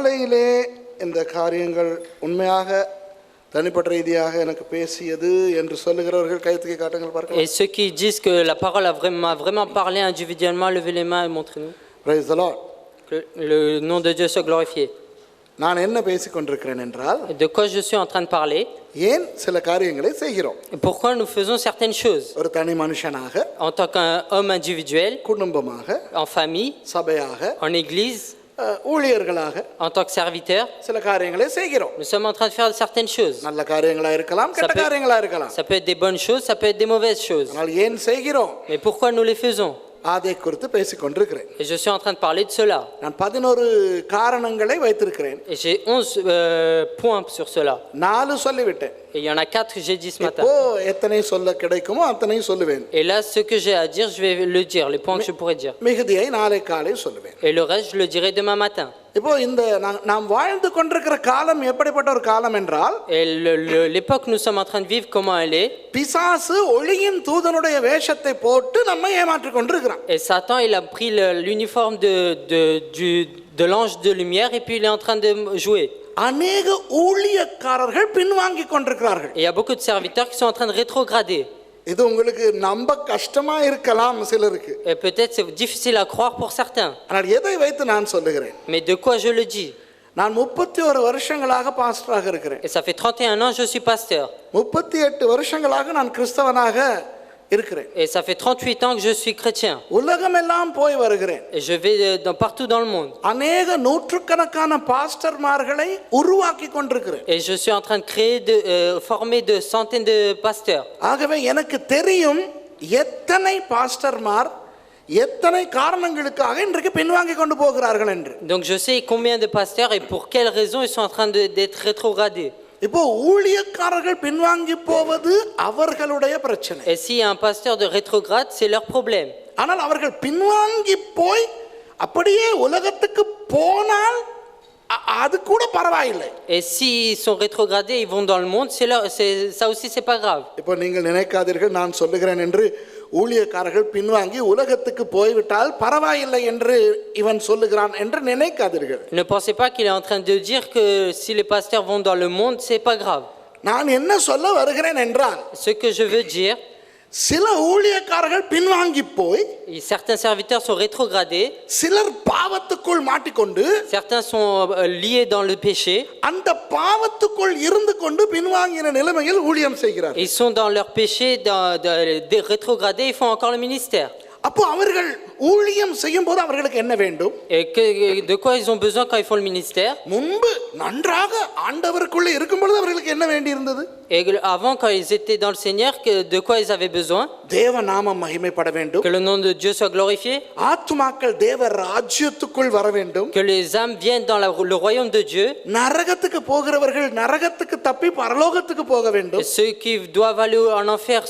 காலையிலே இந்த காரியங்கள் உண்மையாக தனிப்பட்ட ரீதியாக எனக்கு பேசியது என்று சொல்லுகிறவர்கள் கைத்துக்கை காட்டுங்கள் பார்க்கலாம். Et ceux qui disent que la parole m'a vraiment parlé individuellement, levez les mains et montrez-nous. Praise the Lord. Que le nom de Dieu soit glorifié. நான் என்ன பேசிக் கொண்டிருக்கிறேன் என்றால், De quoi je suis en train de parler? ஏன் சில காரியங்களை செய்கிறோம்? Pourquoi nous faisons certaines choses? ஒரு தனி மனுஷனாக, En tant qu'un homme individuel, குடும்பமாக, en famille, சபையாக, en église, ஊழியர்களாக en tant que serviteur, சில காரியங்களை செய்கிறோம். nous sommes en train de faire certaines choses. நல்ல காரியங்களா இருக்கலாம், கெட்ட காரியங்களா இருக்கலாம். Ça peut être des bonnes choses, ça peut être des mauvaises choses. ஆனால் ஏன் செய்கிறோம்? Mais pourquoi nous les faisons? அதை குறித்து பேசிக் கொண்டிருக்கிறேன். Et je suis en train de parler de cela. நான் 11 காரணங்களை வைத்திருக்கிறேன். Et j'ai 11 points sur cela. 4 சொல்லிவிட்டேன். Et il y en a 4 que j'ai dit ce matin. இப்போ எத்தனை சொல்ல கிடைக்குமோ அத்தனை சொல்லுவேன். Et là, ce que j'ai à dire, je vais le dire, les points que je pourrais dire. மிகுதியை நாளை காலை சொல்லுவேன். Et le reste, je le dirai demain matin. இப்போ இந்த நாம் வாழ்ந்து கொண்டிருக்கிற காலம் எப்படிப்பட்ட ஒரு காலம் என்றால், Et l'époque que nous sommes en train de vivre, comment elle est? பிசாசு ஒளியின் தூதனுடைய வேஷத்தை போட்டு நம்மை ஏமாற்றிக் கொண்டிருக்கிறான். Et Satan, il a pris l'uniforme de l'ange de lumière et puis il est en train de jouer. அநேக ஊழியக்காரர்கள் பின்வாங்கி கொண்டிருக்கிறார்கள். Et il y a beaucoup de serviteurs qui sont en train de rétrograder. இது உங்களுக்கு நம்ப கஷ்டமா இருக்கலாம் சிலருக்கு. Et peut-être c'est difficile à croire pour certains. ஆனால் எதை வைத்து நான் சொல்லுகிறேன்? Mais de quoi je le dis? நான் 31 வருஷங்களாக பாஸ்டராக இருக்கிறேன். Et ça fait 31 ans que je suis pasteur. 38 வருஷங்களாக நான் கிறிஸ்தவனாக இருக்கிறேன். Et ça fait 38 ans que je suis chrétien. உலகமெல்லாம் போய் வருகிறேன். Et je vais partout dans le monde. அநேக நூற்றுக்கணக்கான பாஸ்டர்மார்களை உருவாக்கி கொண்டிருக்கிறேன். Et je suis en train de créer former de centaines de pasteurs. ஆகவே எனக்கு தெரியும் எத்தனை பாஸ்டர்மார் எத்தனை காரணங்களுக்காக இன்றைக்கு பின்வாங்கி கொண்டு போகிறார்கள் என்று. Donc je sais combien de pasteurs et pour quelles raisons ils sont en train d'être rétrogradés. இப்போ ஊழியக்காரர்கள் பின்வாங்கி போவது அவர்களுடைய பிரச்சனை. Et s'il y a un pasteur de rétrograde, c'est leur problème. ஆனால் அவர்கள் பின்வாங்கி போய் அப்படியே உலகத்துக்கு போனால் அது கூட பரவாயில்லை. Et s'ils sont rétrogradés, ils vont dans le monde, ça aussi c'est pas grave. இப்போ நீங்கள் நினைக்காதீர்கள் நான் சொல்லுகிறேன் என்று ஊழியக்காரர்கள் பின்வாங்கி உலகத்துக்கு போய்விட்டால் பரவாயில்லை என்று இவன் சொல்லுகிறான் என்று நினைக்காதீர்கள். Ne pensez pas qu'il est en train de dire que si les pasteurs vont dans le monde, c'est pas grave. நான் என்ன சொல்ல வருகிறேன் என்றால், Ce que je veux dire, சில ஊழியக்காரர்கள் பின்வாங்கி போய் certains serviteurs sont rétrogradés, சிலர் பாவத்துக்குள் மாட்டிக்கொண்டு certains sont liés dans le péché, அந்த பாவத்துக்குள் இருந்து கொண்டு பின்வாங்கின நிலைமையில் ஊழியம் செய்கிறார்கள். ils sont dans leur péché, rétrogradés, ils font encore le ministère. அப்போ அவர்கள் ஊழியம் செய்யும் போது அவர்களுக்கு என்ன வேண்டும்? Et de quoi ils ont besoin quand ils font le ministère? முன்பு நன்றாக ஆண்டவருக்குள்ள இருக்கும் பொழுது அவர்களுக்கு என்ன வேண்டி இருந்தது? Et avant, quand ils étaient dans le Seigneur, de quoi ils avaient besoin? தேவ நாமம் மகிமைப்பட வேண்டும். Que le nom de Dieu soit glorifié. ஆத்துமாக்கள் தேவ ராஜ்யத்துக்குள் வர வேண்டும். Que les âmes viennent dans le royaume de Dieu. நரகத்துக்கு போகிறவர்கள் நரகத்துக்கு தப்பி பரலோகத்துக்கு போக வேண்டும். Et ceux qui doivent aller en enfer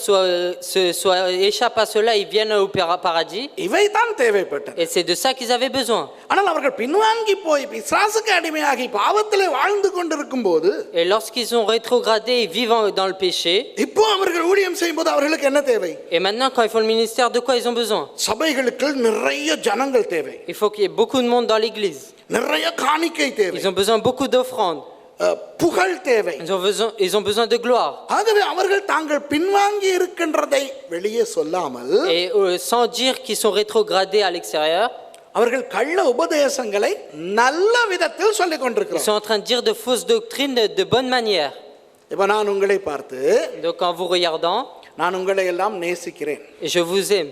échappent à cela, ils viennent au paradis. இவைதான் தேவைப்பட்டது. Et c'est de ça qu'ils avaient besoin. ஆனால் அவர்கள் பின்வாங்கி போய் பிசாசுக்கு அடிமையாகி பாவத்திலே வாழ்ந்து கொண்டிருக்கும் போது, Et lorsqu'ils ont rétrogradé et vivent dans le péché, இப்போ அவர்கள் ஊழியம் செய்யும்போது அவர்களுக்கு என்ன தேவை? et maintenant quand ils font le ministère, de quoi ils ont besoin? சபைகளுக்கு நிறைய ஜனங்கள் தேவை. Il faut qu'il y ait beaucoup de monde dans l'église. நிறைய காணிக்கை தேவை. Ils ont besoin de beaucoup d'offrandes. புகழ் தேவை. Ils ont besoin de gloire. ஆகவே அவர்கள் தாங்கள் பின்வாங்கி இருக்கின்றதை வெளியே சொல்லாமல், Et sans dire qu'ils sont rétrogradés à l'extérieur, அவர்கள் கள்ள உபதேசங்களை நல்ல விதத்தில் சொல்லிக் ils கொண்டிருக்கிறார்கள். sont en train de dire de fausses doctrines de bonne manière. இப்ப நான் உங்களை பார்த்து, Donc en vous regardant, நான் உங்களை எல்லாம் நேசிக்கிறேன் et je vous aime.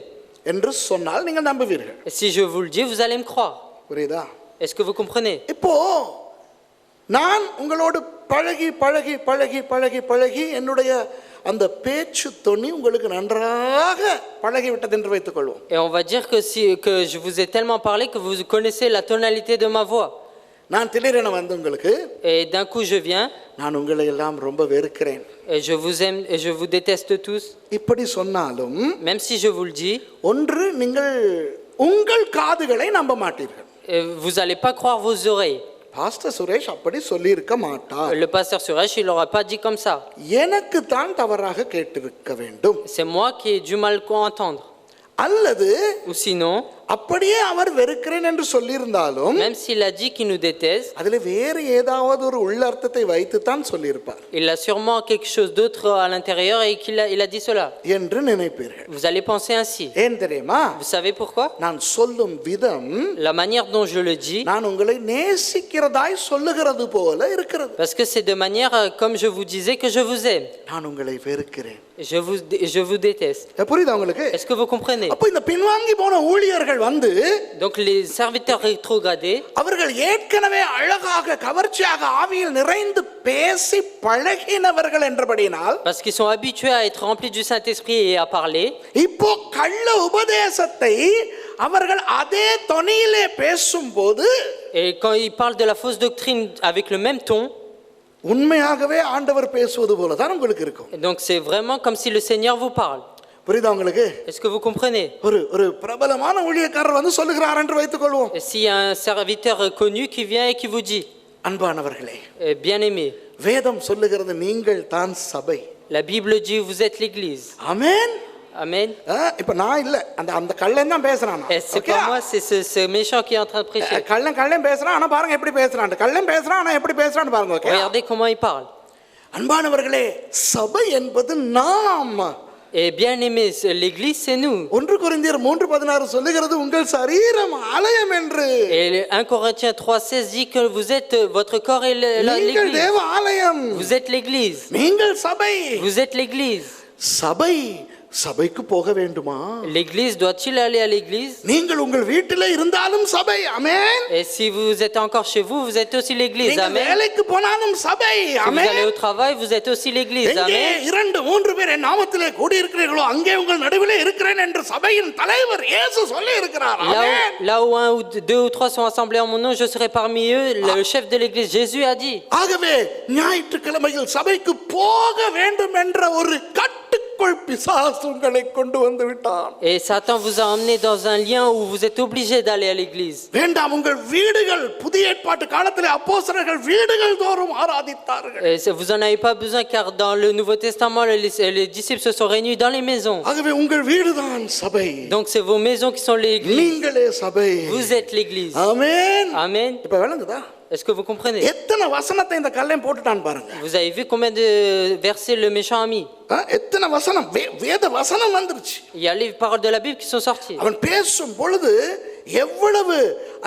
என்று சொன்னால் நீங்கள் நம்புவீர்கள். Et si je vous le dis, vous allez me croire. புரியுதா? Est-ce que vous comprenez? இப்போ நான் உங்களோடு பழகி பழகி பழகி பழகி பழகி என்னுடைய அந்த பேச்சு தொனி உங்களுக்கு நன்றாக பழகிவிட்டது என்று வைத்துக் கொள்வோம். Et on va dire que je vous ai tellement parlé que vous connaissez la tonalité de ma voix. நான் திடீரென வந்து உங்களுக்கு, Et d'un coup je viens, நான் உங்களை எல்லாம் ரொம்ப வெறுக்கிறேன், et je vous aime et je vous déteste tous. இப்படி சொன்னாலும், Même si je vous le dis, ஒன்று நீங்கள் உங்கள் காதுகளை நம்ப மாட்டீர்கள். vous n'allez pas croire vos oreilles. Pastor Suresh அப்படி சொல்லி இருக்க மாட்டார். Le pasteur Suresh, il n'aurait pas dit comme ça. எனக்கு தான் தவறாக கேட்டிருக்க வேண்டும். C'est moi qui ai du mal à entendre. அல்லது Ou sinon, அப்படியே அவர் வெறுக்கிறேன் என்று சொல்லியிருந்தாலும் Même s'il a dit qu'il nous déteste, அதுல வேறு ஏதாவது ஒரு உள்ளர்த்தத்தை வைத்துத்தான் சொல்லியிருப்பார் il a sûrement quelque chose d'autre à l'intérieur et il a dit cela. என்று நினைப்பீர்கள். Vous allez penser ainsi. ஏன் தெரியுமா? Vous savez pourquoi? நான் சொல்லும் விதம் La manière dont je le dis, நான் உங்களை நேசிக்கிறதாய் சொல்லுகிறது போல இருக்கிறது. parce que c'est de manière comme je vous disais que je vous aime. நான் உங்களை வெறுக்கிறேன். Je vous déteste. புரியுதா உங்களுக்கு? Est-ce que vous comprenez? அப்ப இந்த பின்வாங்கி போன ஊழியர்கள் வந்து Donc les serviteurs rétrogradés, அவர்கள் ஏற்கனவே அழகாக கவர்ச்சியாக ஆவியில் நிறைந்து பேசி பழகினவர்கள் என்றபடியினால் parce qu'ils sont habitués à être remplis du Saint-Esprit et à parler, இப்போ கள்ள உபதேசத்தை அவர்கள் அதே தொனியிலே பேசும்போது et quand ils parlent de la fausse doctrine avec le même ton, உண்மையாகவே ஆண்டவர் பேசுவது போல தான் உங்களுக்கு இருக்கும். donc c'est vraiment comme si le Seigneur vous parle. புரியுதா உங்களுக்கு? Est-ce que vous comprenez? ஒரு பிரபலமான ஊழியக்காரர் வந்து சொல்லுகிறார் என்று வைத்துக் கொள்வோம். Et s'il y a un serviteur connu qui vient et qui vous dit, அன்பானவர்களே, bien-aimé, வேதம் சொல்லுகிறது நீங்கள் தான் சபை. la Bible dit vous êtes l'Église. ஆமென். Amen. இப்ப நான் இல்ல, அந்த கள்ளன் தான் பேசுறான். Et c'est pas moi, c'est ce méchant qui est en train de prêcher. கள்ளன் பேசுறான், ஆனா பாருங்க எப்படி பேசுறான். கள்ளன் பேசுறான், ஆனா எப்படி பேசுறான்னு பாருங்க. Okay. Regardez comment il parle. அன்பானவர்களே, சபை என்பது நாம். Et bien-aimé, l'Église c'est nous. 1 கொரிந்தியர் 3:16 சொல்லுகிறது உங்கள் சரீரம் ஆலயம் என்று. Et 1 Corinthiens 3:16 dit que vous êtes votre corps est நீங்கள் l'Église. தேவ ஆலயம். Vous êtes l'Église. நீங்கள் சபை. Vous êtes l'Église. சபைக்கு போக வேண்டுமா? L'Église doit-il aller à l'Église? நீங்கள் உங்கள் வீட்டிலே இருந்தாலும் சபை. ஆமென். Et si vous êtes encore chez vous, vous êtes aussi l'Église. நீங்கள் Amen. வேலைக்கு போனாலும் சபை. Si vous ஆமென். allez au travail, vous êtes aussi l'Église. எங்கே Amen. 2-3 பேர் என் நாமத்திலே கூடி இருக்கிறீர்களோ அங்கே உங்கள் நடுவிலே இருக்கிறேன் என்று சபையின் தலைவர் இயேசு சொல்லி இருக்கிறார். ஆமென். Là où un ou deux ou trois sont assemblés en mon nom, je serai parmi eux. Le chef de l'Église, Jésus a dit. ஆகவே ஞாயிற்றுக்கிழமையில் சபைக்கு போக வேண்டும் என்ற ஒரு கட்டுக்குள் பிசாசு உங்களை கொண்டு வந்து விட்டான். Et Satan vous a emmené dans un lien où vous êtes obligé d'aller à l'église. வேண்டாம், உங்கள் வீடுகள் புதிய ஏற்பாட்டு காலத்திலே அப்போஸ்தலர்கள் வீடுகள் தோறும் ஆராதித்தார்கள். Et vous en avez pas besoin car dans le Nouveau Testament, les disciples se sont réunis dans les maisons. ஆகவே உங்கள் வீடுதான் சபை. Donc c'est vos maisons qui sont l'église. நீங்களே சபை. Vous êtes l'église. ஆமென். Amen. இப்ப விளங்குதா? Est-ce que vous comprenez? எத்தனை வசனத்தை இந்த கல்லையும் போட்டுட்டான் பாருங்க. Vous avez vu combien de versets le méchant a mis? எத்தனை வசனம், வேத வசனம் வந்துருச்சு. Il y a les paroles de la Bible qui sont sorties. அவன் பேசும் பொழுது எவ்வளவு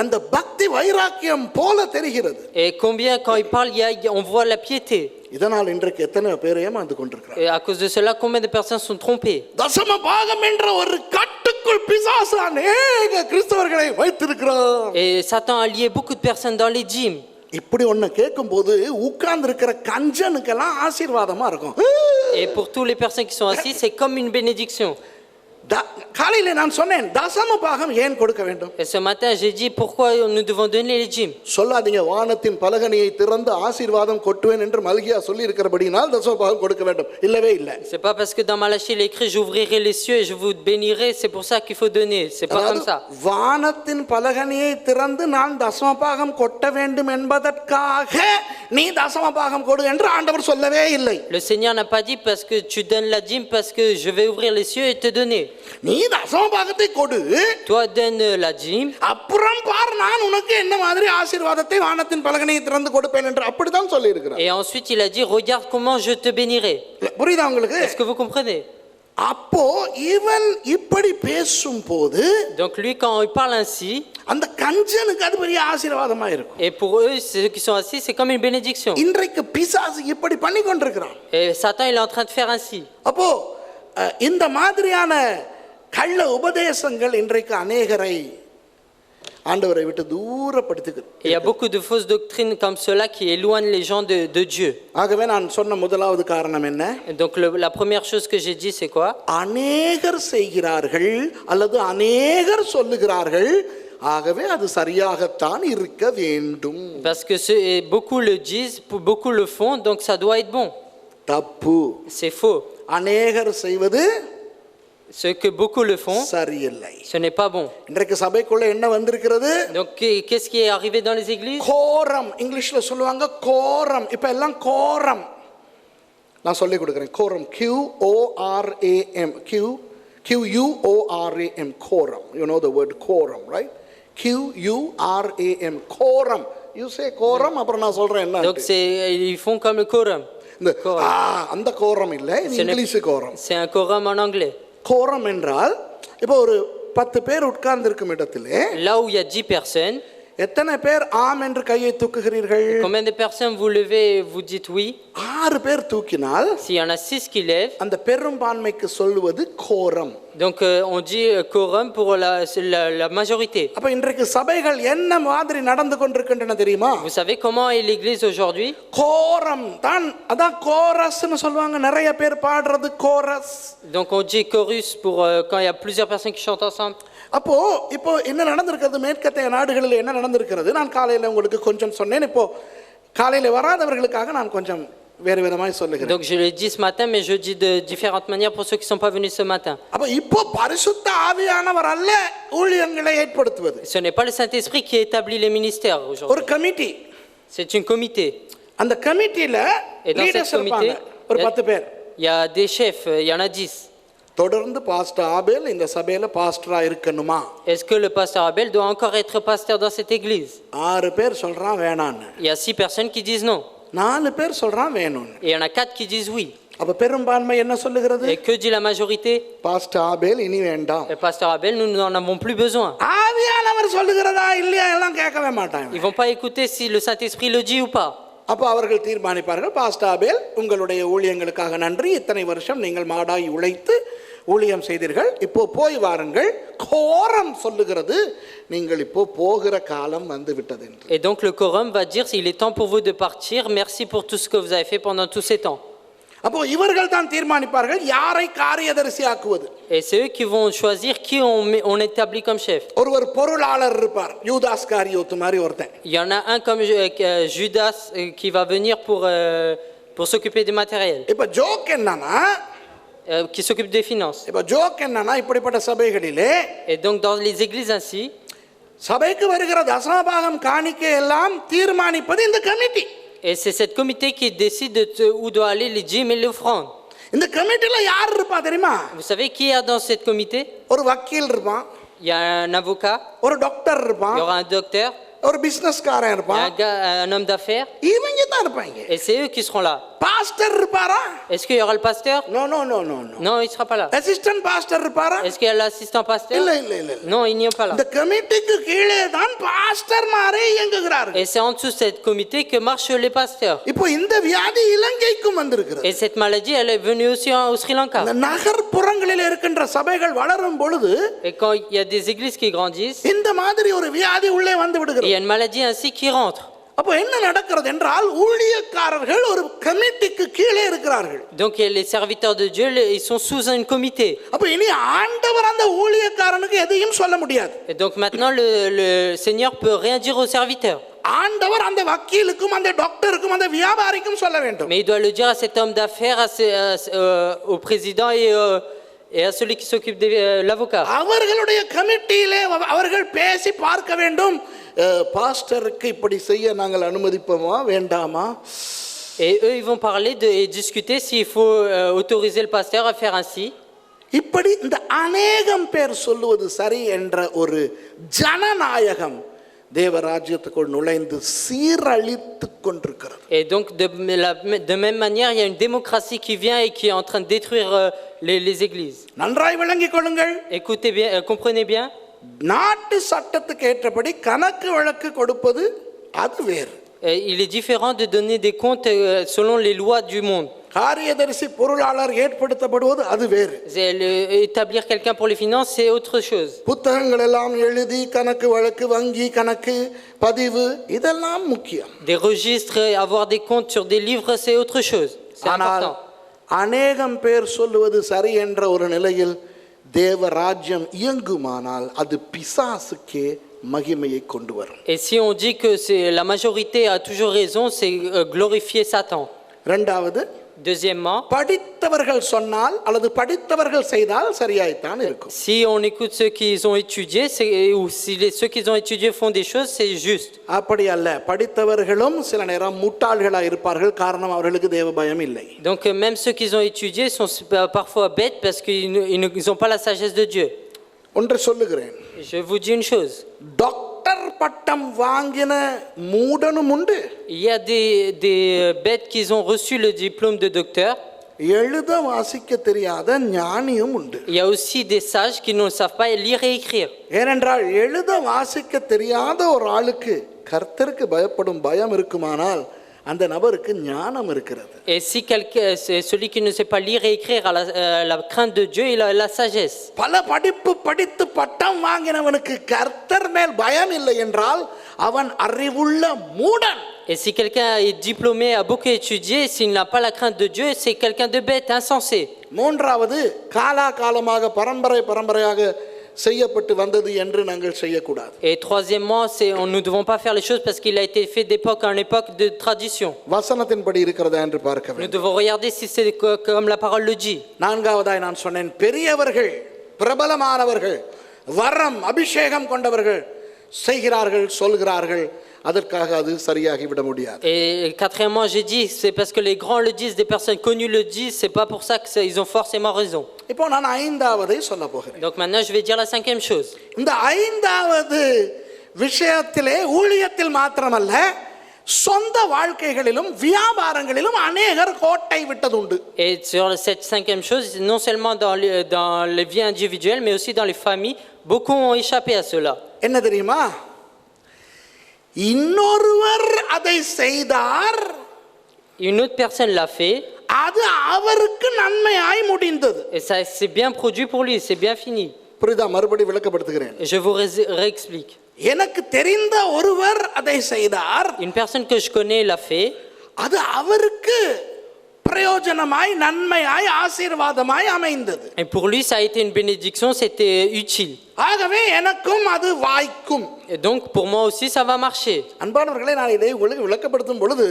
அந்த பக்தி வைராக்கியம் போல தெரிகிறது. Et combien quand il parle, on voit la piété. இதனால் இன்றைக்கு எத்தனை பேர் ஏமாந்து கொண்டிருக்கிறார். Et à cause de cela, combien de personnes sont trompées? தசம பாகம் என்ற ஒரு கட்டுக்குள் பிசாசு அநேக கிறிஸ்தவர்களை வைத்திருக்கிறார். Et Satan a lié beaucoup de personnes dans les dîmes. இப்படி ஒண்ணு கேட்கும்போது உட்கார்ந்து இருக்கிற கஞ்சனுக்கெல்லாம் ஆசீர்வாதமா இருக்கும். Et pour toutes les personnes qui sont assises, c'est comme une bénédiction. காலையில நான் சொன்னேன் தசம பாகம் ஏன் கொடுக்க வேண்டும். Et ce matin, j'ai dit pourquoi nous devons donner les dîmes. சொல்லாதீங்க வானத்தின் பலகணியை திறந்து ஆசீர்வாதம் கொட்டுவேன் என்று மல்கியா சொல்லி இருக்கிறபடினால் தசம பாகம் கொடுக்க வேண்டும். இல்லவே இல்லை. C'est pas parce que dans Malachie il est écrit j'ouvrirai les cieux et je vous bénirai, c'est pour ça qu'il faut donner. C'est pas comme ça. வானத்தின் பலகணியை திறந்து நான் தசம பாகம் கொட்ட வேண்டும் என்பதற்காக நீ தசம பாகம் கொடு என்று ஆண்டவர் சொல்லவே இல்லை. Le Seigneur n'a pas dit parce que tu donnes la dîme parce que je vais ouvrir les cieux et te donner. நீ தசம பாகத்தை கொடு. Toi donne la dîme. அப்புறம் பார் நான் உனக்கு என்ன மாதிரி ஆசீர்வாதத்தை வானத்தின் பலகணியை திறந்து கொடுப்பேன் என்று அப்படிதான் சொல்லி இருக்கிறார். Et ensuite il a dit regarde comment je te bénirai. புரியுதா உங்களுக்கு? Est-ce que vous comprenez? அப்போ இவன் இப்படி பேசும்போது Donc lui quand il parle ainsi, அந்த கஞ்சனுக்கு அது பெரிய ஆசீர்வாதமா இருக்கும். et pour eux ceux qui sont assis c'est comme une bénédiction. இன்றைக்கு பிசாசு இப்படி பண்ணி கொண்டிருக்கிறான். Et Satan il est en train de faire ainsi. அப்போ இந்த மாதிரியான கள்ள உபதேசங்கள் இன்றைக்கு அநேகரை ஆண்டவரை விட்டு தூரப்படுத்துகிறது. Il y a beaucoup de fausses doctrines comme cela qui éloignent les gens de Dieu. ஆகவே நான் சொன்ன முதலாவது காரணம் என்ன? Donc la première chose que j'ai dit c'est quoi? அநேகர் செய்கிறார்கள் அல்லது அநேகர் சொல்லுகிறார்கள், ஆகவே அது சரியாகத்தான் இருக்க வேண்டும். Parce que beaucoup le disent, beaucoup le font, donc ça doit être bon. தப்பு. C'est faux. அநேகர் செய்வது Ce que beaucoup le font, சரியில்லை. ce n'est pas bon. இன்றைக்கு சபைக்குள்ள என்ன வந்திருக்கிறது? Donc qu'est-ce qui est arrivé dans les églises? கோரம், இங்கிலீஷ்ல சொல்லுவாங்க கோரம். இப்ப எல்லாம் கோரம். நான் சொல்லி கொடுக்கிறேன். கோரம், QORAM, Q Quoram, quorum. You know the word quorum, right? Quoram, quorum. You say quorum, அப்புறம் நான் சொல்றேன் என்ன. Donc ils font comme le quorum. இந்த அந்த கோரம் இல்ல, இது இங்கிலீஷ் கோரம். C'est un quorum en anglais. கோரம் என்றால் இப்போ ஒரு 10 பேர் உட்கார்ந்து இருக்கும் இடத்திலே Là où il y a 10 personnes, எத்தனை பேர் ஆம் என்று கையை தூக்குகிறீர்கள்? combien de personnes vous levez et vous dites oui? 6 பேர் தூக்கினால் S'il y en a 6 qui lèvent, அந்த பெரும்பான்மைக்கு சொல்லுவது கோரம். donc on dit quorum pour la majorité. அப்ப இன்றைக்கு சபைகள் என்ன மாதிரி நடந்து கொண்டிருக்கின்றன தெரியுமா? Vous savez comment est l'église aujourd'hui? கோரம் தான், அதான் கோரஸ்னு சொல்வாங்க. நிறைய பேர் பாடுறது chorus. Donc on dit chorus pour quand il y a plusieurs personnes qui chantent ensemble. அப்போ இப்போ என்ன நடந்திருக்கிறது, மேற்கத்திய நாடுகளில் என்ன நடந்திருக்கிறது, நான் காலையில் உங்களுக்கு கொஞ்சம் சொன்னேன். இப்போ காலையில் வராதவர்களுக்காக நான் கொஞ்சம் வேறு விதமாய் சொல்லுகிறேன். Donc je l'ai dit ce matin, mais je dis de différentes manières pour ceux qui ne sont pas venus ce matin. அப்ப இப்போ பரிசுத்த ஆவியானவர் அல்ல ஊழியங்களை ஏற்படுத்துவது. Ce n'est pas le Saint-Esprit qui établit les ministères aujourd'hui. ஒரு committee. C'est une comité. அந்த கமிட்டில Et dans cette leaders comité, இருப்பாங்க, ஒரு 10 பேர். il y a des chefs, il y en a 10. தொடர்ந்து பாஸ்டர் ஆபேல் இந்த சபையில பாஸ்டரா இருக்கணுமா? Est-ce que le pasteur Abel doit encore être pasteur dans cette église? 6 பேர் சொல்றான் வேணான்னு. Il y a 6 personnes qui disent non. 4 பேர் சொல்றான் வேணும்னு. Et il y en a 4 qui disent oui. அப்ப பெரும்பான்மை என்ன சொல்லுகிறது? Et que dit la majorité? Pastor Abel இனி வேண்டாம். Le pasteur Abel, nous n'en avons plus besoin. ஆவியானவர் சொல்லுகிறதா இல்லையா எல்லாம் கேட்கவே மாட்டாங்க. Ils vont pas écouter si le Saint-Esprit le dit ou pas. அப்போ அவர்கள் தீர்மானிப்பார்கள், பாஸ்டர் ஆபேல் உங்களுடைய ஊழியங்களுக்காக நன்றி, இத்தனை வருஷம் நீங்கள் மாடாய் உழைத்து ஊழியம் செய்தீர்கள், இப்போ போய் வாருங்கள். கோரம் சொல்லுகிறது நீங்கள் இப்போ போகிற காலம் வந்து விட்டது என்று. Et donc le quorum va dire il est temps pour vous de partir, merci pour tout ce que vous avez fait pendant tous ces temps. அப்போ இவர்கள் தான் தீர்மானிப்பார்கள் யாரை காரியதரிசி ஆக்குவது. Et c'est eux qui vont choisir qui on établit comme chef. ஒருவர் பொருளாளர் இருப்பார், யூதாஸ் காரியோத்து மாதிரி ஒருத்தன். Il y en a un comme Judas qui va venir pour s'occuper du matériel, இப்போ ஜோக் என்னன்னா, qui s'occupe des finances. இப்போ ஜோக் என்னன்னா, இப்படிப்பட்ட சபைகளிலே Et donc dans les églises ainsi, சபைக்கு வருகிற தசமபாகம் காணிக்கை எல்லாம் தீர்மானிப்பது இந்த committee. et c'est cette comité qui décide où doit aller les dîmes et l'offrande. இந்த கமிட்டில யார் இருப்பா தெரியுமா? Vous savez qui est dans cette comité? ஒரு வக்கீல் இருப்பான், Il y a un avocat, ஒரு டாக்டர் il இருப்பான், y aura un docteur, ஒரு பிசினஸ்காரன் il y a இருப்பான், un homme d'affaires, இவங்க தான் இருப்பாங்க. et c'est eux qui seront là. Pastor இருப்பாரா? Est-ce qu'il y aura le pasteur? No no no no no. Non, il ne sera pas là. Assistant pastor இருப்பாரா? Est-ce qu'il y a l'assistant pasteur? இல்ல இல்ல இல்ல. Non, il n'y est pas là. இந்த கமிட்டிக்கு கீழே தான் பாஸ்டர்மாரே இயங்குகிறார்கள். Et c'est en dessous de cette comité que marchent les pasteurs. இப்போ இந்த வியாதி இலங்கைக்கும் வந்திருக்கிறது. Et cette maladie, elle est venue aussi au Sri Lanka. இந்த நகர்ப்புறங்களில் இருக்கின்ற சபைகள் வளரும் பொழுது Et quand il y a des églises qui grandissent, இந்த மாதிரி ஒரு வியாதி உள்ளே வந்து il y விடுகிறது. a une maladie ainsi qui rentre. அப்போ என்ன நடக்கிறது என்றால், ஊழியக்காரர்கள் ஒரு கமிட்டிக்கு கீழே இருக்கிறார்கள். Donc les serviteurs de Dieu, ils sont sous un comité. அப்போ இனி ஆண்டவர் அந்த ஊழியக்காரனுக்கு எதையும் சொல்ல முடியாது. Et donc maintenant, le Seigneur peut rien dire aux serviteurs. ஆண்டவர் அந்த வக்கீலுக்கும் அந்த டாக்டருக்கும் அந்த வியாபாரிக்கும் சொல்ல வேண்டும். Mais il doit le dire à cet homme d'affaires, au président et à celui qui s'occupe de l'avocat. அவர்களுடைய கமிட்டியிலே அவர்கள் பேசி பார்க்க வேண்டும், பாஸ்டருக்கு இப்படி செய்ய நாங்கள் அனுமதிப்போமா வேண்டாமா. Et eux, ils vont parler et discuter s'il faut autoriser le pasteur à faire ainsi. இப்படி இந்த அநேகம் பேர் சொல்லுவது சரி என்ற ஒரு ஜனநாயகம் தேவராஜ்யத்துக்குள் நுழைந்து சீரழித்து கொண்டிருக்கிறது. Et donc de même manière, il y a une démocratie qui vient et qui est en train de détruire les églises. நன்றாய் விளங்கிக் கொள்ளுங்கள். Écoutez bien, comprenez bien. நாட்டு சட்டத்துக்கு ஏற்றபடி கணக்கு வழக்கு கொடுப்பது அது வேறு. Il est différent de donner des comptes selon les lois du monde. காரியதரிசி பொருளாளர் ஏற்படுத்தப்படுவது அது வேறு. Établir quelqu'un pour les finances, c'est autre chose. புத்தகங்கள் எல்லாம் எழுதி கணக்கு வழக்கு, வங்கி கணக்கு, பதிவு இதெல்லாம் முக்கியம். Des registres, avoir des comptes sur des livres, c'est autre chose. C'est important. அநேகம் பேர் சொல்லுவது சரி என்ற ஒரு நிலையில் தேவ ராஜ்யம் இயங்குமானால் அது பிசாசுக்கே மகிமையை கொண்டு வரும். Et si on dit que la majorité a toujours raison, c'est glorifier Satan. இரண்டாவது, Deuxièmement, படித்தவர்கள் சொன்னால் அல்லது படித்தவர்கள் செய்தால் சரியாய்த்தான் இருக்கும். si on écoute ceux qui ont étudié, ou si ceux qui ont étudié font des choses, c'est juste. அப்படி அல்ல, படித்தவர்களும் சில நேரம் முட்டாள்களாக இருப்பார்கள், காரணம் அவர்களுக்கு தேவ பயம் இல்லை. Donc même ceux qui ont étudié sont parfois bêtes parce qu'ils n'ont pas la sagesse de Dieu. ஒன்றை சொல்லுகிறேன், Je vous dis une chose. Doctor பட்டம் வாங்கின மூடனும் உண்டு, Il y a des bêtes qui ont reçu le diplôme de docteur. எழுத வாசிக்க தெரியாத ஞானியும் உண்டு. Il y a aussi des sages qui ne savent pas lire et écrire. ஏனென்றால் எழுத வாசிக்க தெரியாத ஒரு ஆளுக்கு கர்த்தருக்கு பயப்படும் பயம் இருக்குமானால் அந்த நபருக்கு ஞானம் இருக்கிறது. Et si quelqu'un, c'est celui qui ne sait pas lire et écrire à la crainte de Dieu, il a la sagesse. பல படிப்பு படித்து பட்டம் வாங்கினவனுக்கு கர்த்தர் மேல் பயம் இல்லை என்றால் அவன் அறிவுள்ள மூடன். Et si quelqu'un est diplômé, a beaucoup étudié, s'il n'a pas la crainte de Dieu, c'est quelqu'un de bête, insensé. மூன்றாவது, காலாகாலமாக பரம்பரையாக செய்யப்பட்டு வந்தது என்று நாங்கள் செய்யக்கூடாது. Et troisièmement, nous ne devons pas faire les choses parce qu'il a été fait d'époque en époque de tradition. வசனத்தின்படி இருக்கிறதா என்று பார்க்க Nous வேண்டும். devons regarder si c'est comme la parole le dit. நான்காவதாய் நான் சொன்னேன், பெரியவர்கள் பிரபலமானவர்கள் வரம் அபிஷேகம் கொண்டவர்கள் செய்கிறார்கள் சொல்கிறார்கள், அதற்காக அது சரியாகி விட முடியாது. Et quatrièmement, j'ai dit, c'est parce que les grands le disent, des personnes connues le disent, c'est pas pour ça qu'ils ont forcément raison. இப்போ நான் ஐந்தாவதை சொல்ல போகிறேன். Donc maintenant, je vais dire la cinquième chose. இந்த ஐந்தாவது விஷயத்திலே ஊழியத்தில் மாத்திரமல்ல, சொந்த வாழ்க்கைகளிலும் வியாபாரங்களிலும் அநேகர் கோட்டை விட்டதுண்டு. Et sur cette cinquième chose, non seulement dans les vies individuelles, mais aussi dans les familles, beaucoup ont échappé à cela. என்ன தெரியுமா, இன்னொருவர் அதை செய்தார், Une autre personne l'a fait, அது அவருக்கு நன்மையாய் முடிந்தது. et ça c'est bien produit pour lui, c'est bien fini. புரியுதா? மறுபடி விளக்கப்படுத்துகிறேன். Et je vous réexplique. எனக்கு தெரிந்த ஒருவர் அதை செய்தார், Une personne que je connais l'a fait, அது அவருக்கு பிரயோஜனமாய் நன்மையாய் ஆசீர்வாதமாய் அமைந்தது. et pour lui ça a été une bénédiction, c'était utile. ஆகவே எனக்கும் அது வாய்க்கும். Et donc pour moi aussi ça va marcher. அன்பானவர்களே, நான் இதை உங்களுக்கு விளக்கப்படுத்தும் பொழுது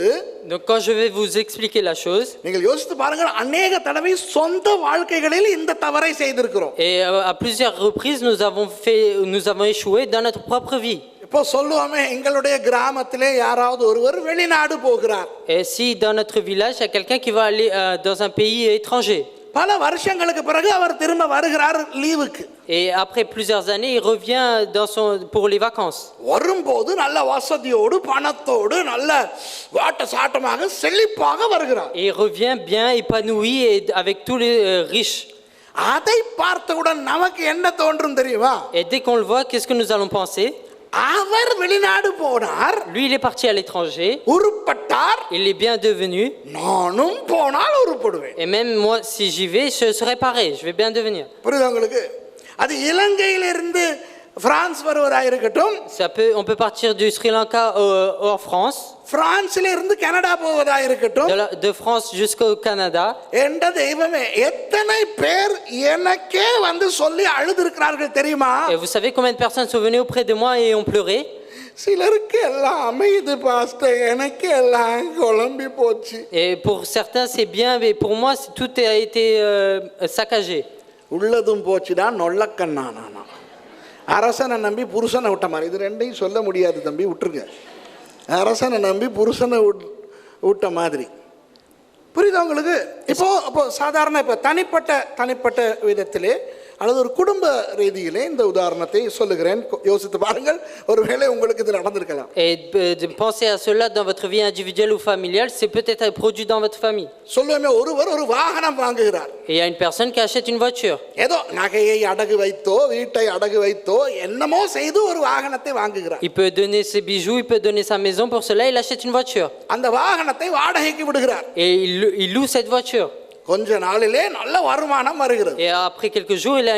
Donc quand je vais vous expliquer la chose, நீங்கள் யோசித்து பாருங்கள், அநேக தடவை சொந்த வாழ்க்கைகளில் இந்த தவறை செய்திருக்கிறோம். et à plusieurs reprises nous avons échoué dans notre propre vie. இப்போ சொல்லுவோமே, எங்களுடைய கிராமத்திலே யாராவது ஒருவர் வெளிநாடு போகிறார். Et si dans notre village il y a quelqu'un qui va aller dans un pays étranger, பல வருஷங்களுக்கு பிறகு அவர் திரும்ப வருகிறார் லீவுக்கு. et après plusieurs années il revient pour les vacances, வரும்போது நல்ல வசதியோடு பணத்தோடு நல்ல வாட்ட சாட்டமாக செழிப்பாக வருகிறார். et il revient bien épanoui et avec tous les riches. அதை பார்த்தவுடன் நமக்கு என்ன தோன்றும் தெரியுமா? Et dès qu'on le voit, qu'est-ce que nous allons penser? அவர் வெளிநாடு போனார், Lui il est parti à l'étranger, உருப்பட்டார், il est bien devenu, நானும் போனால் உருப்படுவேன். et même moi si j'y vais je serai pareil, je vais bien devenir. புரியுதா உங்களுக்கு? அது இலங்கையிலிருந்து France வருவதாக இருக்கட்டும், On peut partir du Sri Lanka en France, பிரான்ஸ்ல இருந்து கனடா போவதாக இருக்கட்டும். de France jusqu'au Canada. என்ற தெய்வமே, எத்தனை பேர் எனக்கே வந்து சொல்லி அழுதிருக்கிறார்கள் தெரியுமா? Et vous savez combien de personnes sont venues auprès de moi et ont pleuré? சிலருக்கு எல்லாம் அமையுது பாஸ்டர், எனக்கு எல்லாம் குழம்பி போச்சு. Et pour certains c'est bien, mais pour moi tout a été saccagé. உள்ளதும் போச்சுடா நொல்லக்கண்ணானா. அரசனை நம்பி புருஷனை விட்ட மாதிரி, இது ரெண்டையும் சொல்ல முடியாது தம்பி, விட்டுருங்க. அரசனை நம்பி புருஷனை விட்ட மாதிரி. புரியுதா உங்களுக்கு? இப்போ சாதாரண இப்போ தனிப்பட்ட விதத்திலே அல்லது ஒரு குடும்ப ரீதியிலே இந்த உதாரணத்தை சொல்லுகிறேன், யோசித்து பாருங்கள், ஒருவேளை உங்களுக்கு இது நடந்திருக்கலாம். Et de penser à cela dans votre vie individuelle ou familiale, c'est peut-être produit dans votre famille. சொல்லுவேமே, ஒருவர் ஒரு வாகனம் வாங்குகிறார். Et il y a une personne qui achète une voiture. ஏதோ நகையை அடகு வைத்தோ வீட்டை அடகு வைத்தோ என்னமோ செய்து ஒரு வாகனத்தை வாங்குகிறார். Il peut donner ses bijoux, il peut donner sa maison, pour cela il achète une voiture. அந்த வாகனத்தை வாடகைக்கு விடுகிறார். Et il loue cette voiture. கொஞ்ச நாளிலே நல்ல வருமானம் வருகிறது. Et après quelques jours il a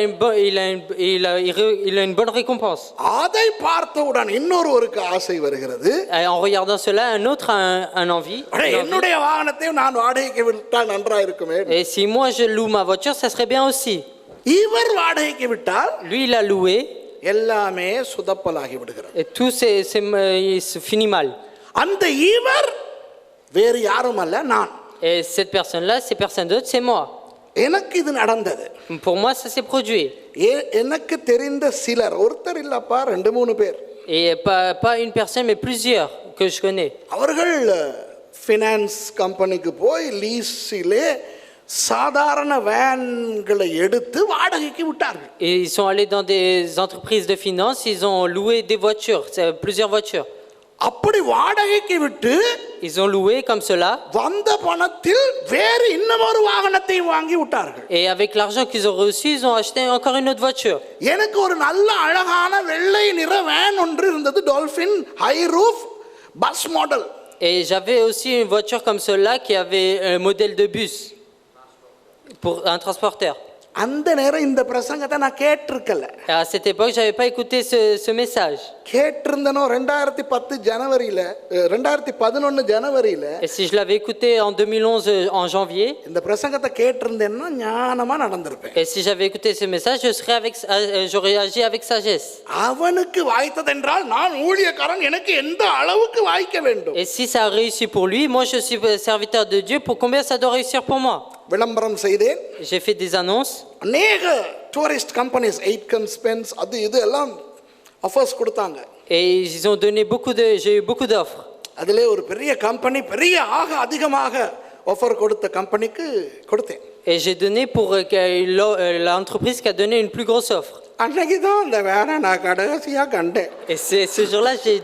une bonne récompense. அதை பார்த்தவுடன் இன்னொருவருக்கு ஆசை வருகிறது. Et en regardant cela, un autre a un envie. என்னுடைய வாகனத்தை நான் வாடகைக்கு விட்டால் நன்றா இருக்குமே. Et si moi je loue ma voiture, ça serait bien aussi. இவர் வாடகைக்கு விட்டால் Lui il a loué. எல்லாமே சுதப்பலாகி விடுகிறது. Et tout se finit mal. அந்த இவர் வேறு யாரும் அல்ல, நான். Et cette personne-là, ces personnes d'autres, c'est moi. எனக்கு இது நடந்தது. Pour moi, ça s'est produit. எனக்கு தெரிந்த சிலர், ஒருத்தர் இல்லப்பா, 2-3 பேர், Et pas une personne, mais plusieurs que je connais. அவர்கள் ஃபினான்ஸ் கம்பெனிக்கு போய் லீஸிலே சாதாரண வேன்களை எடுத்து வாடகைக்கு விட்டார்கள். Et ils sont allés dans des entreprises de finance, ils ont loué des voitures, plusieurs voitures. அப்படி வாடகைக்கு விட்டு Ils ont loué comme cela. வந்த பணத்தில் வேறு இன்னமொரு வாகனத்தை வாங்கி விட்டார்கள். Et avec l'argent qu'ils ont reçu, ils ont acheté encore une autre voiture. எனக்கு ஒரு நல்ல அழகான வெள்ளை நிற வேன் ஒன்று இருந்தது, dolphin high roof bus model. Et j'avais aussi une voiture comme cela qui avait un modèle de bus pour un transporteur. அந்த நேரம் இந்த பிரசங்கத்தை நான் கேட்டிருக்கல. Et à cette époque, j'avais pas écouté ce message. கேட்டிருந்தனோ 2010 ஜனவரியில 2011 ஜனவரியில. Et si je l'avais écouté en 2011 en janvier, இந்த பிரசங்கத்தை கேட்டிருந்தேன்னா ஞானமா நடந்திருப்பேன். et si j'avais écouté ce message, j'aurais agi avec sagesse. அவனுக்கு வாய்த்ததென்றால் நான் ஊழியக்காரன், எனக்கு எந்த அளவுக்கு வாய்க்க வேண்டும்? Et si ça a réussi pour lui, moi je suis serviteur de Dieu, pour combien ça doit réussir pour moi? விளம்பரம் செய்தேன். J'ai fait des annonces. அநேக டூரிஸ்ட் கம்பெனிஸ் 8 ஸ்பென்ஸ் அது இது எல்லாம் ஆஃபர்ஸ் கொடுத்தாங்க. Et ils ont donné j'ai eu beaucoup d'offres. அதிலே ஒரு பெரிய கம்பெனி, பெரிய அதிகமாக ஆஃபர் கொடுத்த கம்பெனிக்கு கொடுத்தேன். Et j'ai donné pour l'entreprise qui a donné une plus grosse offre. அன்னைக்கு தான் அந்த வேனை நான் கடைசியாக கண்டேன். Et ce jour-là, j'ai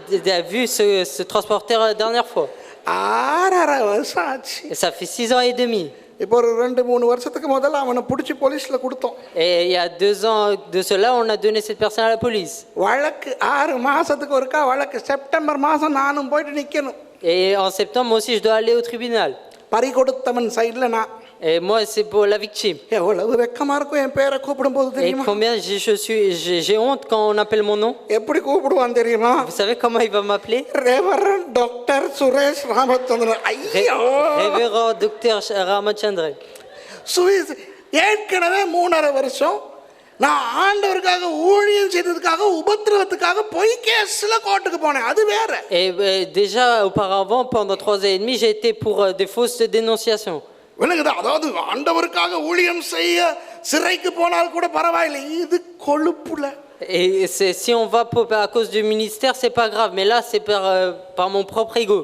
vu ce transporteur la dernière fois. 6.5 வருஷம் ஆச்சு. Et ça fait 6 ans et demi. இப்போ ஒரு 2-3 வருஷத்துக்கு முதல்ல அவனை பிடிச்சி போலீஸ்ல கொடுத்தோம். Et il y a 2 ans de cela, on a donné cette personne à la police. வழக்கு 6 மாசத்துக்கு ஒருக்கா வழக்கு. செப்டம்பர் மாசம் நானும் போயிட்டு நிக்கணும். Et en septembre, moi aussi, je dois aller au tribunal. பறி கொடுத்தவன் சைடுல நான். Et moi, c'est pour la victime. எவ்வளவு வெக்கமா இருக்கும் என் பேரை கூப்பிடும் போது Et தெரியுமா? combien j'ai honte quand on appelle mon nom. எப்படி கூப்பிடுவான் தெரியுமா? Vous savez comment il va m'appeler? Reverend doctor Suresh Ramachandran. ஐயோ, Révérend docteur Ramachandran. சுரேஷ் ஏற்கனவே 3.5 வருஷம் நான் ஆண்டவருக்காக ஊழியம் செய்ததுக்காக உபத்திரவத்துக்காக பொய் கேஸ்ல கோர்ட்டுக்கு போனேன். அது வேற. Et déjà auparavant, pendant 3 ans et demi, j'ai été pour des fausses dénonciations. அதாவது ஆண்டவருக்காக ஊழியம் செய்ய சிறைக்கு போனால் கூட பரவாயில்லை, இது கொழுப்புல. Et si on va à cause du ministère, c'est pas grave, mais là c'est par mon propre ego.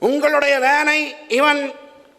உங்களுடைய வேனை இவன்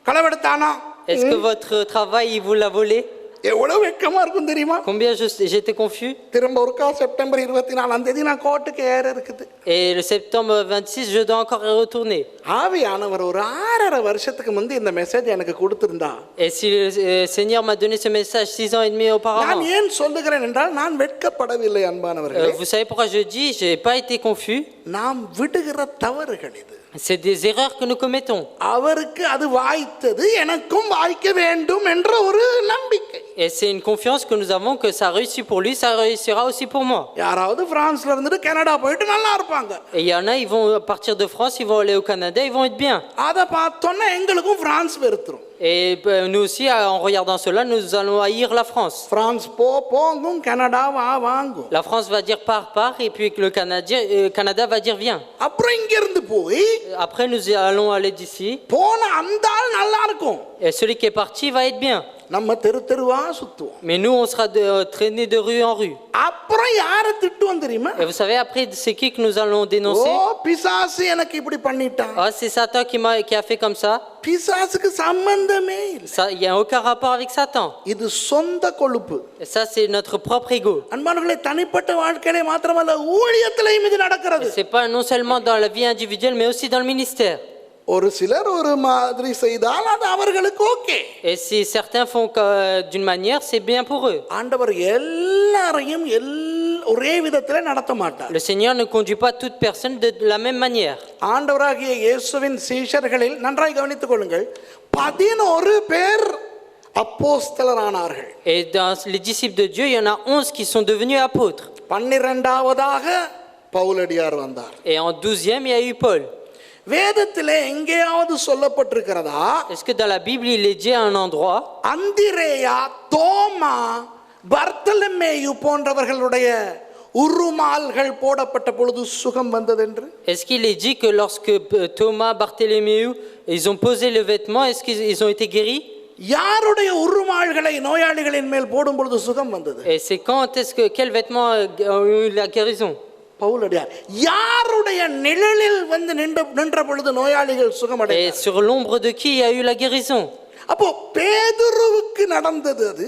களவெடுத்தானா? Est-ce que votre travail il vous l'a volé? எவ்வளவு வெக்கமா இருக்கும் தெரியுமா? Combien j'étais confus. திரும்ப ஒருக்கா செப்டம்பர் 24ஆம் தேதி நான் கோர்ட்டுக்கு ஏற இருக்குது. Et le septembre 26, je dois encore y retourner. ஆவியானவர் ஒரு 6.5 வருஷத்துக்கு முந்தி இந்த மெசேஜ் எனக்கு கொடுத்திருந்தா. Et si le Seigneur m'a donné ce message 6 ans et demi auparavant. நான் ஏன் சொல்லுகிறேன் என்றால் நான் வெட்கப்படவில்லை அன்பானவர்களே. Vous savez pourquoi je dis j'ai pas été confus? நாம் விடுகிற தவறுகள் இது. C'est des erreurs que nous commettons. அவருக்கு அது வாய்த்தது, எனக்கும் வாய்க்க வேண்டும் என்ற ஒரு நம்பிக்கை. Et c'est une confiance que nous avons que ça réussit pour lui, ça réussira aussi pour moi. யாராவது பிரான்ஸ்ல இருந்துட்டு கனடா போயிட்டு நல்லா இருப்பாங்க. Et il y en a, ils vont partir de France, ils vont aller au Canada, ils vont être bien. அத பார்த்தோன்னா எங்களுக்கும் France வெறுத்துரும். Et nous aussi, en regardant cela, nous allons haïr la France. France போங்கும், Canada வாங்கும். La France va dire pars, et puis le Canada va dire viens. அப்புறம் இங்க இருந்து போய் Après, nous allons aller d'ici. போன அந்த ஆள் நல்லா இருக்கும். Et celui qui est parti va être bien. நம்ம தெருவா சுத்துவோம். Mais nous, on sera traînés de rue en rue. அப்புறம் யாரை திட்டுவோம் தெரியுமா? Et vous savez, après, c'est qui que nous allons dénoncer? ஓ, பிசாசு எனக்கு இப்படி பண்ணிட்டான். Ah, c'est Satan qui a fait comme ça. பிசாசுக்கு சம்பந்தமே இல்லை. Ça, il n'y a aucun rapport avec Satan. இது சொந்த கொழுப்பு. Et ça, c'est notre propre ego. அன்பானவர்களே, தனிப்பட்ட வாழ்க்கையிலே மாத்திரமல்ல, ஊழியத்திலேயும் இது நடக்கிறது. C'est pas non seulement dans la vie individuelle, mais aussi dans le ministère. ஒரு சிலர் ஒரு மாதிரி செய்தால் அது அவர்களுக்கு okay. Et si certains font d'une manière, c'est bien pour eux. ஆண்டவர் எல்லாரையும் ஒரே விதத்திலே நடத்த மாட்டார். Le Seigneur ne conduit pas toute personne de la même manière. ஆண்டவராகிய இயேசுவின் சீஷர்களில் நன்றாய் கவனித்துக் கொள்ளுங்கள், 11 பேர் அப்போஸ்தலரானார்கள். Et dans les disciples de Dieu, il y en a 11 qui sont devenus apôtres. 12ஆவதாக பவுலடியார் வந்தார். Et en 12e, il y a eu Paul. வேதத்திலே எங்கேயாவது சொல்லப்பட்டிருக்கிறதா? Est-ce que dans la Bible, il est dit à un endroit? அந்திரேயா, தோமா, பர்த்தலமேயு போன்றவர்களுடைய உருமால்கள் போடப்பட்ட பொழுது சுகம் வந்ததென்று? Est-ce qu'il est dit que lorsque Thomas, Barthélemy, ils ont posé le vêtement, est-ce qu'ils ont été guéris? யாருடைய உருமால்களை நோயாளிகளின் மேல் போடும் பொழுது சுகம் வந்தது? Et c'est quand est-ce que quels vêtements ont eu la guérison? பவுலடியார். யாருடைய நிழலில் வந்து நின்ற பொழுது நோயாளிகள் Et சுகமடைந்தார்கள்? sur l'ombre de qui il y a eu la guérison? அப்போ பேதுருவுக்கு நடந்தது அது,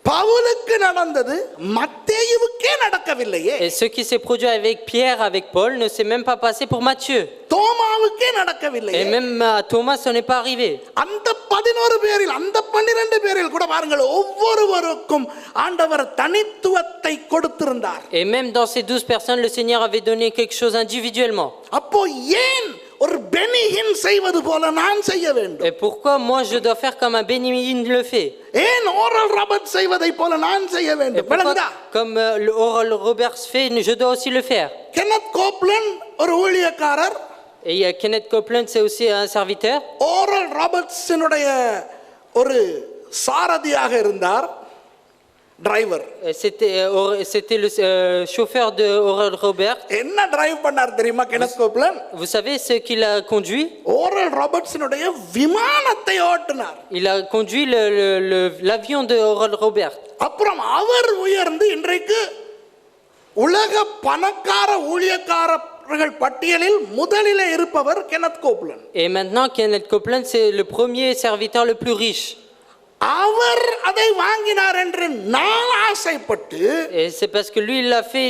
பவுலுக்கு நடந்தது, மத்தேயுவுக்கே நடக்கவில்லையே. Et ce qui s'est produit avec Pierre, avec Paul, ne s'est même pas passé pour Matthieu. தோமாவுக்கே Et நடக்கவில்லையே. même à Thomas, ça n'est pas arrivé. அந்த 11 பேரில், அந்த 12 பேரில் கூட பாருங்கள், ஒவ்வொருவருக்கும் ஆண்டவர் தனித்துவத்தை கொடுத்திருந்தார். Et même dans ces 12 personnes, le Seigneur avait donné quelque chose individuellement. அப்போ ஏன் ஒரு பெனிஹின் செய்வது போல நான் செய்ய வேண்டும்? Et pourquoi moi je dois faire comme un Bénigne le fait? ஏன் ஓரல் ராபர்ட் செய்வதை போல நான் செய்ய Et வேண்டும்? pourquoi, விளங்குதா? comme le Oral Roberts fait, je dois aussi le faire. Kenneth Copeland ஒரு ஊழியக்காரர், Et il y a Kenneth Copeland, c'est aussi un serviteur. Oral ராபர்ட்ஸினுடைய ஒரு சாரதியாக இருந்தார், driver. Et c'était le chauffeur de Oral Roberts. என்ன drive பண்ணார் தெரியுமா Kenneth Copeland? Vous savez ce qu'il a conduit? Oral ராபர்ட்ஸினுடைய விமானத்தை ஓட்டினார். Il a conduit l'avion de Oral Roberts. அப்புறம் அவர் உயர்ந்து இன்றைக்கு உலக பணக்கார ஊழியக்காரர்கள் பட்டியலில் முதலிலே இருப்பவர் Kenneth கோப்லன். Et maintenant, Kenneth Copeland, c'est le premier serviteur le plus riche. அவர் அதை வாங்கினார் என்று நான் ஆசைப்பட்டு, Et c'est parce que lui, il l'a fait.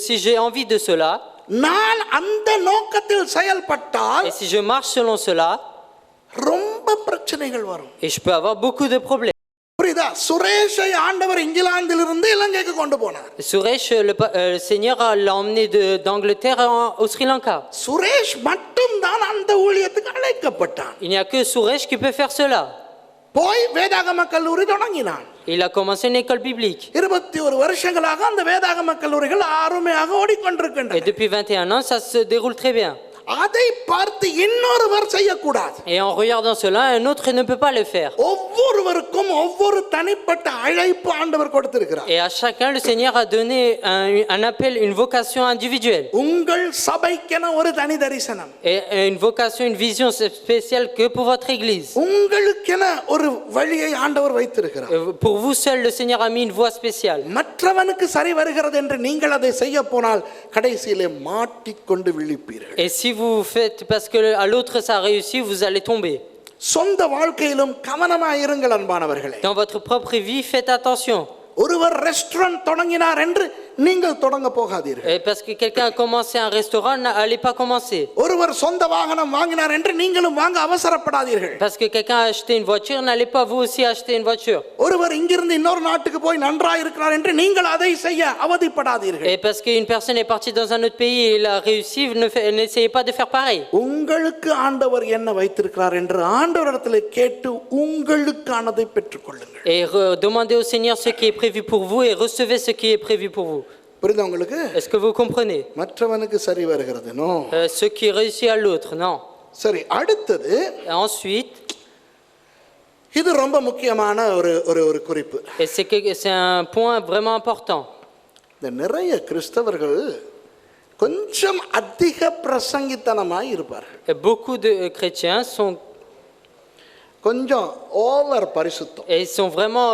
Si j'ai envie de cela, நான் அந்த நோக்கத்தில் செயல்பட்டால் et si je marche selon cela, ரொம்ப பிரச்சனைகள் வரும். et je peux avoir beaucoup de problèmes. புரியுதா? சுரேஷை ஆண்டவர் இங்கிலாந்திலிருந்து இலங்கைக்கு கொண்டு போனார். Suresh, le Seigneur l'a emmené d'Angleterre au Sri Lanka. Suresh மட்டும்தான் அந்த ஊழியத்துக்கு அழைக்கப்பட்டான். Il n'y a que Suresh qui peut faire cela. போய் வேதாகம கல்லூரி தொடங்கினான். Il a commencé une école biblique. 21 வருஷங்களாக அந்த வேதாகம கல்லூரிகள் அருமையாக Et ஓடிக்கொண்டிருக்கின்றன. depuis 21 ans, ça se déroule très bien. அதை பார்த்து இன்னொருவர் செய்யக்கூடாது. Et en regardant cela, un autre ne peut pas le faire. ஒவ்வொருவருக்கும் ஒவ்வொரு தனிப்பட்ட அழைப்பு ஆண்டவர் கொடுத்திருக்கிறார். Et à chacun, le Seigneur a donné un appel, une vocation individuelle. உங்கள் சபைக்கென ஒரு தனி தரிசனம், Et une vocation, une vision spéciale que pour votre église. உங்களுக்கென ஒரு வழியை ஆண்டவர் வைத்திருக்கிறார். Pour vous seul, le Seigneur a mis une voie spéciale. மற்றவனுக்கு சரி வருகிறது என்று நீங்கள் அதை செய்ய போனால் கடைசியிலே மாட்டிக்கொண்டு விழிப்பீர்கள். Et si vous faites parce que à l'autre ça a réussi, vous allez tomber. சொந்த வாழ்க்கையிலும் கவனமாக இருங்கள் அன்பானவர்களே. Dans votre propre vie, faites attention. ஒருவர் ரெஸ்டாரண்ட் தொடங்கினார் என்று நீங்கள் தொடங்க போகாதீர்கள். Et parce que quelqu'un a commencé un restaurant, n'allez pas commencer. ஒருவர் சொந்த வாகனம் வாங்கினார் என்று நீங்களும் வாங்க அவசரப்படாதீர்கள். Parce que quelqu'un a acheté une voiture, n'allez pas vous aussi acheter une voiture. ஒருவர் இங்கிருந்து இன்னொரு நாட்டுக்கு போய் நன்றாக இருக்கிறார் என்று நீங்கள் அதை செய்ய அவதிப்படாதீர்கள். Et parce qu'une personne est partie dans un autre pays et il a réussi, n'essayez pas de faire pareil. உங்களுக்கு ஆண்டவர் என்ன வைத்திருக்கிறார் என்று ஆண்டவரிடத்தில் கேட்டு உங்களுக்கானதை பெற்றுக்கொள்ளுங்கள். Et demandez au Seigneur ce qui est prévu pour vous et recevez ce qui est prévu pour vous. புரியுதா உங்களுக்கு? Est-ce que vous comprenez? மற்றவனுக்கு சரி வருகிறது. No. Ce qui réussit à l'autre, non. சரி, அடுத்தது Et ensuite, இது ரொம்ப முக்கியமான ஒரு குறிப்பு. et c'est un point vraiment important. இந்த நிறைய கிறிஸ்தவர்கள் கொஞ்சம் அதிக பிரசங்கித்தனமாய் இருப்பார்கள். Et beaucoup de chrétiens sont கொஞ்சம் ஓவர் பரிசுத்தம். et ils sont vraiment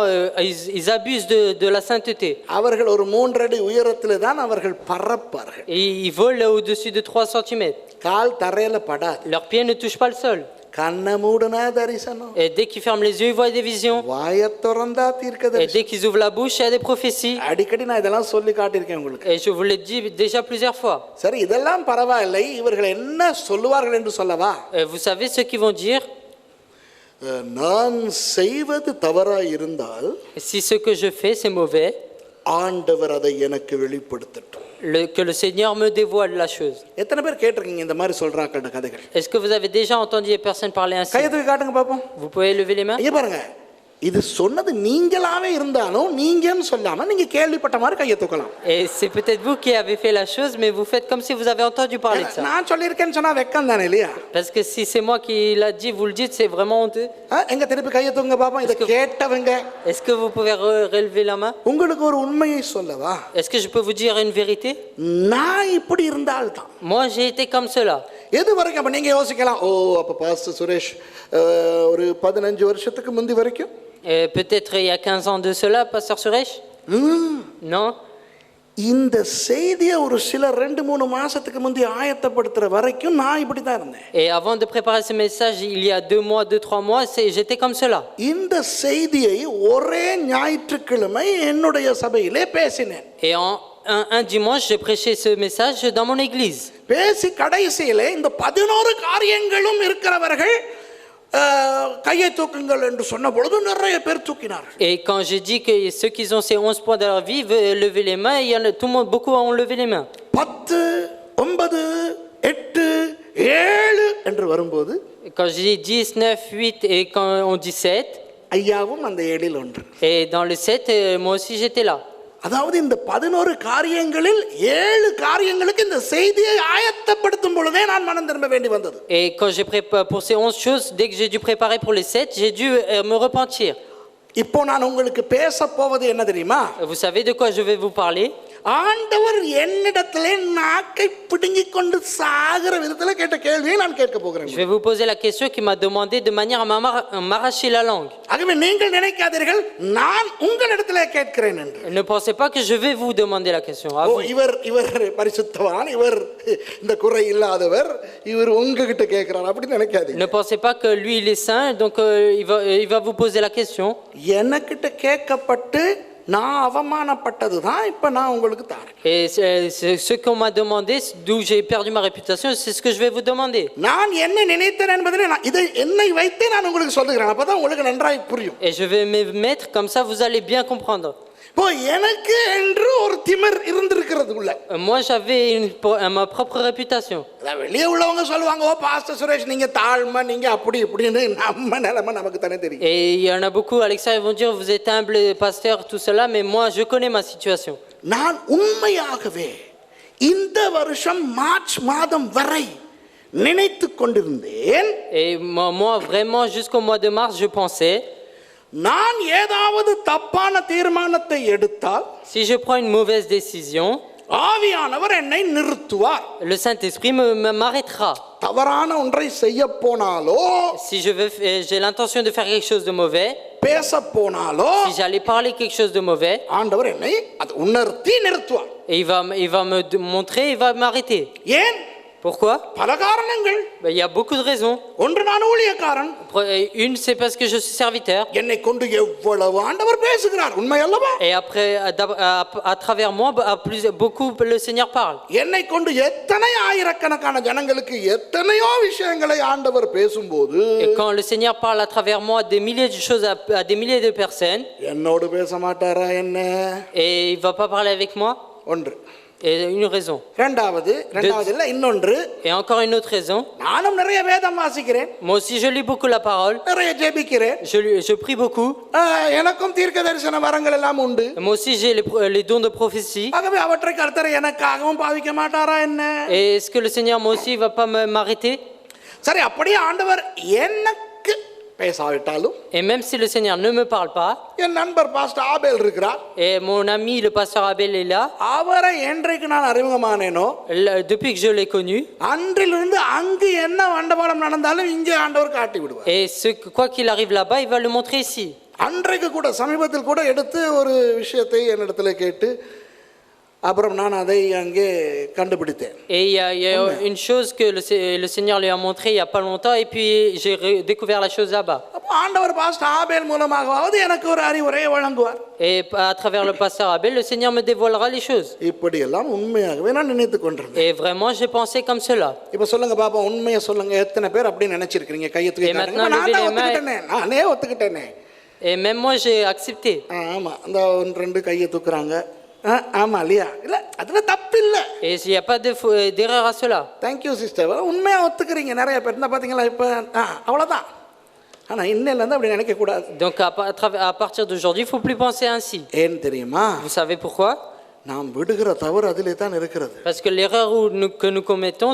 ils abusent de la sainteté. அவர்கள் ஒரு 3 அடி உயரத்தில் தான் அவர்கள் பறப்பார்கள். Et ils volent au-dessus de 3 cm. கால் தரையில படாது. Leurs pieds ne touchent pas le sol. கண்ணை மூடுனா தரிசனம். Et dès qu'ils ferment les yeux, ils voient des visions. வாயை திறந்தா Et தீர்க்கதரிசனம். dès qu'ils ouvrent la bouche, il y a des prophéties. அடிக்கடி நான் இதெல்லாம் சொல்லி காட்டியிருக்கேன் உங்களுக்கு. Et je vous l'ai dit déjà plusieurs fois. சரி, இதெல்லாம் பரவாயில்லை, இவர்கள் என்ன சொல்லுவார்கள் என்று சொல்லவா? Et vous savez ce qu'ils vont dire? நான் செய்வது தவறாய் இருந்தால் Si ce que je fais c'est mauvais, ஆண்டவர் அதை எனக்கு வெளிப்படுத்தட்டும். que le Seigneur me dévoile la chose. எத்தனை பேர் கேட்டிருக்கீங்க இந்த மாதிரி சொல்றாங்க கதைகள்? Est-ce que vous avez déjà entendu des personnes parler ainsi? கையை தூக்கி காட்டுங்க பாப்போம். Vous pouvez lever les mains? ஐயா பாருங்க, இது சொன்னது நீங்களாவே இருந்தாலும் நீங்கன்னு சொல்லாம நீங்க கேள்விப்பட்ட மாதிரி கையை தூக்கலாம். Et c'est peut-être vous qui avez fait la chose, mais vous faites comme si vous avez entendu parler de ça. நான் சொல்லியிருக்கேன்னு சொன்னா வெக்கம் தானே இல்லையா? Parce que si c'est moi qui l'a dit, vous le dites, c'est vraiment honteux. எங்க திருப்பி கையை தூங்க பாப்போம். இதை கேட்டவங்க Est-ce que vous pouvez relever la main? உங்களுக்கு ஒரு உண்மையை சொல்லவா? Est-ce que je peux vous dire une vérité? நான் இப்படி இருந்தால்தான். Moi, j'ai été comme cela. எது வரைக்கும் அப்ப நீங்க யோசிக்கலாம், ஓ அப்ப பாஸ்டர் சுரேஷ் ஒரு 15 வருஷத்துக்கு முந்தி வரைக்கும் Et peut-être il y a 15 ans de cela, pasteur Suresh? Non. இந்த செய்தியை ஒரு சில 2-3 மாசத்துக்கு முந்தி ஆயத்தப்படுத்துற வரைக்கும் நான் இப்படி தான் இருந்தேன். Et avant de préparer ce message, il y a 2 mois, 2-3 mois, j'étais comme cela. இந்த செய்தியை ஒரே ஞாயிற்றுக்கிழமை என்னுடைய சபையிலே பேசினேன். Et un dimanche, j'ai prêché ce message dans mon église. பேசி கடைசியிலே இந்த 11 காரியங்களும் இருக்கிறவர்கள் கையை தூக்குங்கள் என்று சொன்ன பொழுது நிறைய பேர் தூக்கினார்கள். Et quand j'ai dit que ceux qui ont ces 11 points dans leur vie veulent lever les mains, il y en a, tout le monde, beaucoup ont levé les mains. 10, 9, 8, 7 என்று வரும்போது Quand j'ai dit 10, 9, 8 et quand on dit 7, ஐயாவும் அந்த 7 ஒன்று. et dans le 7, moi aussi j'étais là. அதாவது இந்த 11 காரியங்களில் 7 காரியங்களுக்கு இந்த செய்தியை ஆயத்தப்படுத்தும் பொழுதே நான் மனம் திரும்ப வேண்டி வந்தது. Et quand j'ai préparé pour ces 11 choses, dès que j'ai dû préparer pour les 7, j'ai dû me repentir. இப்போ நான் உங்களுக்கு பேச போவது என்ன தெரியுமா? Vous savez de quoi je vais vous parler? ஆண்டவர் என்னிடத்திலே நாக்கை பிடுங்கிக் கொண்டு சாகிற விதத்தில் கேட்ட கேள்வியை நான் கேட்க போகிறேன். Je vais vous poser la question qui m'a demandé de manière à m'arracher la langue. ஆகவே நீங்கள் நினைக்காதீர்கள் நான் உங்களிடத்திலே கேட்கிறேன் என்று. Ne pensez pas que je vais vous demander la question. À vous. இவர் பரிசுத்தவான், இவர் இந்த குறை இல்லாதவர், இவர் உங்ககிட்ட கேட்கிறார் அப்படி நினைக்காதீங்க. Ne pensez pas que lui il est saint, donc il va vous poser la question. எனக்கிட்ட கேட்கப்பட்டு நான் அவமானப்பட்டது தான் இப்போ நான் உங்களுக்கு தரேன். Et ce qu'on m'a demandé, d'où j'ai perdu ma réputation, c'est ce que je vais vous demander. நான் என்ன நினைத்தேன் என்பதை இதை என்னை வைத்தே நான் உங்களுக்கு சொல்லுகிறேன். அப்பதான் உங்களுக்கு நன்றாய் புரியும். Et je vais me mettre comme ça, vous allez bien comprendre. இப்போ எனக்கு என்று ஒரு திமிர் இருந்திருக்கிறது உள்ள. Moi j'avais ma propre réputation. வெளியே உள்ளவங்க சொல்லுவாங்க, ஓ பாஸ்டர் சுரேஷ் நீங்க தாழ்மை, நீங்க அப்படி இப்படின்னு. நம்ம நிலைமை நமக்கு தானே தெரியும். Et il y en a beaucoup à l'extérieur ils vont dire vous êtes humble pasteur tout cela, mais moi je connais ma situation. நான் உண்மையாகவே இந்த வருஷம் மார்ச் மாதம் வரை நினைத்து கொண்டிருந்தேன். Et moi vraiment jusqu'au mois de mars je pensais, நான் ஏதாவது தப்பான தீர்மானத்தை எடுத்தால், si je prends une mauvaise décision, ஆவியானவர் என்னை நிறுத்துவார். le Saint-Esprit m'arrêtera. தவறான ஒன்றை செய்ய போனாலோ, Si j'ai l'intention de faire quelque chose de mauvais, பேச போனாலோ, si j'allais parler quelque chose de mauvais, ஆண்டவர் என்னை அது உணர்த்தி நிறுத்துவார். et il va me montrer, il va m'arrêter. ஏன்? Pourquoi? பல காரணங்கள். Il y a beaucoup de raisons. ஒன்று நான் ஊழியக்காரன். Une c'est parce que je suis serviteur. என்னை கொண்டு எவ்வளவு ஆண்டவர் பேசுகிறார், உண்மை அல்லவா? Et après à travers moi beaucoup le Seigneur parle. என்னை கொண்டு எத்தனை ஆயிரக்கணக்கான ஜனங்களுக்கு எத்தனையோ விஷயங்களை ஆண்டவர் பேசும்போது, Et quand le Seigneur parle à travers moi des milliers de choses à des milliers de personnes, என்னோடு பேச மாட்டாரா என்ன? et il va pas parler avec moi? ஒன்று. Et une raison. இரண்டாவது இல்ல இன்னொன்று. Et encore une autre raison. நானும் நிறைய வேதம் வாசிக்கிறேன். Moi aussi je lis beaucoup la parole. நிறைய ஜெபிக்கிறேன். Je prie beaucoup. எனக்கும் தீர்க்கதரிசன வரங்கள் எல்லாம் உண்டு. Moi aussi j'ai les dons de prophétie. ஆகவே அவற்றை கர்த்தர் எனக்காகவும் பாவிக்க மாட்டாரா என்ன? Et est-ce que le Seigneur moi aussi va pas m'arrêter? சரி, அப்படியே ஆண்டவர் எனக்கு பேசாவிட்டாலும், Et même si le Seigneur ne me parle pas, என் நண்பர் பாஸ்டர் ஆபேல் இருக்கிறார். et mon ami le pasteur Abel est là, அவரை என்றைக்கு நான் அறிமுகமானேனோ, depuis que je l'ai connu, அன்றிலிருந்து அங்கு என்ன வண்டபாடம் நடந்தாலும் இங்கே ஆண்டவர் காட்டி விடுவார். et quoi qu'il arrive là-bas, il va le montrer ici. அன்றைக்கு கூட சமீபத்தில் கூட எடுத்து ஒரு விஷயத்தை என்னிடத்துல கேட்டு அப்புறம் நான் அதை அங்கே கண்டுபிடித்தேன். Et il y a une chose que le Seigneur lui a montré il y a pas longtemps, et puis j'ai découvert la chose là-bas. அப்போ ஆண்டவர் பாஸ்டர் ஆபேல் மூலமாகவாவது எனக்கு ஒரு அறிவுரையை வழங்குவார். Et à travers le pasteur Abel, le Seigneur me dévoilera les choses. இப்படி எல்லாம் உண்மையாகவே நான் நினைத்து கொண்டிருந்தேன். Et vraiment j'ai pensé comme cela. இப்போ சொல்லுங்க பாப்பா, உண்மையை சொல்லுங்க, எத்தனை பேர் அப்படி நினைச்சிருக்கீங்க? கையை தூக்கி காட்டுங்க. நானே ஒத்துக்கிட்டேனே. Et même moi j'ai accepté. ஆமா, அந்த 1-2 கையை தூக்குறாங்க. ஆமா இல்லையா? இல்ல அதுல தப்பு இல்ல. Et il y a pas d'erreur à cela. Thank you sister. உண்மையா ஒத்துக்கிறீங்க நிறைய பேர். என்ன பாத்தீங்களா இப்ப? அவ்வளவுதான். ஆனா இன்னையில இருந்து அப்படி நினைக்க கூடாது. Donc à partir d'aujourd'hui, il ne faut plus penser ainsi. ஏன் தெரியுமா? Vous savez pourquoi? நாம் விடுகிற தவறு அதிலே தான் இருக்கிறது. Parce que l'erreur que nous commettons,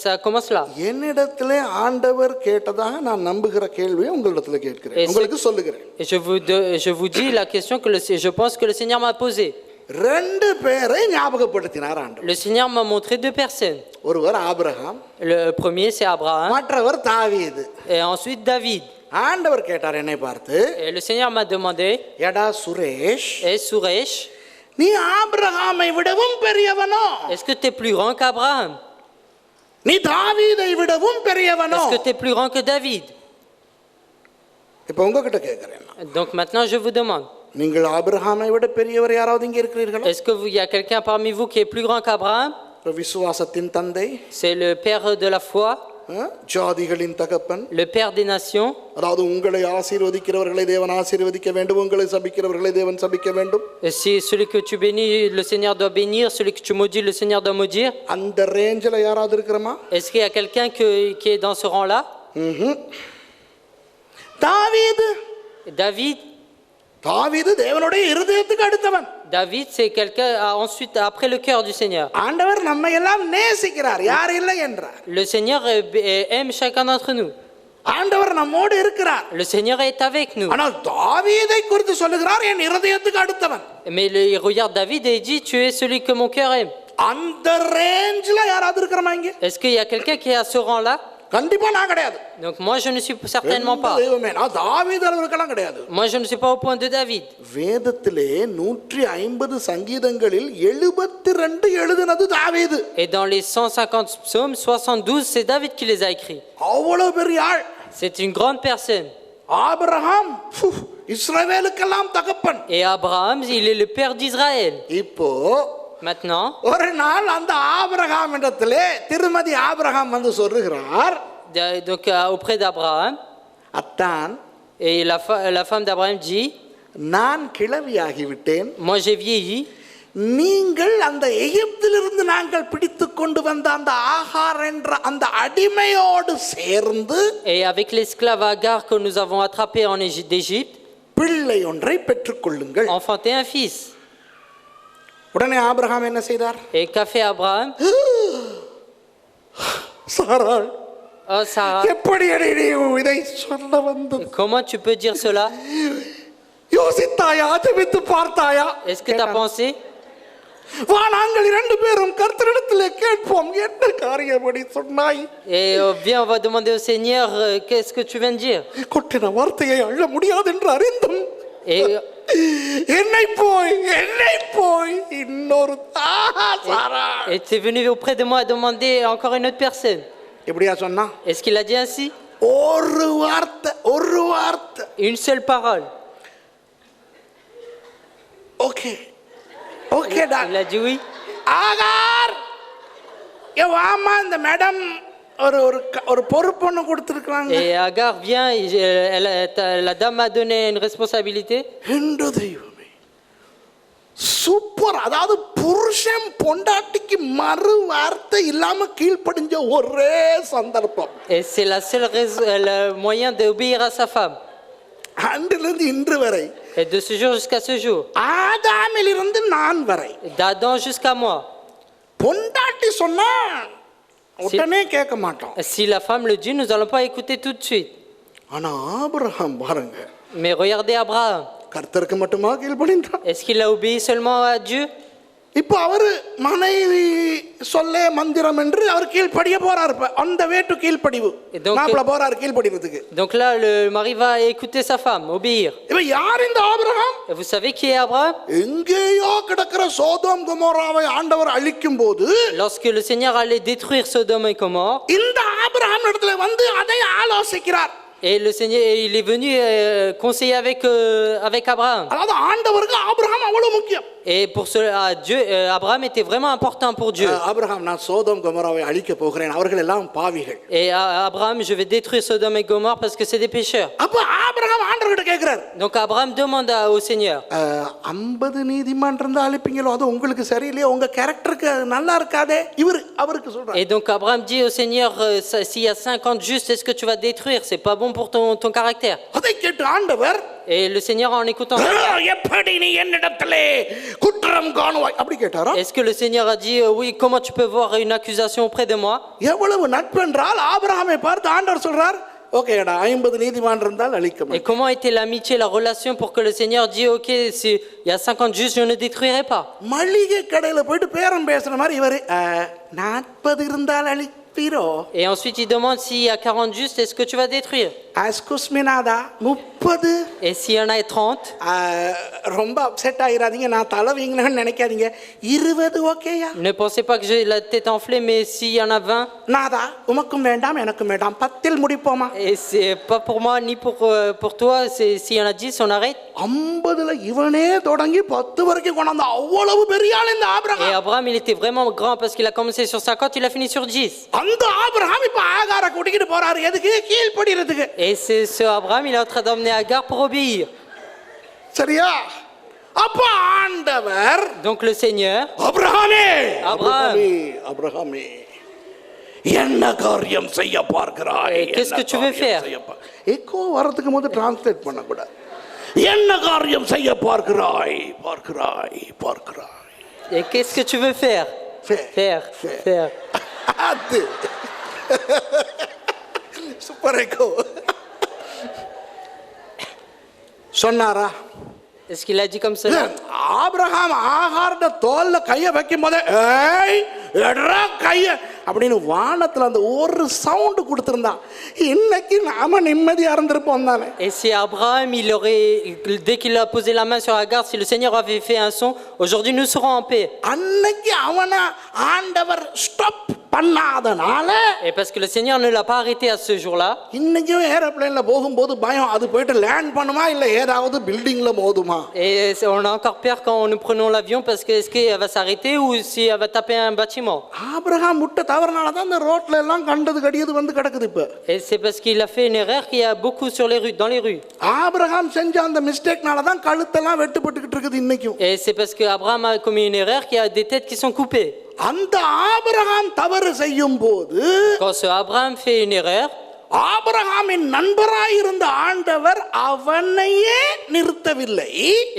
ça commence là. என்னிடத்திலே ஆண்டவர் கேட்டதாக நான் நம்புகிற கேள்வியை உங்களிடத்துல கேட்கிறேன், உங்களுக்கு சொல்லுகிறேன். Et je vous dis la question que je pense que le Seigneur m'a posée. ரெண்டு பேரை ஞாபகப்படுத்தினார் ஆண்டவர். Le Seigneur m'a montré deux personnes. ஒருவர் Abraham, Le premier c'est Abraham மற்றவர் தாவீது. et ensuite David. ஆண்டவர் கேட்டார் என்னை பார்த்து, Et le Seigneur m'a demandé, எடா சுரேஷ், et Suresh, நீ ஆபிரகாமை விடவும் பெரியவனோ, est-ce que tu es plus grand qu'Abraham? நீ தாவீதை விடவும் பெரியவனோ? Est-ce que tu es plus grand que David? இப்ப உங்ககிட்ட கேட்கிறேன், Donc maintenant je vous demande, நீங்கள் ஆபிரகாமை விட பெரியவர் யாராவது இங்க இருக்கிறீர்களா? est-ce qu'il y a quelqu'un parmi vous qui est plus grand qu'Abraham? விசுவாசத்தின் தந்தை, C'est le père de la foi, ஜாதிகளின் தகப்பன், le père des nations. அதாவது உங்களை ஆசீர்வதிக்கிறவர்களை தேவன் ஆசீர்வதிக்க வேண்டும், உங்களை சபிக்கிறவர்களை தேவன் சபிக்க வேண்டும். Et si celui que tu bénis, le Seigneur doit bénir, celui que tu maudis, le Seigneur doit maudire. அந்த ரேஞ்சில் யாராவது இருக்கிறோமா? Est-ce qu'il y a quelqu'un qui est dans ce rang-là? தாவீது, David, தாவீது தேவனுடைய இருதயத்துக்கு அடுத்தவன். David, c'est quelqu'un ensuite après le cœur du Seigneur. ஆண்டவர் நம்மை எல்லாம் நேசிக்கிறார், யார் இல்லை என்றார். Le Seigneur aime chacun d'entre nous. ஆண்டவர் நம்மோடு இருக்கிறார். Le Seigneur est avec nous. ஆனால் தாவீதை குறித்து சொல்லுகிறார், என் இருதயத்துக்கு அடுத்தவன். Mais il regarde David et il dit, tu es celui que mon cœur aime. அந்த ரேஞ்சில் யாராவது இருக்கிறோமா இங்க? Est-ce qu'il y a quelqu'un qui est à ce rang-là? கண்டிப்பா நான் கிடையாது. Donc moi je ne suis certainement pas. தெய்வமே, நான் தாவீது அளவுக்கெல்லாம் கிடையாது. Moi je ne suis pas au point de David. வேதத்திலே 150 சங்கீதங்களில் 72 எழுதினது தாவீது. Et dans les 150 psaumes, 72 c'est David qui les a écrits. அவ்வளவு பெரிய ஆள். C'est une grande personne. Abraham இஸ்ரவேலுக்கெல்லாம் தகப்பன். Et Abraham, il est le père d'Israël. இப்போ Maintenant, ஒரு நாள் அந்த ஆபிரகாம் இடத்திலே திருமதி ஆபிரகாம் வந்து சொல்லுகிறார், donc auprès d'Abraham, அத்தான், et la femme d'Abraham dit, நான் கிழவியாகிவிட்டேன், moi j'ai vieilli. நீங்கள் அந்த எகிப்திலிருந்து நாங்கள் பிடித்து கொண்டு வந்த அந்த ஆகார் என்ற அந்த அடிமையோடு சேர்ந்து Et avec l'esclave Agar que nous avons attrapé d'Égypte, பிள்ளை ஒன்றை பெற்றுக்கொள்ளுங்கள். enfanté un fils. உடனே ஆபிரகாம் என்ன செய்தார்? Et qu'a fait Abraham? சாராள், Oh Sarah, எப்படி நீ இதை சொல்ல வந்தது? comment tu peux dire cela? யோசித்தாயா, ஜெபித்து பார்த்தாயா? Est-ce que tu as pensé? வா, நாங்கள் இரண்டு பேரும் கர்த்தரிடத்திலே கேட்போம், என்ன காரியப்படி சொன்னாய்? Et viens, on va demander au Seigneur, qu'est-ce que tu viens de dire? கொட்டின வார்த்தையை அள்ள முடியாது என்று அறிந்தும் Et என்னை போய் இன்னொரு சாரா et tu es venu auprès de moi et demander encore une autre personne. எப்படியா சொன்னா? Est-ce qu'il a dit ainsi? ஒரு வார்த்தை. Une seule parole. Okay Il a dit oui. ஆகார், வாமா, இந்த மேடம் ஒரு பொறுப்பு ஒன்று கொடுத்துருக்காங்க. Et Agar vient, la dame m'a donné une responsabilité. என்று தெய்வமே, சூப்பர். அதாவது புருஷன் பொண்டாட்டிக்கு மறு வார்த்தை இல்லாம கீழ்ப்படிஞ்ச ஒரே சந்தர்ப்பம். Et c'est le moyen d'obéir à sa femme. அன்றிலிருந்து இன்று வரை, Et de ce jour jusqu'à ce jour. ஆதாமிலிருந்து நான் வரை, D'Adam jusqu'à moi. பொண்டாட்டி சொன்னா உடனே கேட்க மாட்டோம். Si la femme le dit, nous n'allons pas écouter tout de suite. ஆனா ஆபிரகாம் பாருங்க, Mais regardez Abraham. கர்த்தருக்கு மட்டுமா கீழ்ப்படிந்தான்? Est-ce qu'il a obéi seulement à Dieu? இப்போ அவரு மனைவி சொல்ல மந்திரம் என்று அவர் கீழ்ப்படிய போறாரு. அந்த வேட்டு கீழ்ப்படிவு மாப்பிள்ள போறாரு கீழ்ப்படிறதுக்கு. Donc là, le mari va écouter sa femme, obéir. இப்போ யார் இந்த Abraham? Et vous savez qui est Abraham? எங்கேயோ கிடக்கிற சோதோம் கொமோராவை ஆண்டவர் அழிக்கும் போது, Lorsque le Seigneur allait détruire Sodome et Gomorrhe, இந்த ஆபிரகாம் இடத்துல வந்து அதை ஆலோசிக்கிறார். et le Seigneur, il est venu conseiller avec Abraham. அதாவது ஆண்டவருக்கு ஆபிரகாம் அவ்வளவு முக்கியம். Et pour cela, Abraham était vraiment important pour Dieu. Abraham நான் சோதோம் கொமோராவை அழிக்க போகிறேன், அவர்கள் எல்லாம் பாவிகள். Et Abraham, je vais détruire Sodome et Gomorrhe parce que c'est des pécheurs. அப்ப ஆபிரகாம் ஆண்டவர்கிட்ட கேட்கிறார், Donc Abraham demande au Seigneur, 50 நீதிமான் இருந்தா அழிப்பீங்களோ, அது உங்களுக்கு சரியில்லையே, உங்க கேரக்டருக்கு அது நல்லா இருக்காதே. அவருக்கு சொல்றார். et donc Abraham dit au Seigneur, s'il y a 50 justes, est-ce que tu vas détruire? C'est pas bon pour ton caractère. அதை கேட்டு ஆண்டவர், Et le Seigneur, en écoutant ça, எப்படி நீ என்னிடத்திலே குற்றம் காணுவாய் அப்படி கேட்டாரா? est-ce que le Seigneur a dit, oui, comment tu peux voir une accusation auprès de moi? எவ்வளவு நட்பென்றால் ஆபிரகாமை பார்த்து ஆண்டவர் சொல்றார், ஓகேடா 50 நீதிமான் இருந்தால் அழிக்க Et மாட்டேன். comment était l'amitié, la relation pour que le Seigneur dit, ok, s'il y a 50 justes, je ne détruirai pas. மளிகை கடையில போயிட்டு பேரம் பேசுற மாதிரி இவரு 40 இருந்தால் அழிப்பீரோ? Et ensuite, il demande s'il y a 40 justes, est-ce que tu vas détruire? அஸ்குஸ்மினாதா 30? Et s'il y en a 30, ரொம்ப upset ஆயிராதீங்க, நான் தலை வீங்கணும்னு நினைக்காதீங்க, 20 ஓகேயா? ne pensez pas que j'ai la tête enflée, mais s'il y en a 20, நாதா உமக்கும் வேண்டாம் எனக்கும் வேண்டாம், 10 முடிப்போமா? et c'est pas pour moi ni pour toi, s'il y en a 10, on arrête. 50ல இவனே தொடங்கி 10 வரைக்கும் கொண்டாந்து அவ்வளவு பெரிய ஆள் இந்த Et Abraham. Abraham, il était vraiment grand parce qu'il a commencé sur 50, il a fini sur 10. அந்த ஆபிரகாம் இப்ப ஆகார கூட்டிக்கிட்டு போறாரு, எதுக்கு? கீழ்ப்படிறதுக்கு. Et c'est ce Abraham, il est en train d'emmener Agar pour obéir. சரியா? அப்ப ஆண்டவர், Donc le Seigneur, அபிரகாமே, Abraham. அபிரகாமே என்ன காரியம் செய்ய பார்க்கிறாய்? Qu'est-ce que tu veux faire? Echo வரதுக்கு முன்னாடி டிரான்ஸ்லேட் பண்ண கூடாது. என்ன காரியம் செய்ய பார்க்கிறாய்? பார்க்கிறாய், பார்க்கிறாய். et qu'est-ce que tu veux faire? Faire. அது சூப்பர் எக்கோ. சொன்னாரா? Est-ce qu'il a dit comme cela? Abraham ஆகார தோல்ல கைய வைக்கும் போதே ஏய் எட்ரா கைய அப்படின்னு வானத்துல அந்த ஒரு சவுண்ட் கொடுத்திருந்தான், இன்னைக்கு நாம நிம்மதியா இருந்திருப்போம் தானே. Et si Abraham, dès qu'il a posé la main sur Agar, si le Seigneur avait fait un son, aujourd'hui nous serons en paix. அன்னைக்கு அவனை ஆண்டவர் stop பண்ணாதனால, Et parce que le Seigneur ne l'a pas arrêté à ce jour-là, இன்னைக்கும் ஏரோப்ளேன்ல போகும்போது பயம், அது போயிட்டு land பண்ணுமா இல்ல ஏதாவது பில்டிங்ல மோதுமா? et on a encore peur quand nous prenons l'avion parce que est-ce qu'elle va s'arrêter ou si elle va taper un bâtiment. Abraham விட்ட தவறுனால தான் இந்த ரோட்ல எல்லாம் கண்டது கடியது வந்து கிடக்குது இப்ப. Et c'est parce qu'il a fait une erreur qu'il y a beaucoup sur les rues, dans les rues. Abraham செஞ்ச அந்த மிஸ்டேக்னால தான் கழுத்தெல்லாம் வெட்டுப்பட்டுக்கிட்டு இருக்குது இன்னைக்கும். Et c'est parce que Abraham a commis une erreur qu'il y a des têtes qui sont coupées. அந்த Abraham தவறு செய்யும் போது, Quand ce Abraham fait une erreur, ஆபிரகாமின் நண்பராய் இருந்த ஆண்டவர் அவனையே நிறுத்தவில்லை,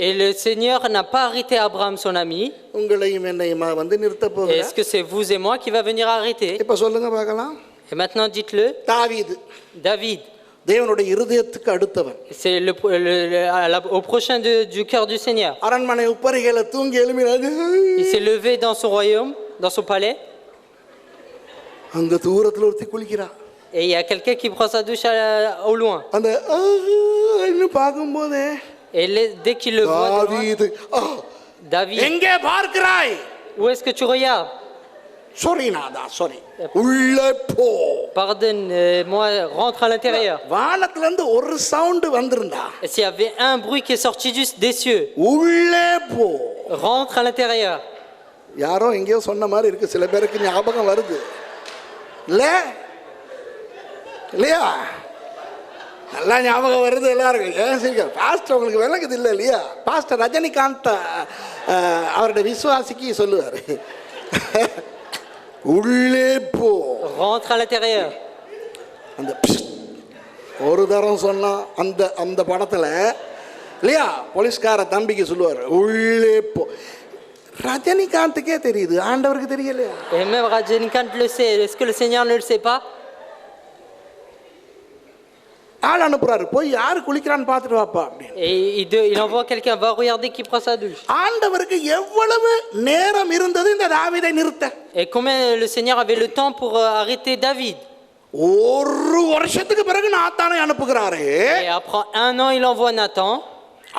et le Seigneur n'a pas arrêté Abraham, son ami. உங்களையும் என்னையுமா வந்து நிறுத்த Et போகிறார். est-ce que c'est vous et moi qui va venir arrêter? இப்ப சொல்லுங்க பார்க்கலாம். Et maintenant dites-le, தாவீது David, தேவனுடைய இருதயத்துக்கு அடுத்தவன். c'est au prochain du cœur du Seigneur. அரண்மனை உப்பரிகையில தூங்கி எழும்பினாரு, Il s'est levé dans son royaume, dans son palais, அங்க தூரத்துல ஒருத்தி குளிக்கிறா. et il y a quelqu'un qui prend sa douche au loin. அந்த பார்க்கும்போதே Et dès qu'il le voit, de loin, தாவீது, David, எங்கே பார்க்கிறாய்? où est-ce que tu regardes? Sorry நாதா, sorry. உள்ளே போ. Pardonne-moi, rentre à l'intérieur. வானத்துல இருந்து ஒரு சவுண்ட் வந்திருந்தா, Et s'il y avait un bruit qui est sorti des cieux, உள்ளே போ. rentre à l'intérieur. யாரோ எங்கேயோ சொன்ன மாதிரி இருக்கு, சில பேருக்கு ஞாபகம் வருது இல்லையா? நல்லா ஞாபகம் வருது எல்லாருக்கும். ஏன் சரி பாஸ்டர் உங்களுக்கு விளக்குது இல்லை இல்லையா? பாஸ்டர் ரஜினிகாந்த் அவருடைய விசுவாசிக்கு சொல்லுவார், உள்ளே போ. Rentre à l'intérieur. அந்த ஒரு தரம் சொன்னா அந்த அந்த படத்துல இல்லையா, போலீஸ்கார தம்பிக்கு சொல்லுவார் உள்ளே போ. ரஜினிகாந்துக்கே தெரியுது, ஆண்டவருக்கு தெரியலையா? Et même Rajanikanth le sait. Est-ce que le Seigneur ne le sait pas? ஆள் அனுப்புறாரு, போய் யாரு குளிக்கிறான்னு பார்த்துட்டு வாப்பா அப்படின்னு. Et il envoie quelqu'un, va regarder qui prend sa douche. ஆண்டவருக்கு எவ்வளவு நேரம் இருந்தது இந்த தாவீதை நிறுத்த? Et combien le Seigneur avait le temps pour arrêter David? ஒரு வருஷத்துக்கு பிறகு நாத்தானை அனுப்புகிறாரு. Et après 1 an, il envoie Nathan.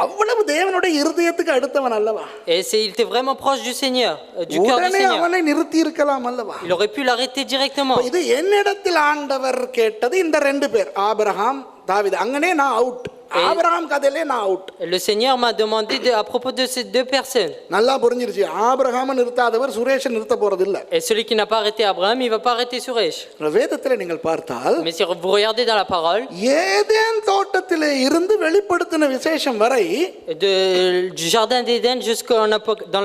அவ்வளவு தேவனுடைய இருதயத்துக்கு அடுத்தவன் அல்லவா? Et il était vraiment proche du Seigneur, du cœur du உடனே Seigneur. அவனை நிறுத்தி இருக்கலாம் அல்லவா? Il aurait pu l'arrêter directement. இது என்னிடத்தில் ஆண்டவர் கேட்டது இந்த ரெண்டு பேர், ஆபிரகாம் தாவீது. அங்கனே நான் அவுட். ஆபிரகாம் கதையிலே நான் out. Le Seigneur m'a demandé à propos de ces deux personnes. நல்லா புரிஞ்சிருச்சு. ஆபிரகாமை நிறுத்தாதவர் சுரேஷை நிறுத்த போறது இல்ல. Et celui qui n'a pas arrêté Abraham, il va pas arrêter Suresh. வேதத்தில் நீங்கள் பார்த்தால், Mais si vous regardez dans la parole, Eden தோட்டத்திலே இருந்து வெளிப்படுத்தின விசேஷம் வரை du jardin d'Éden jusqu'à dans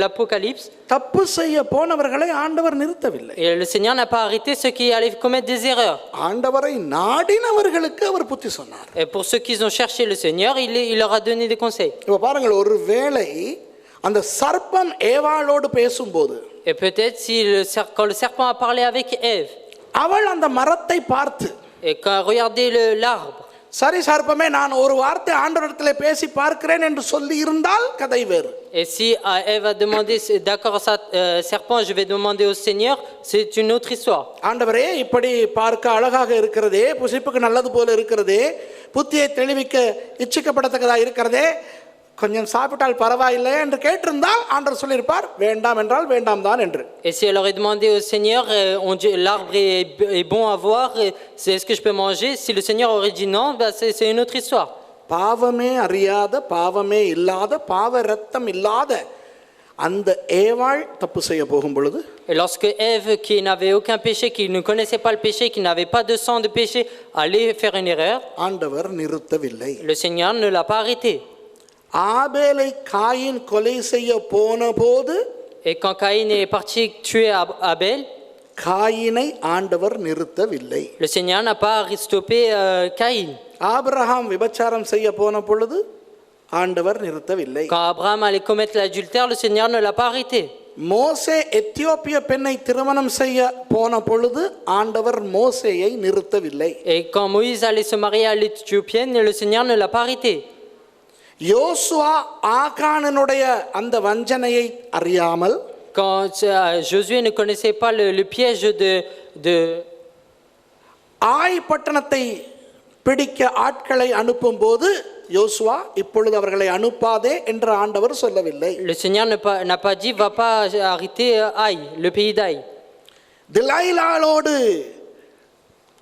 l'Apocalypse, தப்பு செய்ய போனவர்களை ஆண்டவர் நிறுத்தவில்லை. et le Seigneur n'a pas arrêté ceux qui allaient commettre des erreurs. ஆண்டவரை நாடினவர்களுக்கு அவர் புத்தி சொன்னார். Et pour ceux qui ont cherché le Seigneur, il leur a donné des conseils. இப்ப பாருங்கள், ஒரு வேளை அந்த சர்ப்பம் ஏவாளோடு பேசும்போது, Et peut-être quand le serpent a parlé avec Ève, அவள் அந்த மரத்தை பார்த்து, et quand regardez l'arbre, சரி சர்ப்பமே, நான் ஒரு வார்த்தை ஆண்டவரிடத்தில் பேசி பார்க்கிறேன் என்று சொல்லி இருந்தால் கதை வேறு. et si Ève a demandé, d'accord, serpent, je vais demander au Seigneur, c'est une autre histoire. ஆண்டவரே, இப்படி பார்க்க அழகாக இருக்கிறதே, புசிப்புக்கு நல்லது போல இருக்கிறதே, புத்தியை தெளிவிக்க இச்சிக்கப்படத்தக்கதா இருக்கிறதே, கொஞ்சம் சாப்பிட்டால் பரவாயில்லை என்று கேட்டிருந்தால் ஆண்டவர் சொல்லியிருப்பார், வேண்டாம் என்றால் வேண்டாம் தான் என்று. Et si elle aurait demandé au Seigneur, l'arbre est bon à voir, est-ce que je peux manger? Si le Seigneur aurait dit non, c'est une autre histoire. பாவமே அறியாத, பாவமே இல்லாத, பாவ ரத்தம் இல்லாத அந்த ஏவாள் தப்பு செய்ய போகும் பொழுது, Et lorsque Ève, qui n'avait aucun péché, qui ne connaissait pas le péché, qui n'avait pas de sang de péché, allait faire une erreur, ஆண்டவர் நிறுத்தவில்லை. le Seigneur ne l'a pas arrêté. ஆபேலை காயின் கொலை செய்ய போன போது, Et quand Caïn est parti tuer Abel, காயினை ஆண்டவர் நிறுத்தவில்லை. le Seigneur n'a pas stoppé Caïn. Abraham விபச்சாரம் செய்ய போன பொழுது ஆண்டவர் நிறுத்தவில்லை. Quand Abraham allait commettre l'adultère, le Seigneur ne l'a pas arrêté. மோசே எத்தியோப்பிய பெண்ணை திருமணம் செய்ய போன பொழுது ஆண்டவர் மோசேயை நிறுத்தவில்லை. Et quand Moïse allait se marier à l'Éthiopienne, le Seigneur ne l'a pas arrêté. யோசுவா ஆகானனுடைய அந்த வஞ்சனையை அறியாமல், Quand Josué ne connaissait pas le piège de ஆய் பட்டணத்தை பிடிக்க ஆட்களை அனுப்பும் போது, யோசுவா இப்பொழுது அவர்களை அனுப்பாதே என்று ஆண்டவர் சொல்லவில்லை. le Seigneur n'a pas dit va pas arrêter Aï, le pays d'Aï. திலைலாளோடு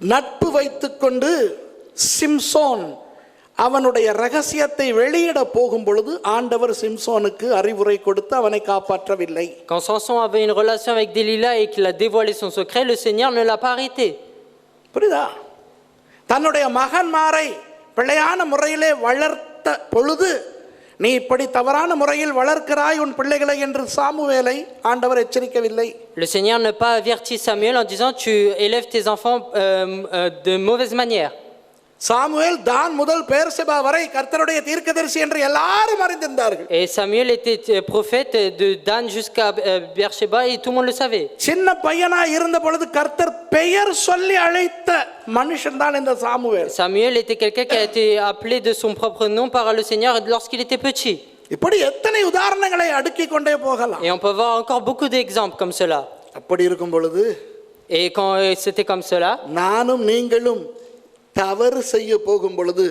நட்பு வைத்துக்கொண்டு சிம்சோன் அவனுடைய ரகசியத்தை வெளியிட போகும் பொழுது ஆண்டவர் சிம்சோனுக்கு அறிவுரை கொடுத்து அவனை காப்பாற்றவில்லை. Quand Samson avait une relation avec Delilah et qu'il a dévoilé son secret, le Seigneur ne l'a pas arrêté. புரியுதா? தன்னுடைய மகன்மாரை பிழையான முறையிலே வளர்த்த பொழுது, நீ இப்படி தவறான முறையில் வளர்க்கிறாய் உன் பிள்ளைகளை என்று சாமுவேலை ஆண்டவர் எச்சரிக்கவில்லை. Le Seigneur n'a pas averti Samuel en disant tu élèves tes enfants de mauvaise manière. Samuel தான் முதல் பெயர்செபா வரை கர்த்தருடைய தீர்க்கதரிசி என்று எல்லாரும் அறிந்திருந்தார்கள். Et Samuel était prophète de Dan jusqu'à Beersheba et tout le monde le savait. சின்ன பையனா இருந்த பொழுது கர்த்தர் பெயர் சொல்லி அழைத்த மனுஷன் தான் இந்த Samuel. Samuel était quelqu'un qui a été appelé de son propre nom par le Seigneur lorsqu'il était petit. இப்படி எத்தனை உதாரணங்களை அடுக்கி கொண்டே போகலாம். Et on peut voir encore beaucoup d'exemples comme cela. அப்படி இருக்கும் பொழுது, Et quand c'était comme cela, நானும் நீங்களும் தவறு செய்ய போகும் பொழுது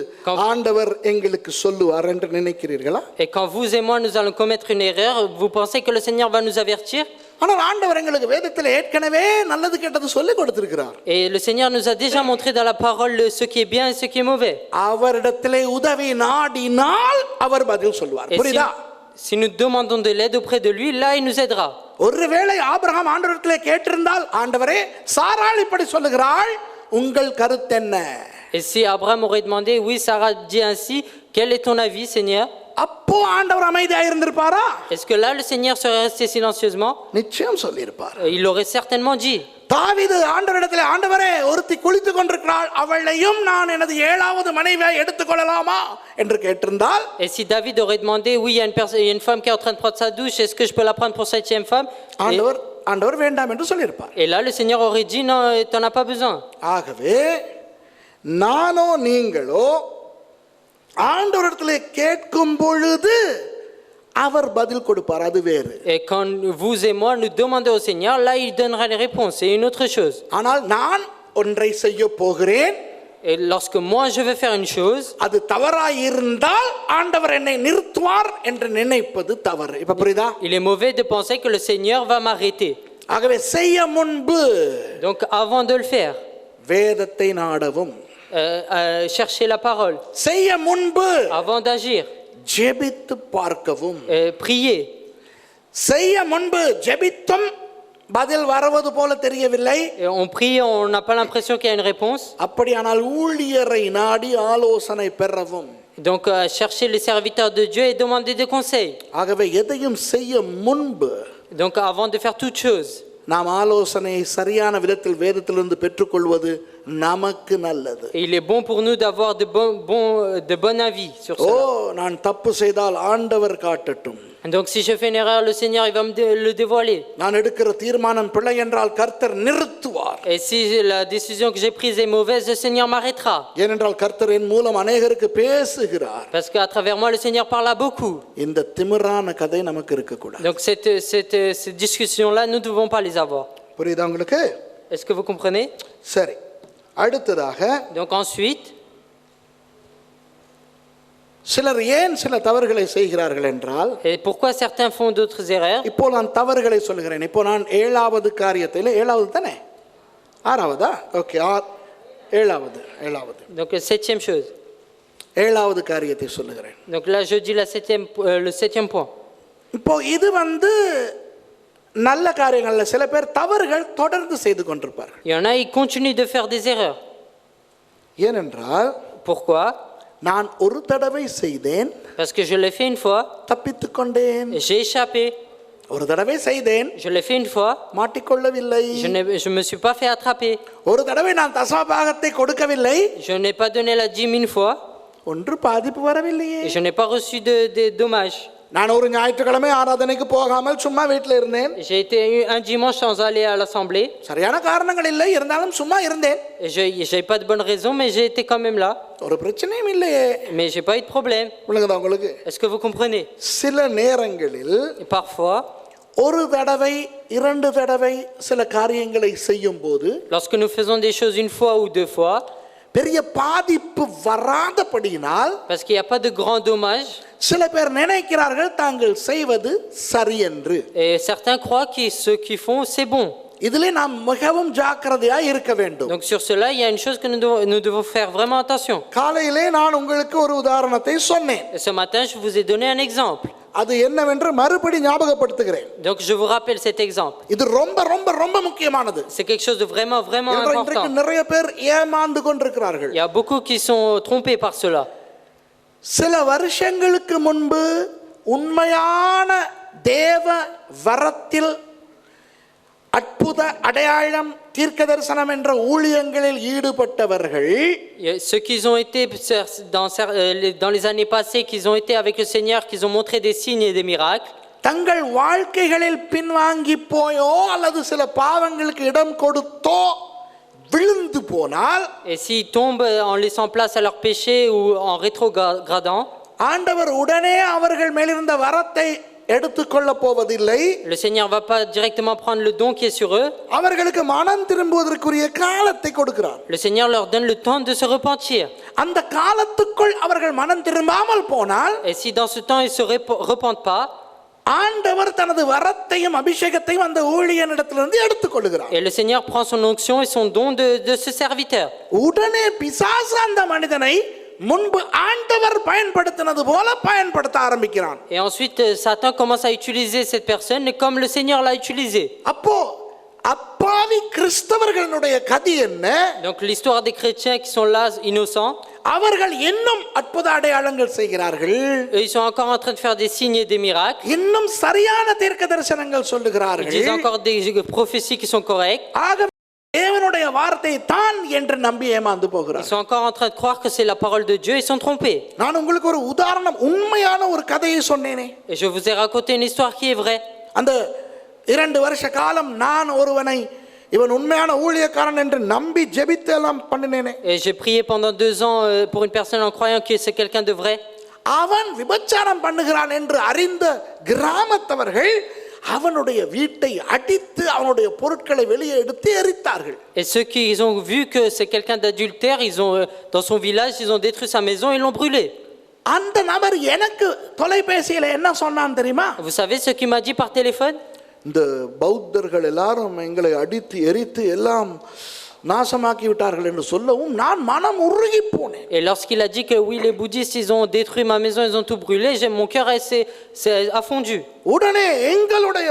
ஆண்டவர் எங்களுக்கு சொல்லுவார் என்று நினைக்கிறீர்களா? et quand vous et moi nous allons commettre une erreur, vous pensez que le Seigneur va nous avertir? ஆனால் ஆண்டவர் எங்களுக்கு வேதத்தில் ஏற்கனவே நல்லது கெட்டது சொல்லி கொடுத்திருக்கிறார். Et le Seigneur nous a déjà montré dans la parole ce qui est bien et ce qui est mauvais. அவரிடத்திலே உதவி நாடினால் அவர் பதில் சொல்வார். புரியுதா? Si nous demandons de l'aide auprès de lui, là il nous aidera. ஒருவேளை Abraham ஆண்டவரிடத்திலே கேட்டிருந்தால், ஆண்டவரே சாராள் இப்படி சொல்லுகிறாள், உங்கள் கருத்து என்ன? Et si Abraham aurait demandé, oui, Sarah dit ainsi, quel est ton avis, Seigneur? அப்போ ஆண்டவர் அமைதியாக இருந்திருப்பாரா? Est-ce que là le Seigneur serait resté silencieusement? நிச்சயம் சொல்லியிருப்பார். Il aurait certainement dit. தாவீது ஆண்டவரிடத்தில், ஆண்டவரே ஒருத்தி குளித்துக் கொண்டிருக்கிறாள், அவளையும் நான் எனது 7வது மனைவியை எடுத்துக்கொள்ளலாமா என்று கேட்டிருந்தால், Et si David aurait demandé, oui, il y a une femme qui est en train de prendre sa douche, est-ce que je peux la prendre pour 7e femme? ஆண்டவர் வேண்டாம் என்று சொல்லியிருப்பார். Et là le Seigneur aurait dit, non, tu n'en as pas besoin. ஆகவே நானோ நீங்களோ ஆண்டவரிடத்தில் கேட்கும் பொழுது அவர் பதில் கொடுப்பார், அது வேறு. Et quand vous et moi nous demandons au Seigneur, là il donnera les réponses, c'est une autre chose. ஆனால் நான் ஒன்றை செய்ய போகிறேன், Et lorsque moi je veux faire une chose, அது தவறாய் இருந்தால் ஆண்டவர் என்னை நிறுத்துவார் என்று நினைப்பது தவறு. இப்ப புரியுதா? il est mauvais de penser que le Seigneur va m'arrêter. ஆகவே செய்ய முன்பு Donc avant de le faire, வேதத்தை நாடவும். chercher la parole செய்ய முன்பு avant d'agir, ஜெபித்து பார்க்கவும். prier. செய்ய முன்பு ஜெபித்தும் பதில் வருவது போல தெரியவில்லை. Et on prie, on n'a pas l'impression qu'il y a une réponse. அப்படியானால் ஊழியரை நாடி ஆலோசனை பெறவும். Donc chercher les serviteurs de Dieu et demander des conseils. ஆகவே எதையும் செய்ய முன்பு Donc avant de faire toute chose, நாம் ஆலோசனையை சரியான விதத்தில் வேதத்திலிருந்து பெற்றுக்கொள்வது நமக்கு நல்லது. et il est bon pour nous d'avoir de bon avis sur ஓ cela. நான் தப்பு செய்தால் ஆண்டவர் காட்டட்டும். Donc si je fais une erreur, le Seigneur il va me le dévoiler. நான் எடுக்கிற தீர்மானம் பிழை என்றால் கர்த்தர் நிறுத்துவார். Et si la décision que j'ai prise est mauvaise, le Seigneur m'arrêtera. ஏனென்றால் கர்த்தர் என் மூலம் அநேகருக்கு பேசுகிறார். Parce qu'à travers moi, le Seigneur parle à beaucoup. இந்த திமிரான கதை நமக்கு இருக்க கூடாது. Donc ces discussions-là, nous ne devons pas les avoir. புரியுதா உங்களுக்கு? Est-ce que vous comprenez? சரி, அடுத்ததாக Donc ensuite, சிலர் ஏன் சில தவறுகளை செய்கிறார்கள் என்றால், et pourquoi certains font d'autres erreurs? இப்போ நான் தவறுகளை சொல்கிறேன். இப்போ நான் 7வது காரியத்தில், 7வது தானே, 6வதா? ஓகே, 7வது. Donc septième chose. 7வது காரியத்தை சொல்லுகிறேன். Donc là, je dis le septième point. இப்போ இது நல்ல காரியங்கள்ல சில பேர் தவறுகள் தொடர்ந்து செய்து கொண்டிருப்பார்கள். Il y en a, ils continuent de faire des erreurs. ஏனென்றால் Pourquoi? நான் ஒரு தடவை செய்தேன், Parce que je l'ai fait une fois, தப்பித்துக் கொண்டேன். et j'ai échappé. ஒரு தடவை செய்தேன், Je l'ai fait une fois, மாட்டிக்கொள்ளவில்லை. je me suis pas fait attraper. ஒரு தடவை நான் தசமபாகத்தை கொடுக்கவில்லை, Je n'ai pas donné la dîme une fois, ஒன்று பாதிப்பு வரவில்லையே. et je n'ai pas reçu de dommages. நான் ஒரு ஞாயிற்றுக்கிழமை ஆராதனைக்கு போகாமல் சும்மா வீட்டில் இருந்தேன். J'ai été un dimanche sans aller à l'assemblée. சரியான காரணங்கள் இல்லை, இருந்தாலும் சும்மா இருந்தேன். Et j'ai pas de bonnes raisons, mais j'ai été quand même là. ஒரு பிரச்சனையும் இல்லையே. Mais j'ai pas eu de problème. விளங்குதா உங்களுக்கு? Est-ce que vous comprenez? சில நேரங்களில் Et parfois, ஒரு தடவை 2 தடவை சில காரியங்களை செய்யும் போது lorsque nous faisons des choses une fois ou 2 fois, பெரிய பாதிப்பு வராதபடியினால், parce qu'il n'y a pas de grands dommages, சில பேர் நினைக்கிறார்கள் தாங்கள் செய்வது சரி என்று. et certains croient que ce qu'ils font, c'est bon. இதிலே நாம் மிகவும் ஜாக்கிரதையாய் இருக்க வேண்டும். Donc sur cela, il y a une chose que nous devons faire vraiment attention. காலையிலே நான் உங்களுக்கு ஒரு உதாரணத்தை சொன்னேன். Et ce matin, je vous ai donné un exemple. அது என்னவென்று மறுபடி ஞாபகப்படுத்துகிறேன். Donc je vous rappelle cet exemple. இது ரொம்ப ரொம்ப ரொம்ப முக்கியமானது. C'est quelque chose de vraiment இன்றைக்கு important. நிறைய பேர் ஏமாந்து கொண்டிருக்கிறார்கள். Il y a beaucoup qui sont trompés par cela. சில வருஷங்களுக்கு முன்பு உண்மையான தேவ வரத்தில் அற்புத அடையாளம் தீர்க்க தரிசனம் என்ற ஊழியங்களில் ஈடுபட்டவர்கள், Ceux qui ont été dans les années passées, qui ont été avec le Seigneur, qui ont montré des signes et des miracles, தங்கள் வாழ்க்கைகளில் பின்வாங்கி போயோ அல்லது சில பாவங்களுக்கு இடம் கொடுத்தோ விழுந்து போனால், et s'ils tombent en laissant place à leur péché ou en rétrogradant, ஆண்டவர் உடனே அவர்கள் மேலிருந்த வரத்தை எடுத்துக்கொள்ள போவதில்லை. le Seigneur va pas directement prendre le don qui est sur eux. அவர்களுக்கு மனம் திரும்புவதற்குரிய காலத்தை கொடுக்கிறார். Le Seigneur leur donne le temps de se repentir. அந்த காலத்துக்குள் அவர்கள் மனம் திரும்பாமல் போனால், Et si dans ce temps ils se repentent pas, ஆண்டவர் தனது வரத்தையும் அபிஷேகத்தையும் அந்த ஊழியனிடத்திலிருந்து எடுத்துக்கொள்கிறார். et le Seigneur prend son onction et son don de ce serviteur. உடனே பிசாசு அந்த மனிதனை முன்பு ஆண்டவர் பயன்படுத்தினது போல பயன்படுத்த ஆரம்பிக்கிறான். Et ensuite Satan commence à utiliser cette personne comme le Seigneur l'a utilisé. அப்போ அப்பாவி கிறிஸ்தவர்களுடைய கதி என்ன? Donc l'histoire des chrétiens qui sont là innocents, அவர்கள் இன்னும் அற்புத அடையாளங்கள் செய்கிறார்கள், eux, ils sont encore en train de faire des signes et des miracles, இன்னும் சரியான தீர்க்க தரிசனங்கள் ils சொல்லுகிறார்கள். disent encore des prophéties qui sont correctes, ஆக தேவனுடைய வார்த்தை தான் என்று நம்பி ஏமாந்து ils போகிறார். sont encore en train de croire que c'est la parole de Dieu, ils sont trompés. நான் உங்களுக்கு ஒரு உதாரணம், உண்மையான ஒரு கதையை சொன்னேனே. Et je vous ai raconté une histoire qui est vraie. அந்த 2 வருஷ காலம் நான் ஒருவனை இவன் உண்மையான ஊழியக்காரன் என்று நம்பி ஜெபித்து எல்லாம் பண்ணினேனே. Et j'ai prié pendant 2 ans pour une personne en croyant que c'est quelqu'un de vrai. அவன் விபச்சாரம் பண்ணுகிறான் என்று அறிந்த கிராமத்தவர்கள் அவனுடைய வீட்டை அடித்து அவனுடைய பொருட்களை வெளியே எடுத்து எரித்தார்கள். Et ceux qui ont vu que c'est quelqu'un d'adultère, ils ont dans son village, ils ont détruit sa maison et l'ont brûlé. அந்த நபர் எனக்கு தொலைபேசியில என்ன சொன்னான் தெரியுமா? Vous savez ce qu'il m'a dit par téléphone? இந்த பௌத்தர்கள் எல்லாரும் எங்களை அடித்து எரித்து எல்லாம் நாசமாக்கி விட்டார்கள் என்று சொல்லவும் நான் மனம் உருகி போனேன். Et lorsqu'il a dit que oui, les bouddhistes, ils ont détruit ma maison, ils ont tout brûlé, mon cœur s'est affondu. உடனே எங்களுடைய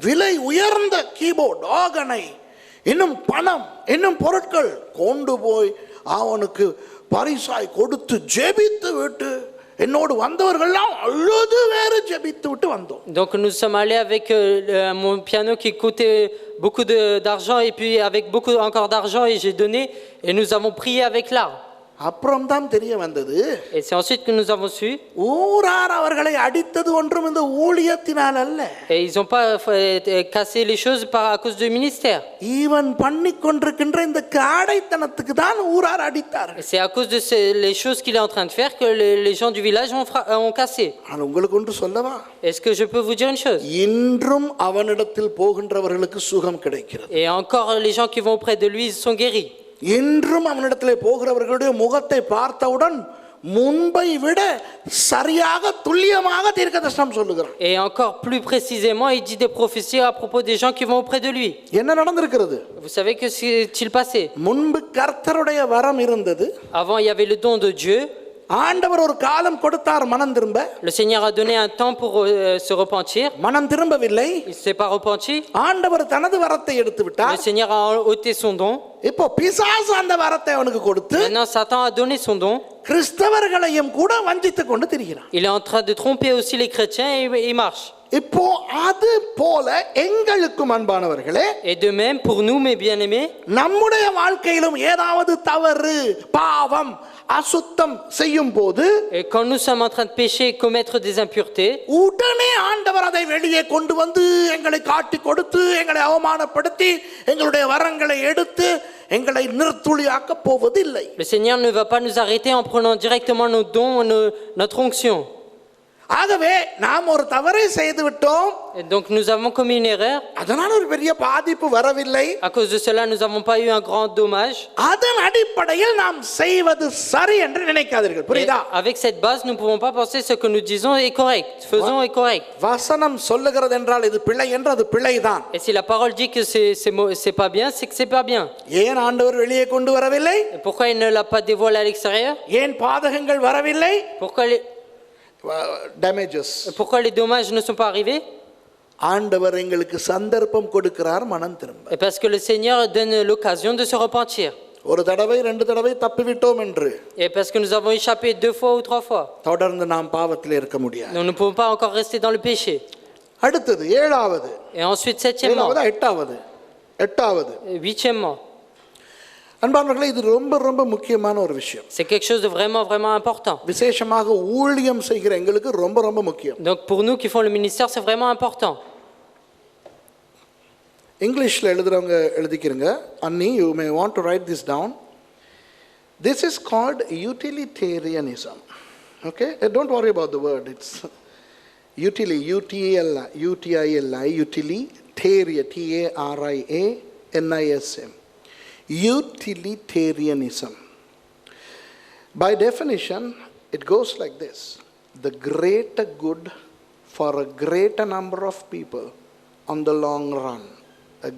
விலை உயர்ந்த கீபோர்ட், ஆகனை, இன்னும் பணம், இன்னும் பொருட்கள் கொண்டு போய் அவனுக்கு பரிசாய் கொடுத்து ஜெபித்து விட்டு என்னோடு வந்தவர்கள்லாம் அழுது வேறு ஜெபித்து விட்டு வந்தோம். Donc nous sommes allés avec mon piano qui coûtait beaucoup d'argent et puis avec beaucoup encore d'argent et j'ai donné et nous avons prié avec larmes. அப்புறம் தான் தெரிய வந்தது, Et c'est ensuite que nous avons su. ஊரார் அவர்களை அடித்தது ஒன்றும் இந்த ஊழியத்தினால் அல்ல. Et ils n'ont pas cassé les choses à cause du ministère. இவன் பண்ணி கொண்டிருக்கின்ற இந்த காடைத்தனத்துக்கு தான் ஊரார் அடித்தார்கள். Et c'est à cause de les choses qu'il est en train de faire que les gens du village ont cassé. ஆனால் உங்களுக்கு ஒன்று சொல்லவா, Est-ce que je peux vous dire une chose? இன்றும் அவனிடத்தில் போகின்றவர்களுக்கு சுகம் கிடைக்கிறது. Et encore les gens qui vont auprès de lui, ils sont guéris. இன்றும் அவனிடத்திலே போகிறவர்களுடைய முகத்தை பார்த்தவுடன் முன்பை விட சரியாக துல்லியமாக தீர்க்கதரிசனம் சொல்லுகிறான். Et encore plus précisément, il dit des prophéties à propos des gens qui vont auprès de lui. என்ன நடந்திருக்கிறது? Vous savez que s'est-il passé? முன்பு கர்த்தருடைய வரம் இருந்தது. Avant, il y avait le don de Dieu. ஆண்டவர் ஒரு காலம் கொடுத்தார் மனம் திரும்ப. Le Seigneur a donné un temps pour se repentir. மனம் திரும்பவில்லை. Il ne s'est pas repenti. ஆண்டவர் தனது வரத்தை எடுத்து Le விட்டார். Seigneur a ôté son don. இப்போ பிசாசு அந்த வரத்தை அவனுக்கு கொடுத்து Maintenant, Satan a donné son don. கிறிஸ்தவர்களையும் கூட வஞ்சித்துக் கொண்டு திரிகிறான். Il est en train de tromper aussi les chrétiens et il marche. இப்போ அது போல எங்களுக்கும் அன்பானவர்களே, Et de même, pour nous, mes bien-aimés, நம்முடைய வாழ்க்கையிலும் ஏதாவது தவறு, பாவம், அசுத்தம் செய்யும் போது et quand nous sommes en train de pécher et commettre des impuretés, உடனே ஆண்டவர் அதை வெளியே கொண்டு வந்து எங்களை காட்டி கொடுத்து எங்களை அவமானப்படுத்தி எங்களுடைய வரங்களை எடுத்து எங்களை நிர்த்துளியாக்க போவதில்லை. le Seigneur ne va pas nous arrêter en prenant directement nos dons, notre onction. ஆகவே நாம் ஒரு தவறை செய்து விட்டோம், Et donc nous avons commis une erreur. அதனால ஒரு பெரிய பாதிப்பு வரவில்லை. À cause de cela, nous n'avons pas eu un grand dommage. அதன் அடிப்படையில் நாம் செய்வது சரி என்று நினைக்காதீர்கள். Et புரியுதா? avec cette base, nous ne pouvons pas penser ce que nous disons est correct. Faisons est correct. வசனம் சொல்லுகிறது என்றால் இது பிழை என்று அது பிழைதான். Et si la parole dit que c'est pas bien, c'est que c'est pas bien. ஏன் ஆண்டவர் வெளியே கொண்டு வரவில்லை? Et pourquoi il ne l'a pas dévoilé à l'extérieur? ஏன் பாதகங்கள் வரவில்லை? Pourquoi les dommages ne sont pas arrivés? ஆண்டவர் எங்களுக்கு சந்தர்ப்பம் கொடுக்கிறார் மனம் திரும்ப. Et parce que le Seigneur donne l'occasion de se repentir. ஒரு தடவை ரெண்டு தடவை தப்பிவிட்டோம் என்று Et parce que nous avons échappé 2 fois ou 3 fois. தொடர்ந்து நாம் பாவத்தில் இருக்க முடியாது. Nous ne pouvons pas encore rester dans le péché. அடுத்தது ஏழாவது, Et ensuite, 7e, எட்டாவது, 8e. அன்பானவர்களே, இது ரொம்ப ரொம்ப முக்கியமான ஒரு விஷயம். C'est quelque chose de vraiment, vraiment important. விசேஷமாக ஊழியம் செய்கிற எங்களுக்கு ரொம்ப ரொம்ப முக்கியம். Donc pour nous qui font le ministère, c'est vraiment important. இங்கிலீஷில் எழுதுறவங்க எழுதிக்கிறங்க. Annie, you may want to write this down. This is called utilitarianism. Okay, don't worry about the word. It's utili, U T I L I, utilitaria, TARIANISM. Utilitarianism. By definition, it goes like this: the greater good for a greater number of people on the long run. The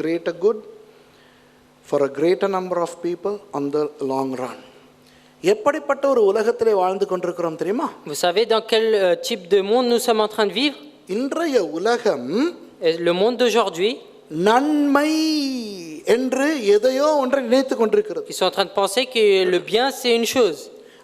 greater good for a greater number of people on the long run. எப்படிப்பட்ட ஒரு உலகத்திலே வாழ்ந்து கொண்டிருக்கிறோம் தெரியுமா? Vous savez dans quel type de monde nous sommes en train de vivre? இன்றைய உலகம் Le monde d'aujourd'hui, நன்மை என்று எதையோ ஒன்றை நினைத்துக் கொண்டிருக்கிறது. ils sont en train de penser que le bien c'est une chose.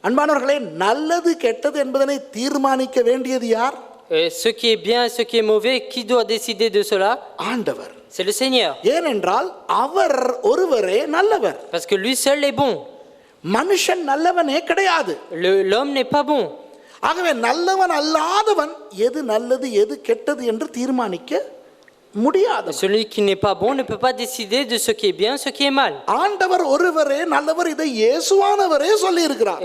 அன்பானவர்களே, நல்லது கெட்டது என்பதனை தீர்மானிக்க வேண்டியது யார்? Et ce qui est bien et ce qui est mauvais, qui doit décider de cela? ஆண்டவர். C'est le Seigneur. ஏனென்றால் அவர் ஒருவரே நல்லவர். Parce que lui seul est bon. மனுஷன் நல்லவனே கிடையாது. L'homme n'est pas bon. ஆகவே நல்லவன் அல்லாதவன் எது நல்லது எது கெட்டது என்று தீர்மானிக்க முடியாது. Celui qui n'est pas bon ne peut pas décider de ce qui est bien, ce qui est mal. ஆண்டவர் ஒருவரே நல்லவர், இதை இயேசுவானவரே சொல்லி இருக்கிறார்.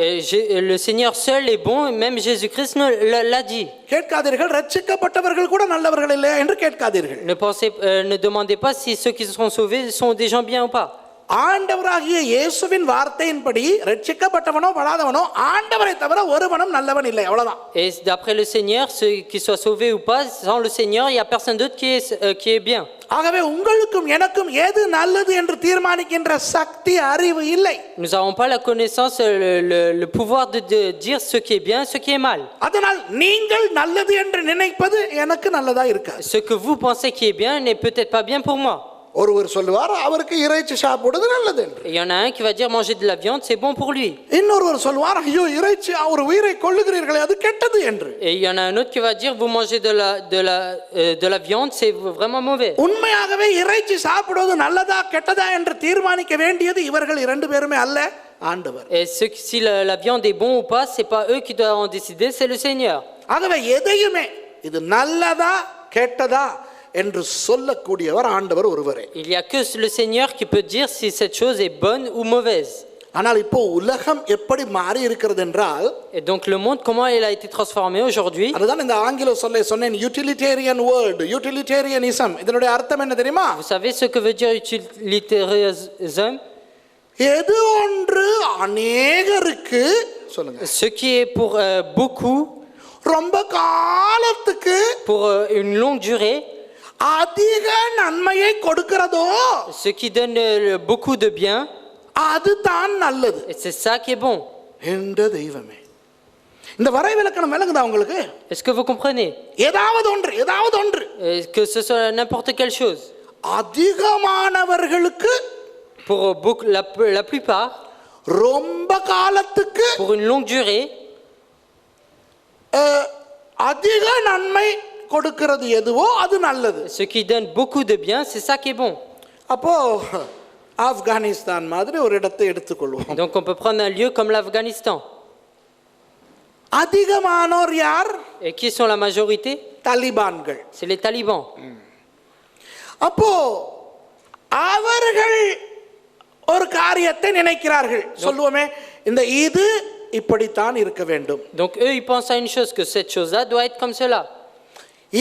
Le Seigneur seul est bon, même Jésus-Christ l'a dit. கேட்காதீர்கள், ரட்சிக்கப்பட்டவர்கள் கூட நல்லவர்கள் இல்லையா என்று கேட்காதீர்கள். Ne demandez pas si ceux qui seront sauvés sont des gens bien ou pas. ஆண்டவராகிய இயேசுவின் வார்த்தையின்படி ரட்சிக்கப்பட்டவனோ படாதவனோ ஆண்டவரை தவிர ஒருவனும் நல்லவன் இல்லை, அவ்வளவுதான். Et d'après le Seigneur, ceux qui soient sauvés ou pas, sans le Seigneur, il n'y a personne d'autre qui est bien. ஆகவே உங்களுக்கும் எனக்கும் எது நல்லது என்று தீர்மானிக்கின்ற சக்தி அறிவு இல்லை. Nous n'avons pas la connaissance, le pouvoir de dire ce qui est bien, ce qui est mal. அதனால் நீங்கள் நல்லது என்று நினைப்பது எனக்கு நல்லதா இருக்காது. Ce que vous pensez qui est bien n'est peut-être pas bien pour moi. ஒருவர் சொல்லுவார் அவருக்கு இறைச்சி சாப்பிடுவது நல்லது என்று. Il y en a un qui va dire manger de la viande, c'est bon pour lui. இன்னொருவர் சொல்லுவார் ஐயோ இறைச்சி ஒரு உயிரை கொல்லுகிறீர்களே அது கெட்டது என்று. Et il y en a un autre qui va dire vous mangez de la viande, c'est vraiment mauvais. உண்மையாகவே இறைச்சி சாப்பிடுவது நல்லதா கெட்டதா என்று தீர்மானிக்க வேண்டியது இவர்கள் இரண்டு பேருமே அல்ல, ஆண்டவர். Et si la viande est bon ou pas, c'est pas eux qui doivent en décider, c'est le Seigneur. ஆகவே எதையுமே இது நல்லதா கெட்டதா என்று சொல்லக்கூடியவர் ஆண்டவர் ஒருவரே. Il y a que le Seigneur qui peut dire si cette chose est bonne ou mauvaise. ஆனால் இப்போ உலகம் எப்படி மாறி இருக்கிறது என்றால், Et donc le monde, comment il a été transformé aujourd'hui? அதுதான் இந்த ஆங்கில சொல்லை சொன்னேன், யூட்டிலிட்டேரியன் வேர்ல்ட், யூட்டிலிட்டேரியனிசம். இதனுடைய அர்த்தம் என்ன தெரியுமா? Vous savez ce que veut dire utilitarisme? எது ஒன்று அநேகருக்கு சொல்லுங்க, Ce qui est pour beaucoup, ரொம்ப காலத்துக்கு pour une longue durée, அதிக நன்மையை கொடுக்கிறதோ ce qui donne beaucoup de bien, அதுதான் நல்லது. et c'est ça qui est bon. என்ற தெய்வமே, இந்த வரைவிலக்கணம் விளங்குதா உங்களுக்கு? Est-ce que vous comprenez? ஏதாவது ஒன்று Que ce soit n'importe quelle chose. அதிகமானவர்களுக்கு, Pour beaucoup, la plupart, ரொம்ப காலத்துக்கு, pour une longue durée, அதிக நன்மை கொடுக்கிறது எதுவோ அது நல்லது. ce qui donne beaucoup de bien, c'est ça qui est bon. அப்போ ஆப்கானிஸ்தான் மாதிரி ஒரு இடத்தை எடுத்துக்கொள்வோம். Donc on peut prendre un lieu comme l'Afghanistan. அதிகமானோர் யார்? Et qui sont la majorité? தாலிபான்கள். C'est les talibans. அப்போ அவர்கள் ஒரு காரியத்தை நினைக்கிறார்கள், சொல்லுவோமே இந்த இது இப்படித்தான் இருக்க வேண்டும். Donc eux ils pensent à une chose, que cette chose-là doit être comme cela.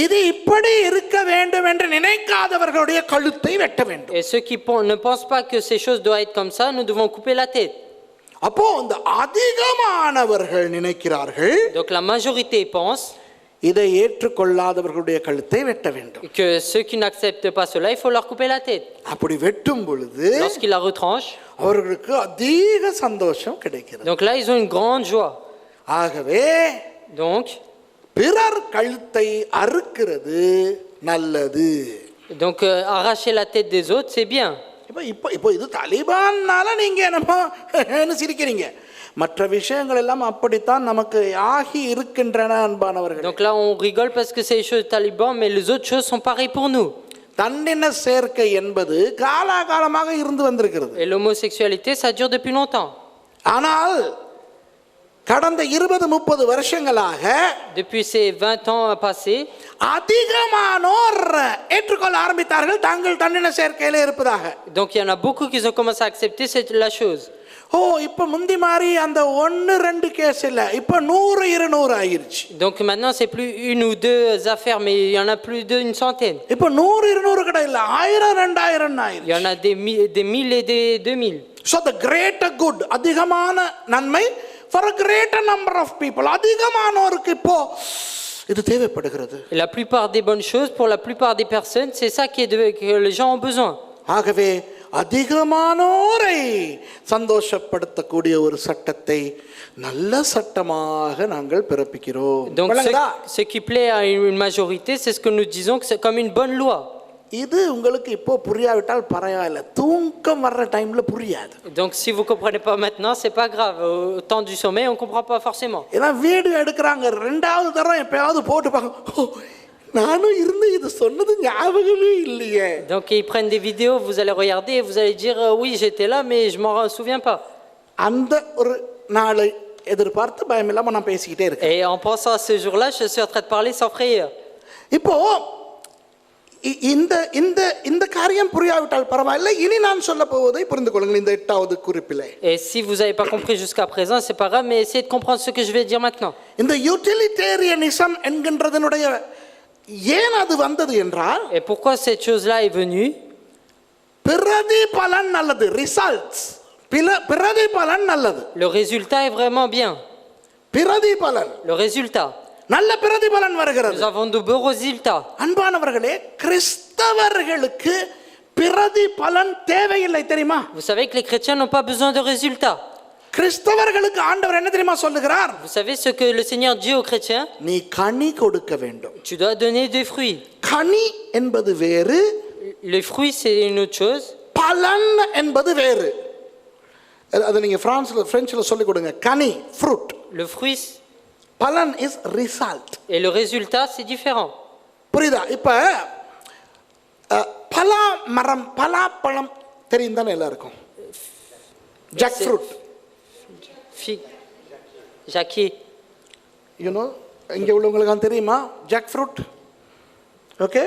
இது இப்படி இருக்க வேண்டும் என்று நினைக்காதவர்களுடைய கழுத்தை வெட்ட வேண்டும். Et ceux qui ne pensent pas que ces choses doivent être comme ça, nous devons couper la tête. அப்போ இந்த அதிகமானவர்கள் நினைக்கிறார்கள், Donc la majorité pense இதை ஏற்றுக்கொள்ளாதவர்களுடைய கழுத்தை வெட்ட வேண்டும். que ceux qui n'acceptent pas cela, il faut leur couper la tête. அப்படி வெட்டும் பொழுது Lorsqu'ils la retranchent, அவர்களுக்கு அதிக சந்தோஷம் கிடைக்கிறது. donc là ils ont une grande joie. ஆகவே Donc பிறர் கழுத்தை அறுக்கிறது நல்லது. Donc arracher la tête des autres, c'est bien. இப்போ இது தாலிபான்னால நீங்க என்னமோ சிரிக்கிறீங்க, மற்ற விஷயங்கள் எல்லாம் அப்படித்தான் நமக்கு ஆகி இருக்கின்றன அன்பானவர்கள். Donc là on rigole parce que c'est les choses talibans, mais les autres choses sont pareilles pour nous. தன்னின சேர்க்கை என்பது காலாகாலமாக இருந்து வந்திருக்கிறது. Et l'homosexualité, ça dure depuis longtemps. ஆனால் கடந்த 20-30 வருஷங்களாக, Depuis ces 20 ans passés, அதிகமானோர் ஏற்றுக்கொள்ள ஆரம்பித்தார்கள் தாங்கள் தன்னின சேர்க்கையிலே இருப்பதாக. donc il y en a beaucoup qui ont commencé à accepter la chose. ஓ இப்ப முந்தி மாதிரி அந்த 1-2 கேஸ் இல்ல, இப்ப 100-200 ஆயிருச்சு. Donc maintenant c'est plus une ou deux affaires, mais il y en a plus d'une centaine. இப்ப 100-200 கூட இல்ல, 1000-2000 ஆயிருச்சு. Il y en a des mille et des 2000. So the greater good, அதிகமான நன்மை for a greater number of people, அதிகமானோருக்கு இப்போ இது தேவைப்படுகிறது. La plupart des bonnes choses pour la plupart des personnes, c'est ça que les gens ont besoin. ஆகவே அதிகமானோரை சந்தோஷப்படுத்தக்கூடிய ஒரு சட்டத்தை நல்ல சட்டமாக நாங்கள் பிறப்பிக்கிறோம். Donc ce qui plaît à une majorité, c'est ce que nous disons que c'est comme une bonne loi. இது உங்களுக்கு இப்போ புரியாவிட்டால் பரவாயில்லை, தூக்கம் வர்ற டைம்ல புரியாது. Donc si vous comprenez pas maintenant, c'est pas grave. Au temps du sommeil, on comprend pas forcément. ஏன்னா video எடுக்கிறாங்க, 2வது தரம் எப்பயாவது போட்டு பார்க்க, நானும் இருந்து இது சொன்னது ஞாபகமே இல்லையே. Donc ils prennent des vidéos, vous allez regarder et vous allez dire oui j'étais là mais je m'en souviens pas. அந்த ஒரு நாளை எதிர்பார்த்து பயமில்லாம நான் பேசிக்கிட்டே இருக்கேன். Et en pensant à ce jour-là, je suis en train de parler sans frayeur. இப்போ இந்த இந்த இந்த காரியம் புரியாவிட்டால் பரவாயில்லை, இனி நான் சொல்ல போவதை புரிந்து கொள்ளுங்கள். இந்த 8வது குறிப்பிலே, Et si vous n'avez pas compris jusqu'à présent, c'est pas grave, mais essayez de comprendre ce que je vais dire maintenant. இந்த யூட்டிலிட்டேரியனிசம் என்கின்றதனுடைய ஏன் அது வந்தது என்றால், Et pourquoi cette chose-là est venue? பிரதிபலன் நல்லது, ரிசல்ட்ஸ். பிரதிபலன் நல்லது, Le résultat est vraiment bien. பிரதிபலன் Le résultat. நல்ல பிரதிபலன் Nous வருகிறது. avons de beaux résultats. அன்பானவர்களே, கிறிஸ்தவர்களுக்கு பிரதிபலன் தேவையில்லை தெரியுமா? Vous savez que les chrétiens n'ont pas besoin de résultats. கிறிஸ்தவர்களுக்கு ஆண்டவர் என்ன தெரியுமா சொல்லுகிறார்? Vous savez ce que le Seigneur dit aux chrétiens? நீ கனி கொடுக்க வேண்டும். Tu dois donner des fruits. கனி என்பது வேறு, Les fruits, c'est une autre chose. பலன் என்பது வேறு. அது நீங்க பிரெஞ்சில் சொல்லிக் கொடுங்க. கனி, ஃப்ரூட். Le fruit பலன் is result. et le résultat, c'est différent. புரியுதா? இப்ப பலா மரம், பலாப்பழம் தெரியும் தானே எல்லாருக்கும்? Jackfruit. Figue, jacquier. You know, இங்கே உள்ளவங்களுக்கு தெரியுமா ஜாக் ஃப்ரூட்? ஓகே,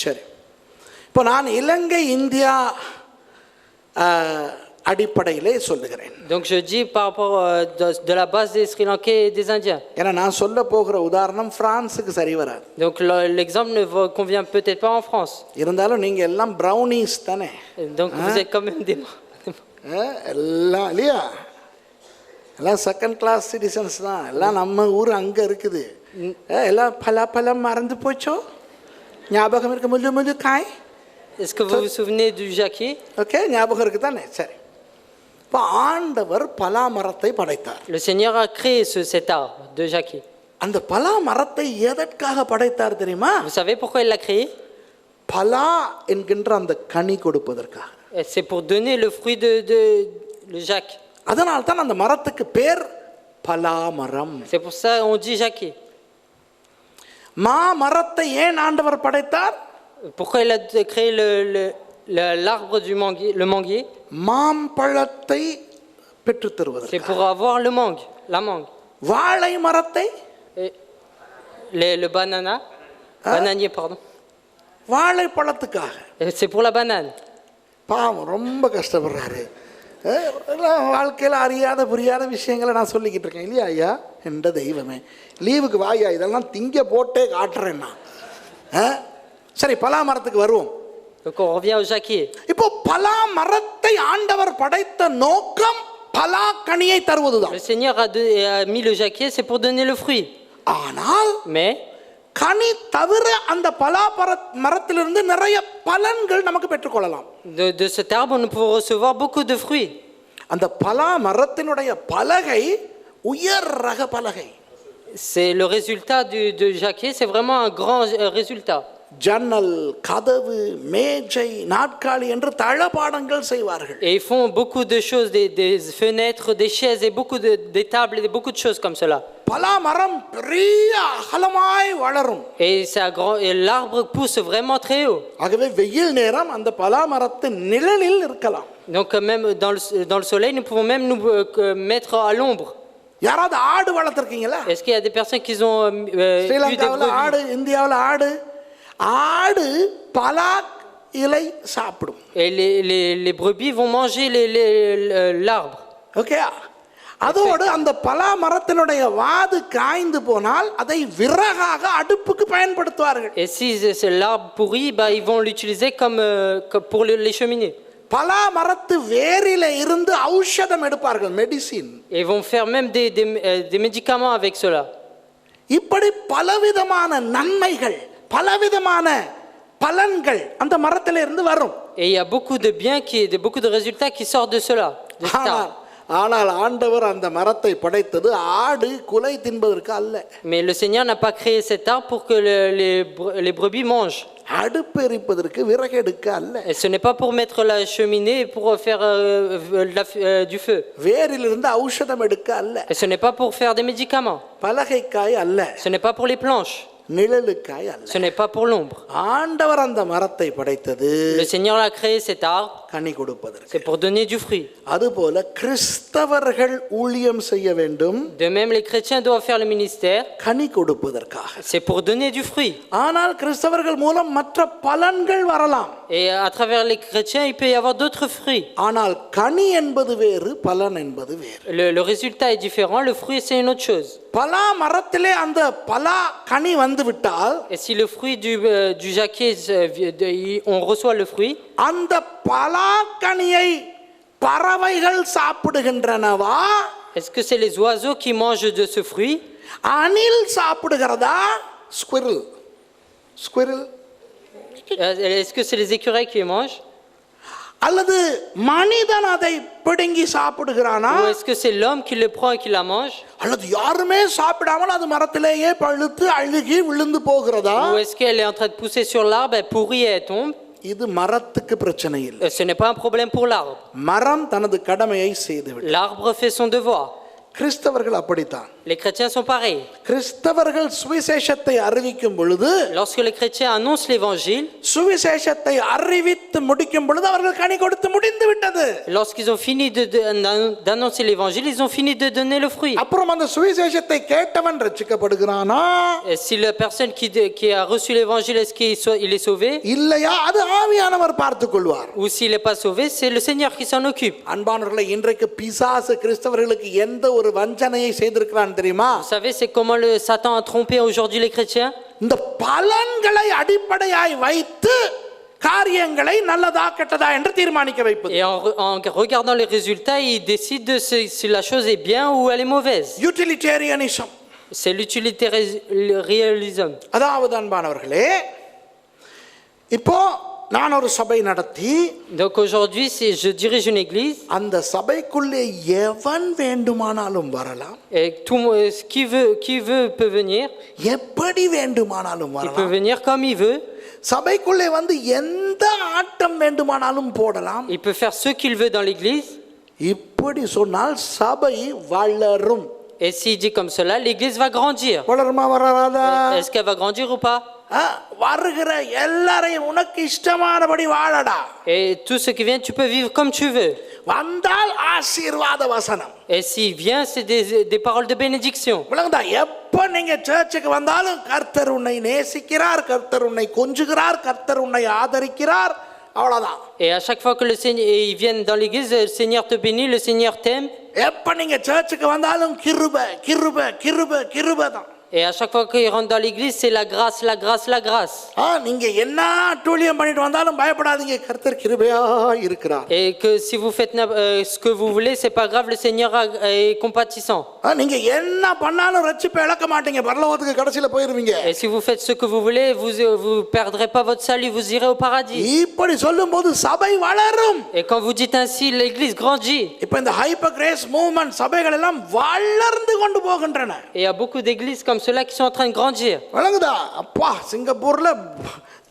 சரி. இப்போ நான் இலங்கை இந்தியா அடிப்படையிலே சொல்லுகிறேன். Donc je dis par rapport de la base des Sri Lankais et des Indiens. ஏன்னா நான் சொல்ல போகிற உதாரணம் பிரான்ஸுக்கு சரி வராது. Donc l'exemple ne vous convient peut-être pas en France. இருந்தாலும் நீங்க எல்லாம் ப்ரௌனிஸ் தானே? Donc vous êtes quand même des எல்லாம் இல்லையா? எல்லாம் செகண்ட் கிளாஸ் சிட்டிசன்ஸ் தான். எல்லாம் நம்ம ஊர் அங்கே இருக்குது. எல்லாம் பலாப்பழம் மறந்து போச்சோ? ஞாபகம் இருக்க முள்ளு முள்ளு காய்? Est-ce que vous vous souvenez du jacquier? Okay, ஞாபகம் இருக்கு தானே? சரி. இப்போ ஆண்டவர் பலா மரத்தை படைத்தார். Le Seigneur a créé cet arbre de jacquier. அந்த பலா மரத்தை எதற்காக படைத்தார் தெரியுமா? Vous savez pourquoi il l'a créé? பலா என்கின்ற அந்த கனி கொடுப்பதற்காக. C'est pour donner le fruit de le jacques. அதனால தான் அந்த மரத்துக்கு பேர் பலா மரம். C'est pour ça on dit jacquier. மா மரத்தை ஏன் ஆண்டவர் படைத்தார்? Pourquoi il a créé l'arbre du manguier, le manguier? மாம்பழத்தை பெற்று தருவதற்கு. C'est pour avoir le mangue, la mangue. வாழை மரத்தை, Et le banana, bananier pardon. வாழைப்பழத்துக்காக. Et c'est pour la banane. பாவம், ரொம்ப கஷ்டப்படுறாரு. வாழ்க்கையில் அறியாத புரியாத விஷயங்களை நான் சொல்லிக்கிட்டு இருக்கேன் இல்லையா ஐயா? என்ற தெய்வமே, லீவுக்கு வாயா, இதெல்லாம் திங்க போட்டே காட்டுறேன்னா. சரி, பலா மரத்துக்கு வருவோம். Donc on revient au jacquier. இப்போ பலா மரத்தை ஆண்டவர் படைத்த நோக்கம் பலா கனியை தருவதுதான். Le Seigneur a mis le jacquier, c'est pour donner le fruit. ஆனால் Mais கனி தவிர அந்த பலா மரத்திலிருந்து நிறைய பலன்கள் நமக்கு பெற்றுக்கொள்ளலாம். de cet arbre nous pouvons recevoir beaucoup de fruits. அந்த பலா மரத்தினுடைய பலகை உயர் ரக பலகை. C'est le résultat du jacquier, c'est vraiment un grand résultat. ஜன்னல், கதவு, மேஜை, நாற்காலி என்று தளபாடங்கள் செய்வார்கள். Et ils font beaucoup de choses, des fenêtres, des chaises et beaucoup des tables et beaucoup de choses comme cela. பலா மரம் பெரிய அகலமாய் வளரும். Et l'arbre pousse vraiment très haut. ஆகவே வெயில் நேரம் அந்த பலா மரத்தின் நிழலில் இருக்கலாம். Donc même dans le soleil, nous pouvons même nous mettre à l'ombre. யாராவது ஆடு வளர்த்திருக்கீங்களா? Est-ce qu'il y a des personnes qui ont eu des ஸ்ரீலங்காவில் ஆடு, இந்தியாவில் ஆடு. ஆடு பலா இலை சாப்பிடும். Et les brebis vont manger l'arbre. Okay, அதோடு அந்த பலா மரத்தினுடைய வாது காய்ந்து போனால் அதை விறகாக அடுப்புக்கு பயன்படுத்துவார்கள். Et si l'arbre pourrit, ils vont l'utiliser comme pour les cheminées. பலா மரத்து வேரில இருந்து ஔஷதம் எடுப்பார்கள், medicine. Et ils vont faire même des médicaments avec cela. இப்படி பலவிதமான நன்மைகள், பலவிதமான பலன்கள் அந்த மரத்தில இருந்து வரும். Et il y a beaucoup de biens beaucoup de résultats qui sortent de cela. De cet arbre. ஆனால் ஆண்டவர் அந்த மரத்தை படைத்தது ஆடு குலை தின்பதற்கு அல்ல. Mais le Seigneur n'a pas créé cet arbre pour que les brebis mangent. அடுப்பு எரிப்பதற்கு விறகு எடுக்க அல்ல. Et ce n'est pas pour mettre la cheminée et pour faire du feu. வேரிலிருந்து ஔஷதம் எடுக்க அல்ல. Et ce n'est pas pour faire des médicaments. பலகைக்காய் அல்ல. Ce n'est pas pour les planches. நிழலுக்காய் அல்ல. Ce n'est pas pour l'ombre. ஆண்டவர் அந்த மரத்தை படைத்தது Le Seigneur a créé cet arbre. கனி கொடுப்பதற்கு. C'est pour donner du fruit. அதுபோல கிறிஸ்தவர்கள் ஊழியம் செய்ய வேண்டும். De même les chrétiens doivent faire le ministère. கனி கொடுப்பதற்காக. C'est pour donner du fruit. ஆனால் கிறிஸ்தவர்கள் மூலம் மற்ற பலன்கள் வரலாம். Et à travers les chrétiens, il peut y avoir d'autres fruits. ஆனால் கனி என்பது வேறு, பலன் என்பது வேறு. Le résultat est différent, le fruit c'est une autre chose. பலா மரத்திலே அந்த பலா கனி வந்து விட்டால் Et si le fruit du jacquier, on reçoit le fruit, அந்த பலா கனியை பறவைகள் சாப்பிடுகின்றனவா, est-ce que c'est les oiseaux qui mangent de ce fruit? அணில் சாப்பிடுகிறதா, squirrel squirrel Est-ce que c'est les écureuils qui mangent? அல்லது மனிதன் அதை பிடுங்கி சாப்பிடுகிறானா, Ou est-ce que c'est l'homme qui le prend et qui la mange? அல்லது யாருமே சாப்பிடாமல் அது மரத்திலேயே பழுத்து அழுகி விழுந்து போகிறதா? Ou est-ce qu'elle est en train de pousser sur l'arbre, elle pourrit et elle tombe? இது மரத்துக்கு பிரச்சனை இல்லை. Ce n'est pas un problème pour l'arbre. மரம் தனது கடமையை செய்துவிட்டது. L'arbre fait son devoir. கிறிஸ்தவர்கள் அப்படித்தான். Les chrétiens sont pareils. கிறிஸ்தவர்கள் சுவிசேஷத்தை அறிவிக்கும் பொழுது, Lorsque les chrétiens annoncent l'évangile, சுவிசேஷத்தை அறிவித்து முடிக்கும் பொழுது அவர்கள் கனி கொடுத்து முடிந்து விட்டது. lorsqu'ils ont fini d'annoncer l'évangile, ils ont fini de donner le fruit. அப்புறம் அந்த சுவிசேஷத்தை கேட்டவன் ரட்சிக்கப்படுகிறானா Et si la personne qui a reçu l'évangile, est-ce qu'il est sauvé? இல்லையா, அது ஆவியானவர் பார்த்துக் கொள்வார். Ou s'il n'est pas sauvé, c'est le Seigneur qui s'en occupe. அன்பானவர்களே, இன்றைக்கு பிசாசு கிறிஸ்தவர்களுக்கு எந்த ஒரு வஞ்சனையை செய்திருக்கிறான் தெரியுமா? Vous savez, c'est comment Satan a trompé aujourd'hui les chrétiens? இந்த பலன்களை அடிப்படையாய் வைத்து காரியங்களை நல்லதா கெட்டதா என்று தீர்மானிக்க வைப்பது. Et en regardant les résultats, il décide de si la chose est bien ou elle est mauvaise. Utilitarianism. C'est l'utilitarisme. அதாவது அன்பானவர்களே, இப்போ நான் ஒரு சபை நடத்தி, Donc aujourd'hui, si je dirige une église, அந்த சபைக்குள்ளே எவன் வேண்டுமானாலும் வரலாம், et qui veut peut venir, எப்படி வேண்டுமானாலும் il peut வரலாம், venir comme il veut, சபைக்குள்ளே வந்து எந்த ஆட்டம் வேண்டுமானாலும் போடலாம். il peut faire ce qu'il veut dans l'église. இப்படி சொன்னால் சபை வளரும். Et s'il dit comme cela, l'église va grandir. வளருமா வராதா? Est-ce qu'elle va grandir ou pas? வருகிற எல்லாரையும் உனக்கு இஷ்டமானபடி வாழடா. Et tout ce qui vient, tu peux vivre comme tu veux. வந்தால் ஆசீர்வாத வசனம். Et s'il vient, c'est des paroles de bénédiction. விளங்குதா? எப்ப நீங்க சர்ச்சுக்கு வந்தாலும் கர்த்தர் உன்னை நேசிக்கிறார், கர்த்தர் உன்னை கொஞ்சுகிறார், கர்த்தர் உன்னை ஆதரிக்கிறார், அவ்வளவுதான். Et à chaque fois que ils viennent dans l'église, le Seigneur te bénit, le Seigneur t'aime. எப்ப நீங்க சர்ச்சுக்கு வந்தாலும் கிருபை கிருபை கிருபை கிருபை தான். Et à chaque fois qu'ils rentrent dans l'église, c'est la grâce, la grâce, la grâce. நீங்க என்ன அட்டூழியம் பண்ணிட்டு வந்தாலும் பயப்படாதீங்க, கர்த்தர் கிருபையா இருக்கிறார். Et que si vous faites ce que vous voulez, c'est pas grave, le Seigneur est compatissant. நீங்க என்ன பண்ணாலும் ரட்சிப்பை இழக்க மாட்டீங்க, பரலோகத்துக்கு கடைசில போயிருவீங்க. Et si vous faites ce que vous voulez, vous perdrez pas votre salut, vous irez au paradis. இப்படி சொல்லும்போது சபை வளரும். Et quand vous dites ainsi, l'église grandit. இப்ப இந்த ஹைப்பர் கிரேஸ் மூவ்மென்ட் சபைகள் எல்லாம் வளர்ந்து கொண்டு போகின்றன. Et il y a beaucoup d'églises comme cela qui sont en train de grandir. வளங்குதா? அப்பா, சிங்கப்பூர்ல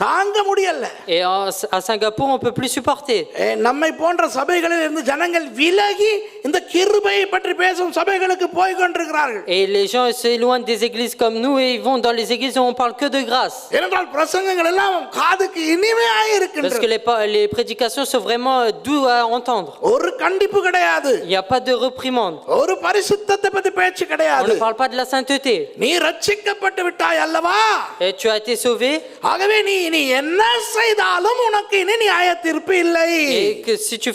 தாங்க முடியல. Et à Singapour, on peut plus supporter. நம்மை போன்ற சபைகளில் இருந்து ஜனங்கள் விலகி இந்த கிருபையை பற்றி பேசும் சபைகளுக்கு போய் கொண்டிருக்கிறார்கள். Et les gens s'éloignent des églises comme nous et ils vont dans les églises où on parle que de grâce. ஏனென்றால் பிரசங்கங்கள் எல்லாம் காதுக்கு இனிமையாக இருக்கின்றன. Parce que les prédications sont vraiment doux à entendre. ஒரு கண்டிப்பு கிடையாது. Il n'y a pas de reprimande. ஒரு பரிசுத்தத்தை பத்தி பேச்சு On கிடையாது. ne parle pas de la sainteté. நீ ரட்சிக்கப்பட்டு விட்டாய் அல்லவா? Et tu as été sauvé. ஆகவே நீ என்ன செய்தாலும் உனக்கு இனி நியாய தீர்ப்பு இல்லை. Et que si tu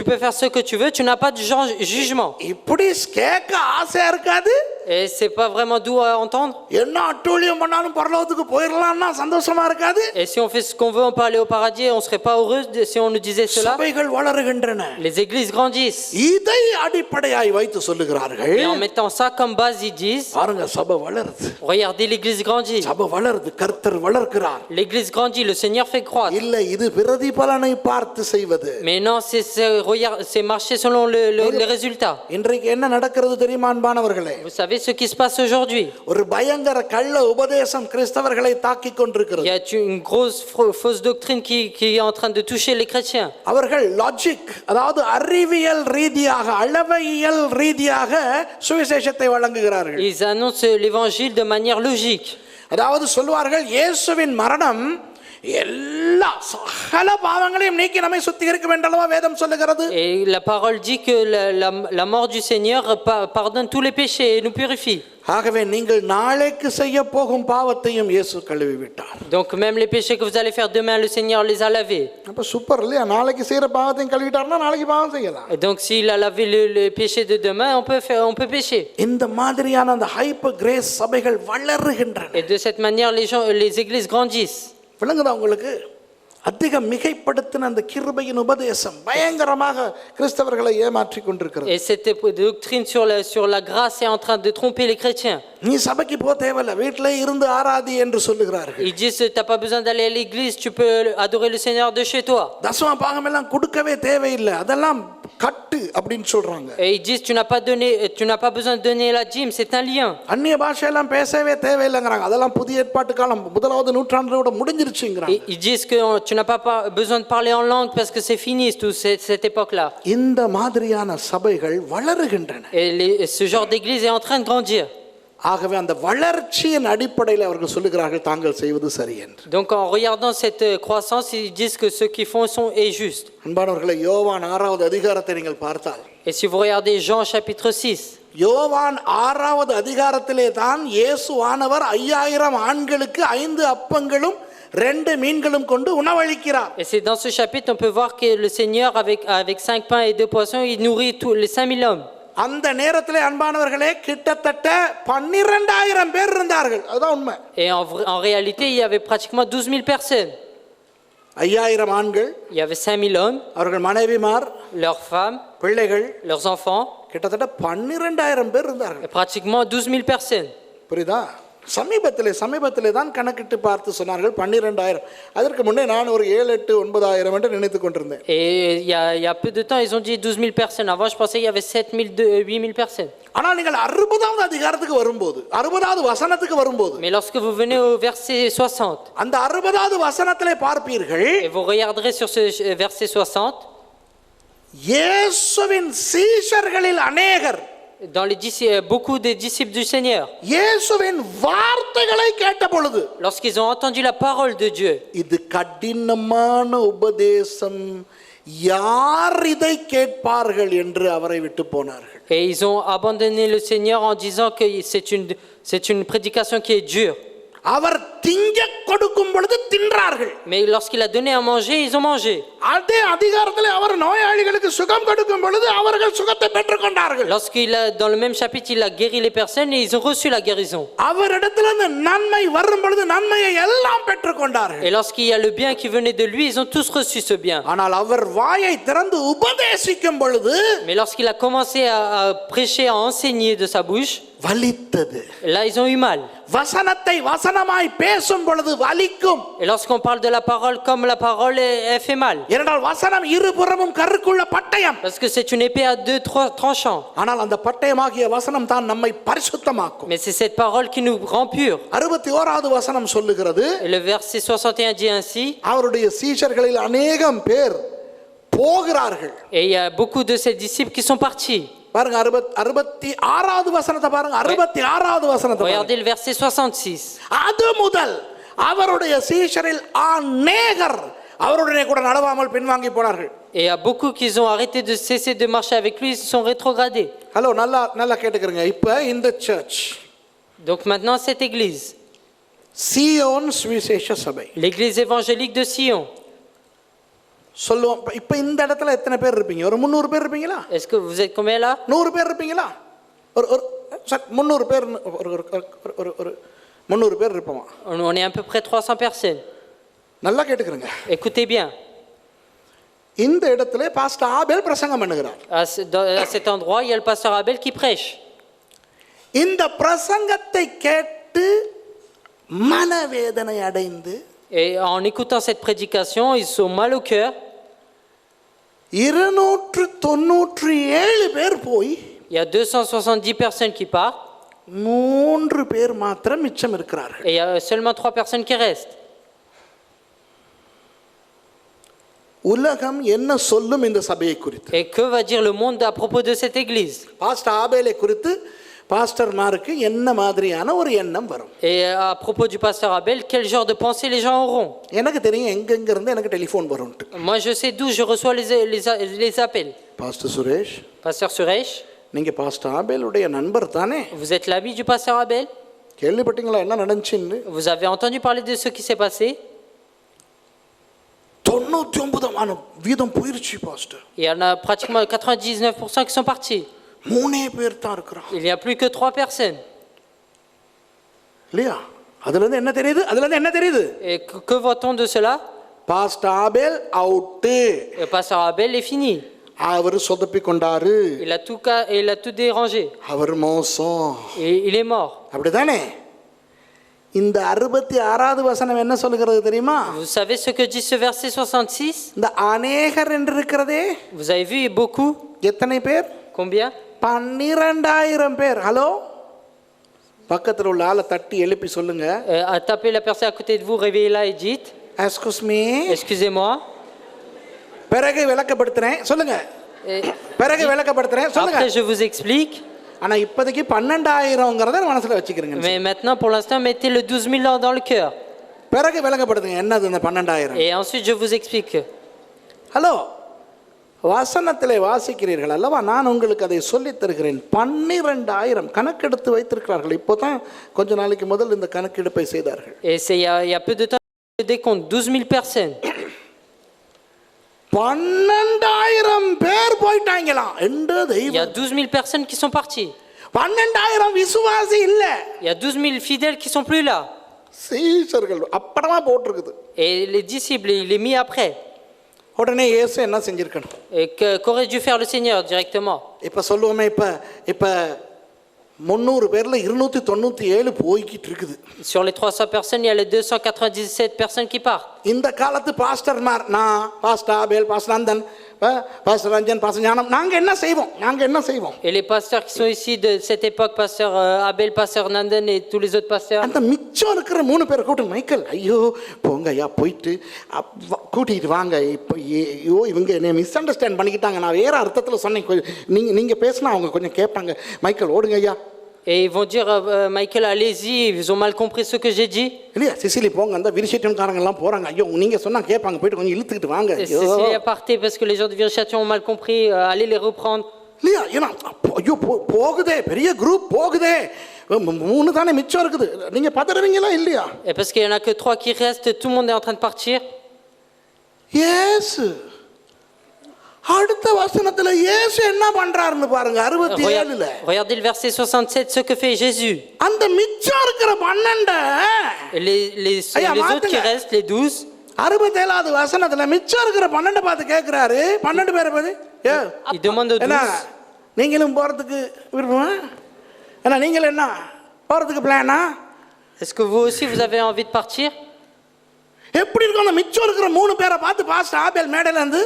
peux faire ce que tu veux, tu n'as pas de jugement. இப்படி கேட்க ஆசையா இருக்காது? Et c'est pas vraiment doux à entendre. என்ன அட்டூழியம் பண்ணாலும் பரலோகத்துக்கு போயிரலாம்னா சந்தோஷமா இருக்காது? Et si on fait ce qu'on veut, on peut aller au paradis, on serait pas heureux si on nous disait cela. சபைகள் வளருகின்றன. Les églises grandissent. இதை அடிப்படையாய் வைத்து சொல்லுகிறார்கள். Et en mettant ça comme base, ils disent, பாருங்க, சபை வளருது. regardez, l'église grandit. சபை வளருது, கர்த்தர் வளர்க்கிறார். L'église grandit, le Seigneur fait croître. இல்ல, இது பிரதிபலனை பார்த்து செய்வது. Mais non, c'est marcher selon les résultats. இன்றைக்கு என்ன நடக்கிறது தெரியுமா அன்பானவர்களே? Vous savez ce qui se passe aujourd'hui? ஒரு பயங்கர கள்ள உபதேசம் கிறிஸ்தவர்களை தாக்கிக் Il கொண்டிருக்கிறது. y a une grosse fausse doctrine qui est en train de toucher les chrétiens. அவர்கள் லாஜிக், அதாவது அறிவியல் ரீதியாக, அளவையியல் ரீதியாக சுவிசேஷத்தை வழங்குகிறார்கள். Ils annoncent l'évangile de manière logique. அதாவது சொல்வார்கள், இயேசுவின் மரணம் எல்லா சகல பாவங்களையும் நீக்கி நம்மை சுத்திகரிக்க வேண்டல்லவா வேதம் சொல்லுகிறது. Et la parole dit que la mort du Seigneur pardonne tous les péchés et nous purifie. ஆகவே நீங்கள் நாளைக்கு செய்ய போகும் பாவத்தையும் இயேசு கழுவி விட்டார். Donc même les péchés que vous allez faire demain, le Seigneur les a lavés. அப்ப சூப்பர் இல்லையா? நாளைக்கு செய்யற பாவத்தையும் கழுவிட்டார்னா நாளைக்கு பாவம் செய்யலாம். Et donc s'il a lavé les péchés de demain, on peut pécher. இந்த மாதிரியான அந்த ஹைப்பர் கிரேஸ் சபைகள் வளருகின்றன. Et de cette manière les églises grandissent. விளங்குதா உங்களுக்கு? அதிக மிகைப்படுத்தின அந்த கிருபையின் உபதேசம் பயங்கரமாக கிறிஸ்தவர்களை ஏமாற்றி கொண்டிருக்கிறது. Et cette doctrine sur la grâce est en train de tromper les chrétiens. நீ சபைக்கு போ தேவையில்லை, வீட்டிலே இருந்து ஆராதி என்று சொல்லுகிறார்கள். Ils disent t'as pas besoin d'aller à l'église, tu peux adorer le Seigneur de chez toi. தசம பாகம் எல்லாம் கொடுக்கவே தேவையில்லை, அதெல்லாம் கட்டு அப்படினு சொல்றாங்க. Et ils disent tu n'as pas besoin de donner la dîme, c'est un lien. அந்நிய பாஷையெல்லாம் பேசவே தேவையில்லைங்கறாங்க. அதெல்லாம் புதிய ஏற்பாட்டு காலம் முதலாவது நூற்றாண்டோட முடிஞ்சிருச்சுங்கறாங்க. Ils disent que tu n'as pas besoin de parler en langue parce que c'est fini toute cette époque-là. இந்த மாதிரியான சபைகள் வளருகின்றன. Et ce genre d'église est en train de grandir. ஆகவே அந்த வளர்ச்சியின் அடிப்படையில் அவர்கள் சொல்லுகிறார்கள் தாங்கள் செய்வது சரி என்று. Donc en regardant cette croissance, ils disent que ce qu'ils font est juste. அன்பானவர்களே, யோவான் 6வது அதிகாரத்தை நீங்கள் பார்த்தால், Et si vous regardez Jean chapitre 6, யோவான் 6வது அதிகாரத்திலே தான் இயேசுவானவர் 5000 ஆண்களுக்கு 5 அப்பங்களும் 2 மீன்களும் கொண்டு உணவளிக்கிறார். et c'est dans ce chapitre on peut voir que le Seigneur avec 5 pains et 2 poissons, il nourrit tous les 5000 hommes. அந்த நேரத்திலே அன்பானவர்களே கிட்டத்தட்ட 12000 பேர் இருந்தார்கள். அதுதான் உண்மை. Et en réalité, il y avait pratiquement 12000 personnes. 5000 ஆண்கள், Il y avait 5000 hommes, அவர்கள் மனைவிமார், leurs femmes, பிள்ளைகள், leurs enfants, கிட்டத்தட்ட 12000 பேர் இருந்தார்கள். et pratiquement 12000 personnes. புரியுதா? சமீபத்திலே தான் கணக்கிட்டு பார்த்து சொன்னார்கள் 12000. அதற்கு முன்னே நான் ஒரு 7, 8, 9000 என்று நினைத்துக் கொண்டிருந்தேன். Et il y a peu de temps, ils ont dit 12000 personnes. Avant, je pensais qu'il y avait 7000, 8000 personnes. ஆனால் நீங்கள் 60வது அதிகாரத்துக்கு வரும்போது, 60வது வசனத்துக்கு வரும்போது, Mais lorsque vous venez au verset 60, அந்த 60வது வசனத்திலே பார்ப்பீர்கள், et vous regarderez sur ce verset 60, இயேசுவின் சீஷர்களில் அநேகர் dans beaucoup des disciples du Seigneur, இயேசுவின் வார்த்தைகளை கேட்ட பொழுது, lorsqu'ils ont entendu la parole de Dieu, இது கடினமான உபதேசம், யார் இதை கேட்பார்கள் என்று அவரை விட்டு போனார்கள். et ils ont abandonné le Seigneur en disant que c'est une prédication qui est dure. அவர் திங்க கொடுக்கும் பொழுது தின்றார்கள். Mais lorsqu'il a donné à manger, ils ont mangé. அதே அதிகாரத்தில் அவர் நோயாளிகளுக்கு சுகம் கொடுக்கும் பொழுது அவர்கள் சுகத்தை பெற்றுக்கொண்டார்கள். Dans le même chapitre, il a guéri les personnes et ils ont reçu la guérison. அவரிடத்திலிருந்து நன்மை வரும் பொழுது நன்மையை எல்லாம் பெற்றுக்கொண்டார்கள். Et lorsqu'il y a le bien qui venait de lui, ils ont tous reçu ce bien. ஆனால் அவர் வாயை திறந்து உபதேசிக்கும் பொழுது, Mais lorsqu'il a commencé à prêcher, à enseigner de sa bouche, வலித்தது. là ils ont eu mal. வசனத்தை வசனமாய் பேசும் பொழுது வலிக்கும். Et lorsqu'on parle de la parole comme la parole, elle fait mal. ஏனென்றால் வசனம் இருபுறமும் கருக்குள்ள பட்டயம். Parce que c'est une épée à 2 tranchants. ஆனால் அந்த பட்டயமாகிய வசனம் தான் நம்மை பரிசுத்தமாக்கும். Mais c'est cette parole qui nous rend purs. 61வது வசனம் சொல்லுகிறது, Et le verset 61 dit ainsi, அவருடைய சீஷர்களில் அநேகம் பேர் போகிறார்கள். et il y a beaucoup de ses disciples qui sont partis. பாருங்க 66வது வசனத்தை பாருங்க. 66வது வசனத்தை பாருங்க. Regardez le verset 66. அது முதல் அவருடைய சீஷரில் அநேகர் அவருடனே கூட நடவாமல் பின்வாங்கி போனார்கள். Et il y a beaucoup qui ont arrêté de cesser de marcher avec lui, ils sont rétrogradés. Hello, நல்லா கேட்டுக்கிறங்க. இப்ப இந்த church, Donc maintenant cette église, Zion சுவிசேஷ சபை, l'église évangélique de Sion. சொல்லுவோம். இப்ப இந்த இடத்துல எத்தனை பேர் இருப்பீங்க? ஒரு 300 பேர் இருப்பீங்களா? Est-ce que vous êtes combien là? 100 பேர் இருப்பீங்களா? ஒரு 300 பேர், ஒரு 300 பேர் இருப்போமா? On est à peu près 300 personnes. நல்லா கேட்டுக்கிறங்க. Écoutez bien. இந்த இடத்துல பாஸ்டர் ஆபேல் பிரசங்கம் பண்ணுகிறார். À cet endroit, il y a le pasteur Abel qui prêche. இந்த பிரசங்கத்தை கேட்டு மனவேதனை அடைந்து, Et en écoutant cette prédication, ils sont mal au cœur. 297 பேர் போய், Il y a 270 personnes qui partent. 3 பேர் மாத்திரம் மிச்சம் இருக்கிறார்கள். Et il y a seulement 3 personnes qui restent. உலகம் என்ன சொல்லும் இந்த சபையை குறித்து? Et que va dire le monde à propos de cette église? Pastor ஆபேலை குறித்து பாஸ்டர்மாருக்கு என்ன மாதிரியான ஒரு எண்ணம் வரும்? Et à propos du pasteur Abel, quel genre de pensée les gens auront? எனக்கு தெரியும் எங்கெங்க இருந்து எனக்கு டெலிஃபோன் வரும்ட்டு. Moi, je sais d'où je reçois les appels. Pastor Suresh, Pasteur Suresh, நீங்க பாஸ்டர் ஆபேலுடைய நண்பர் தானே? vous êtes l'ami du pasteur Abel? கேள்விப்பட்டீங்களா என்ன நடந்துச்சுன்னு? Vous avez entendu parler de ce qui s'est passé? 99% வீதம் போயிருச்சு pastor. Il y en a pratiquement 99% qui sont partis. 3 பேர் தான் இருக்கிறான். Il n'y a plus que 3 personnes. இல்லையா? அதுல இருந்து என்ன தெரியுது? Et que voit-on de cela? Pastor Abel out. Le pasteur Abel est fini. அவர் சொதப்பி கொண்டாரு. Il a tout dérangé. அவர் மோசம். Et il est mort. அப்படிதானே? இந்த 66வது வசனம் என்ன சொல்கிறது தெரியுமா? Vous savez ce que dit ce verset 66? இந்த அநேகர் என்று இருக்கிறதே, Vous avez vu beaucoup? எத்தனை பேர்? Combien? 12,000 பேர். ஹலோ, பக்கத்தில் உள்ள ஆளை தட்டி எழுப்பி சொல்லுங்க. Tapez la personne à côté de vous, réveillez-la et dites, excuse me. excusez-moi. பிறகு விளக்கப்படுத்துறேன் சொல்லுங்க. பிறகு விளக்கப்படுத்துறேன் சொல்லுங்க. Après je vous explique. ஆனா இப்போதைக்கு 12,000ங்கிறத மனசுல வச்சுக்கிறீங்க. Mais maintenant pour l'instant mettez le 12 000 dans le cœur. பிறகு விளக்கப்படுத்துங்க என்னது இந்த 12,000. Et ensuite je vous explique. Hello, வசனத்திலே வாசிக்கிறீர்கள் அல்லவா? நான் உங்களுக்கு அதை சொல்லித் தருகிறேன். 12,000 கணக்கெடுத்து வைத்திருக்கிறார்கள். இப்போ தான் கொஞ்ச நாளைக்கு முதல் இந்த கணக்கெடுப்பை செய்தார்கள். Et c'est il y a peu de temps des comptes 12 000 personnes. 12,000 பேர் போயிட்டாங்களாம். எந்த Il y a தெய்வம்? 12 000 personnes qui sont parties. 12,000 விசுவாசி இல்ல, Il y a 12 000 fidèles qui sont plus là. சீஷர்கள் அப்படமா போட்டிருக்குது. Et les disciples, il est mis après. உடனே இயேசு என்ன செஞ்சிருக்கணும்? Et qu'aurait dû faire le Seigneur directement? இப்ப சொல்லுவோமே, இப்ப 300 பேர்ல 297 போய்கிட்டு இருக்குது. Sur les 300 personnes, il y a les 297 personnes qui partent. இந்த காலத்து பாஸ்டர்மார், நான் pastor Abel, pastor Nandan, pastor Ranjan, pastor Gnanam, நாங்க என்ன செய்வோம்? Et les pasteurs qui sont ici de cette époque, pasteur Abel, pasteur Nandan et tous les autres pasteurs, அந்த மிச்சம் இருக்கிற 3 பேர் கூட்டு மைக்கேல், ஐயோ போங்க ஐயா, போயிட்டு கூட்டிட்டு வாங்க. இப்போ ஐயோ இவங்க என்னை மிஸ் அண்டர்ஸ்டாண்ட் பண்ணிக்கிட்டாங்க, நான் வேற அர்த்தத்தில் சொன்னேன், நீங்க பேசினா அவங்க கொஞ்சம் கேட்பாங்க, மைக்கேல் ஓடுங்க ஐயா. et ils vont dire Michael, allez-y, ils ont mal compris ce que j'ai dit. இல்லையா? சிசிலி போங்க, அந்த விரிசேட்டன்காரங்க எல்லாம் போறாங்க, ஐயோ நீங்க சொன்னா கேட்பாங்க, போயிட்டு கொஞ்சம் இழுத்துக்கிட்டு வாங்க. Cécilie a parté parce que les gens de Virechâtillon ont mal compris, allez les reprendre. இல்லையா? ஏன்னா ஐயோ போகுதே, பெரிய குரூப் போகுதே, 3 தானே மிச்சம் இருக்குது, நீங்க பதறுவீங்களா இல்லையா? Et parce qu'il y en a que 3 qui restent, tout le monde est en train de partir. இயேசு அடுத்த வசனத்துல இயேசு என்ன பண்றாருன்னு பாருங்க. 67ல Regardez le verset 67, ce que fait Jésus. அந்த மிச்சம் இருக்கிற 12 Et les autres qui restent, les 12, 67வது வசனத்துல மிச்சம் இருக்கிற 12 பார்த்து கேட்கிறாரு. 12 பேரை பார்த்து il demande aux 12, நீங்களும் போறதுக்கு விருப்பமா? ஏன்னா நீங்களும் என்ன போறதுக்கு பிளானா? est-ce que vous aussi vous avez envie de partir? எப்படி இருக்கும் அந்த மிச்சம் இருக்கிற 3 பேரை பார்த்து பாஸ்டர் ஆபேல் மேடையில இருந்து,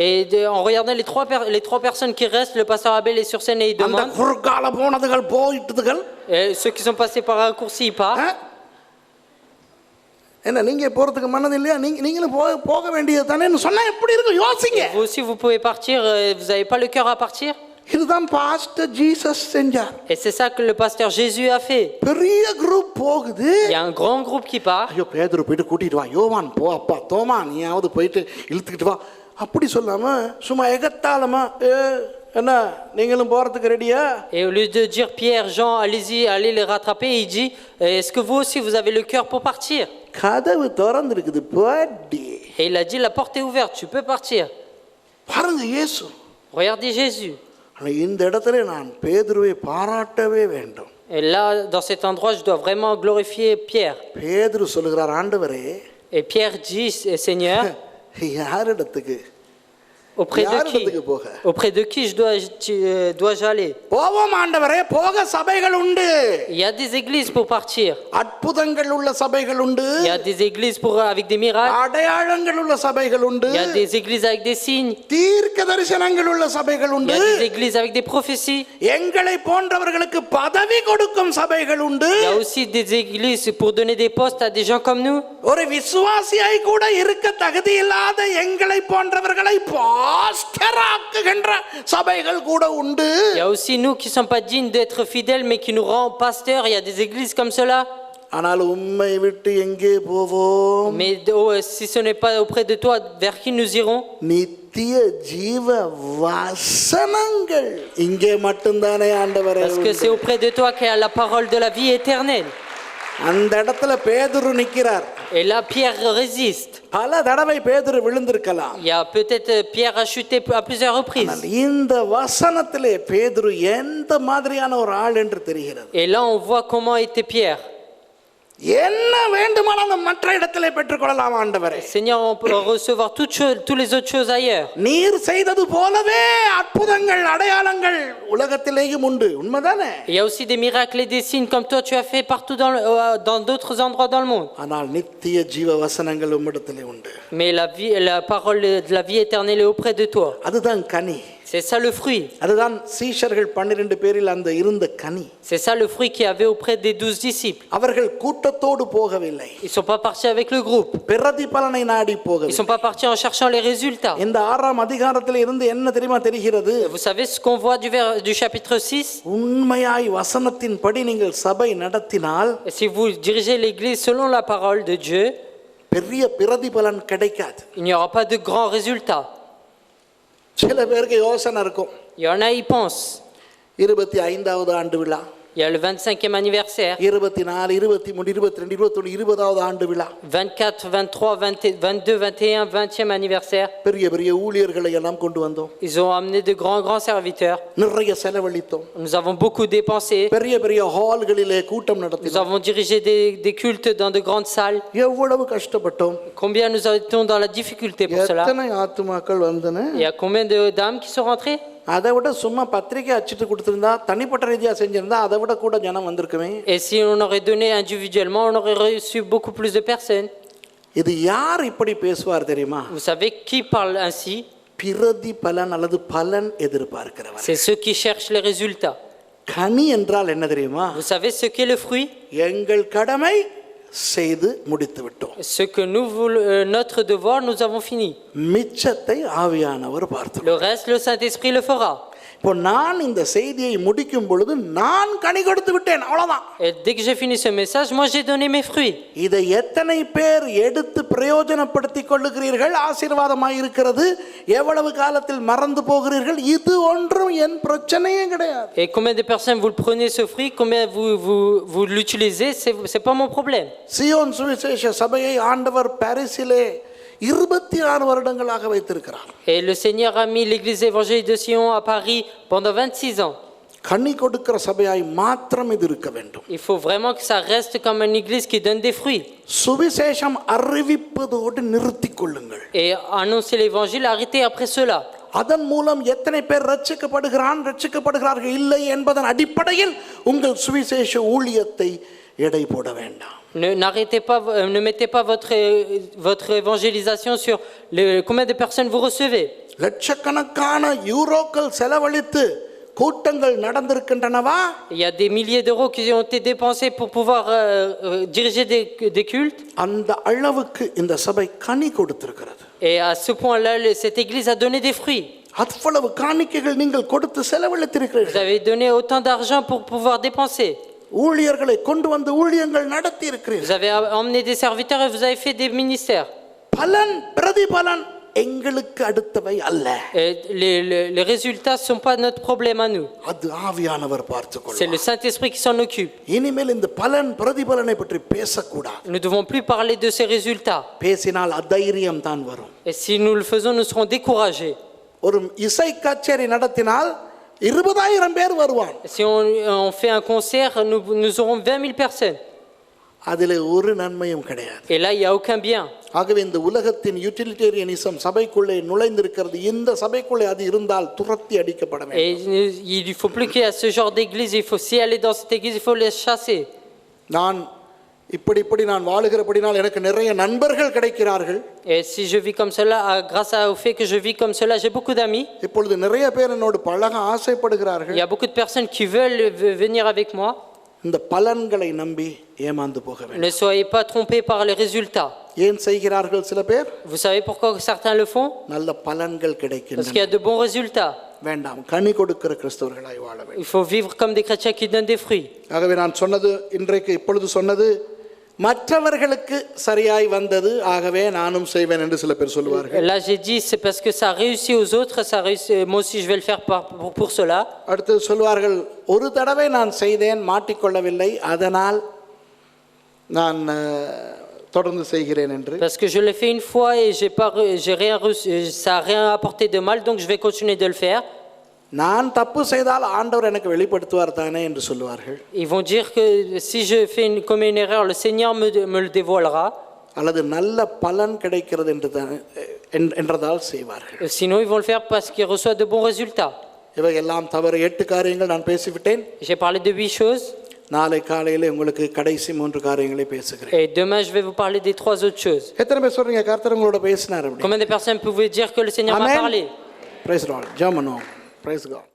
Et en regardant les trois personnes qui restent, le pasteur Abel est sur scène et il அந்த demande, குறுக்கால போனதுகள் போயிட்டதுகள், et ceux qui sont passés par un raccourci, ils partent. என்ன நீங்க போறதுக்கு மனது இல்லையா? நீங்களும் போக வேண்டியது தானே சொன்னா எப்படி இருக்கும்? யோசிங்க. Vous aussi vous pouvez partir, vous n'avez pas le cœur à partir? இதுதான் பாஸ்டர் ஜீசஸ் செஞ்சார். Et c'est ça que le pasteur Jésus a fait. பெரிய குரூப் போகுது. Il y a un grand groupe qui part. ஐயோ பேதுரு போயிட்டு கூட்டிட்டு வா, யோவான் போ, அப்பா தோமா நீயாவது போயிட்டு இழுத்துக்கிட்டு வா, அப்படி சொல்லாம சும்மா எகத்தாளமா என்ன நீங்களும் போறதுக்கு ரெடியா? Et au lieu de dire Pierre, Jean, allez-y, allez les rattraper, il dit, est-ce que vous aussi vous avez le cœur pour partir? கதவு திறந்திருக்குது, போடி. Et il a dit, la porte est ouverte, tu peux partir. பாருங்க இயேசு. Regardez Jésus. இந்த இடத்துல நான் பேதுருவை பாராட்டவே வேண்டும். Et là, dans cet endroit, je dois vraiment glorifier Pierre. பேதுரு சொல்லுகிறார், ஆண்டவரே. Et Pierre dit, Seigneur, யாரிடத்துக்கு? auprès de qui dois-je aller? போவோம் ஆண்டவரே, போக சபைகள் உண்டு. Il y a des églises pour partir. அற்புதங்கள் உள்ள சபைகள் உண்டு. Il y a des églises avec des miracles. அடையாளங்கள் உள்ள சபைகள் உண்டு. Il y a des églises avec des signes. தீர்க்க தரிசனங்கள் உள்ள சபைகள் Il உண்டு. y a des églises avec des prophéties. எங்களை போன்றவர்களுக்கு பதவி கொடுக்கும் சபைகள் உண்டு. Il y a aussi des églises pour donner des postes à des gens comme nous. ஒரு விசுவாசியாய் கூட இருக்க தகுதி இல்லாத எங்களை போன்றவர்களை பாஸ்டர் ஆக்குகின்ற சபைகள் கூட உண்டு. Il y a aussi nous qui ne sommes pas dignes d'être fidèles, mais qui nous rendent pasteurs. Il y a des églises comme cela. ஆனால் உம்மை விட்டு எங்கே போவோம்? Mais si ce n'est pas auprès de toi, vers qui nous irons? நித்திய ஜீவ வசனங்கள் இங்கே மட்டும்தானே ஆண்டவரே. Parce que c'est auprès de toi qu'il y a la parole de la vie éternelle. அந்த இடத்துல பேதுரு நிற்கிறார். Et là, Pierre résiste. பல தடவை பேதுரு விழுந்திருக்கலாம். Il y a peut-être Pierre a chuté à plusieurs reprises. ஆனால் இந்த வசனத்திலே பேதுரு எந்த மாதிரியான ஒரு ஆள் என்று தெரிகிறது. Et là, on voit comment était Pierre. என்ன வேண்டுமானாலும் மற்ற இடத்திலே பெற்றுக்கொள்ளலாம் ஆண்டவரே. Seigneur, on peut recevoir toutes les autres choses ailleurs. நீர் செய்தது போலவே அற்புதங்கள் அடையாளங்கள் உலகத்திலேயும் உண்டு. உண்மைதானே? Il y a aussi des miracles et des signes comme toi tu as fait partout dans d'autres endroits dans le monde. ஆனால் நித்திய ஜீவ வசனங்கள் உம்மிடத்திலே உண்டு. Mais la parole de la vie éternelle est auprès de toi. அதுதான் கனி. C'est ça le fruit. அதுதான் சீஷர்கள் 12 பேரில் அந்த இருந்த கனி. C'est ça le fruit qu'il y avait auprès des 12 disciples. அவர்கள் கூட்டத்தோடு போகவில்லை. Ils sont pas partis avec le groupe. பிரதிபலனை நாடி Ils போகவில்லை. sont pas partis en cherchant les résultats. இந்த 6ஆம் அதிகாரத்தில் இருந்து என்ன தெரியுமா தெரிகிறது? Vous savez ce qu'on voit du chapitre 6? உண்மையாய் வசனத்தின்படி நீங்கள் சபை நடத்தினால் Et si vous dirigez l'église selon la parole de Dieu, பெரிய பிரதிபலன் கிடைக்காது. il n'y aura pas de grands résultats. சில பேருக்கு யோசனை இருக்கும். Il y en a, ils pensent. 25வது ஆண்டு விழா, Il y a le 25e anniversaire, 24, 23, 22, 21, 20வது ஆண்டு விழா, 24, 23, 22, 21, 20e anniversaire. பெரிய பெரிய ஊழியர்களை எல்லாம் கொண்டு வந்தோம். Ils ont amené de grands serviteurs. நிறைய செலவழித்தோம். Nous avons beaucoup dépensé. பெரிய பெரிய ஹால்களிலே கூட்டம் Nous நடத்தினோம். avons dirigé des cultes dans de grandes salles. எவ்வளவு கஷ்டப்பட்டோம். Combien nous étions dans la difficulté pour cela? எத்தனை ஆத்துமாக்கள் வந்தன. Il y a combien d'âmes qui sont rentrées? அதை விட சும்மா பத்திரிக்கை அச்சிட்டு கொடுத்திருந்தா, தனிப்பட்ட ரீதியா செஞ்சிருந்தா அதை விட கூட ஜனம் வந்திருக்குமே. Et si on aurait donné individuellement, on aurait reçu beaucoup plus de personnes. இது யார் இப்படி பேசுவார் தெரியுமா? Vous savez qui parle ainsi? பிரதிபலன் அல்லது பலன் எதிர்பார்க்கிறவர். C'est ceux qui cherchent les résultats. கனி என்றால் என்ன தெரியுமா? Vous savez ce qu'est le fruit? எங்கள் கடமை செய்து முடித்து விட்டோம். Ce que notre devoir, nous avons fini. மிச்சத்தை ஆவியானவர் பார்த்தார். Le reste, le Saint-Esprit le fera. இப்போ நான் இந்த செய்தியை முடிக்கும் பொழுது நான் கனி கொடுத்து விட்டேன், அவ்வளவுதான். Et dès que j'ai fini ce message, moi j'ai donné mes fruits. இதை எத்தனை பேர் எடுத்து பிரயோஜனப்படுத்திக் கொள்ளுகிறீர்கள், ஆசீர்வாதமாய் இருக்கிறது, எவ்வளவு காலத்தில் மறந்து போகிறீர்கள், இது ஒன்றும் என் பிரச்சனையே கிடையாது. Et combien de personnes vous le prenez ce fruit, combien vous l'utilisez, c'est pas mon problème. Zion சுவிசேஷ சபையை ஆண்டவர் பாரிஸிலே 26 வருடங்களாக வைத்திருக்கிறார். Et le Seigneur a mis l'église évangélique de Sion à Paris pendant 26 ans. கனி கொடுக்கிற சபையாய் மாத்திரம் இது இருக்க வேண்டும். Il faut vraiment que ça reste comme une église qui donne des fruits. சுவிசேஷம் அறிவிப்பதோடு நிறுத்திக் கொள்ளுங்கள். Et annoncer l'évangile, arrêtez après cela. அதன் மூலம் எத்தனை பேர் ரட்சிக்கப்படுகிறார்கள் இல்லை என்பதன் அடிப்படையில் உங்கள் சுவிசேஷ ஊழியத்தை எடை போட வேண்டாம். Ne mettez pas votre évangélisation sur combien de personnes vous recevez. லட்சக்கணக்கான யூரோக்கள் செலவழித்து கூட்டங்கள் நடந்திருக்கின்றனவா? Il y a des milliers d'euros qui ont été dépensés pour pouvoir diriger des cultes. அந்த அளவுக்கு இந்த சபை கனி கொடுத்திருக்கிறது. Et à ce point-là, cette église a donné des fruits. அவ்வளவு காணிக்கைகள் நீங்கள் கொடுத்து Vous செலவழித்திருக்கிறீர்கள். avez donné autant d'argent pour pouvoir dépenser. ஊழியர்களை கொண்டு வந்து ஊழியங்கள் நடத்தி Vous இருக்கிறீர்கள். avez emmené des serviteurs et vous avez fait des ministères. பலன் பிரதிபலன் எங்களுக்கு அடுத்தவை அல்ல. Et les résultats ne sont pas notre problème à nous. அது ஆவியானவர் C'est பார்த்துக்கொள்வார். le Saint-Esprit qui s'en occupe. இனிமேல் இந்த பலன் பிரதிபலனை பற்றி பேசக்கூடாது. Nous ne devons plus parler de ces résultats. பேசினால் அதைரியம் தான் வரும். Et si nous le faisons, nous serons découragés. ஒரு இசை கச்சேரி நடத்தினால் 20,000 பேர் வருவான். Si on fait un concert, nous aurons 20 000 personnes. அதிலே ஒரு நன்மையும் கிடையாது. Et là, il n'y a aucun bien. ஆகவே இந்த உலகத்தின் யூட்டிலிட்டேரியனிசம் சபைக்குள்ளே நுழைந்திருக்கிறது. இந்த சபைக்குள்ளே அது இருந்தால் துரத்தி அடிக்கப்பட வேண்டும். Et il ne faut plus qu'il y ait ce genre d'église. Il faut, si aller dans cette église, il faut les chasser. நான் இப்படி நான் வாழுகிறபடினால் எனக்கு நிறைய நண்பர்கள் கிடைக்கிறார்கள். Et si je vis comme cela, grâce au fait que je vis comme cela, j'ai beaucoup d'amis. இப்பொழுது நிறைய பேர் என்னோடு பழக ஆசைப்படுகிறார்கள். Il y a beaucoup de personnes qui veulent venir avec moi. இந்த பலன்களை நம்பி ஏமாந்து போக வேண்டாம். Ne soyez pas trompés par les résultats. ஏன் செய்கிறார்கள் சில பேர்? Vous savez pourquoi certains le font? நல்ல பலன்கள் Parce qu'il கிடைக்கின்றன. y a de bons résultats. வேண்டாம், கனி கொடுக்கிற கிறிஸ்தவர்களாய் வாழ வேண்டும். Il faut vivre comme des chrétiens qui donnent des fruits. ஆகவே நான் சொன்னது இன்றைக்கு இப்பொழுது சொன்னது மற்றவர்களுக்கு சரியாய் வந்தது, ஆகவே நானும் செய்வேன் என்று சில பேர் சொல்லுவார்கள். Là, j'ai dit, c'est parce que ça réussit aux autres, ça réussit, moi aussi je vais le faire pour cela. அடுத்து சொல்வார்கள், ஒரு தடவை நான் செய்தேன், மாட்டிக்கொள்ளவில்லை, அதனால் நான் தொடர்ந்து செய்கிறேன் என்று. Parce que je l'ai fait une fois et j'ai rien reçu, ça n'a rien apporté de mal, donc je vais continuer de le faire. நான் தப்பு செய்தால் ஆண்டவர் எனக்கு வெளிப்படுத்துவார் தானே என்று சொல்லுவார்கள். Ils vont dire que si je commets une erreur, le Seigneur me le dévoilera. அல்லது நல்ல பலன் கிடைக்கிறது என்றதால் செய்வார்கள். Sinon, ils vont le faire parce qu'ils reçoivent de bons résultats. இவையெல்லாம் தவறு. 8 காரியங்கள் நான் பேசிவிட்டேன். J'ai parlé de 8 choses. நாளை காலையில் உங்களுக்கு கடைசி 3 காரியங்களை பேசுகிறேன். Et demain, je vais vous parler des 3 autres choses. எத்தனை பேர் சொல்றீங்க கர்த்தர் உங்களோட பேசினார் அப்படி? Combien de personnes pouvaient dire que le Seigneur m'a parlé? Praise the Lord. ஜெபம் பண்ணுவோம். Praise God.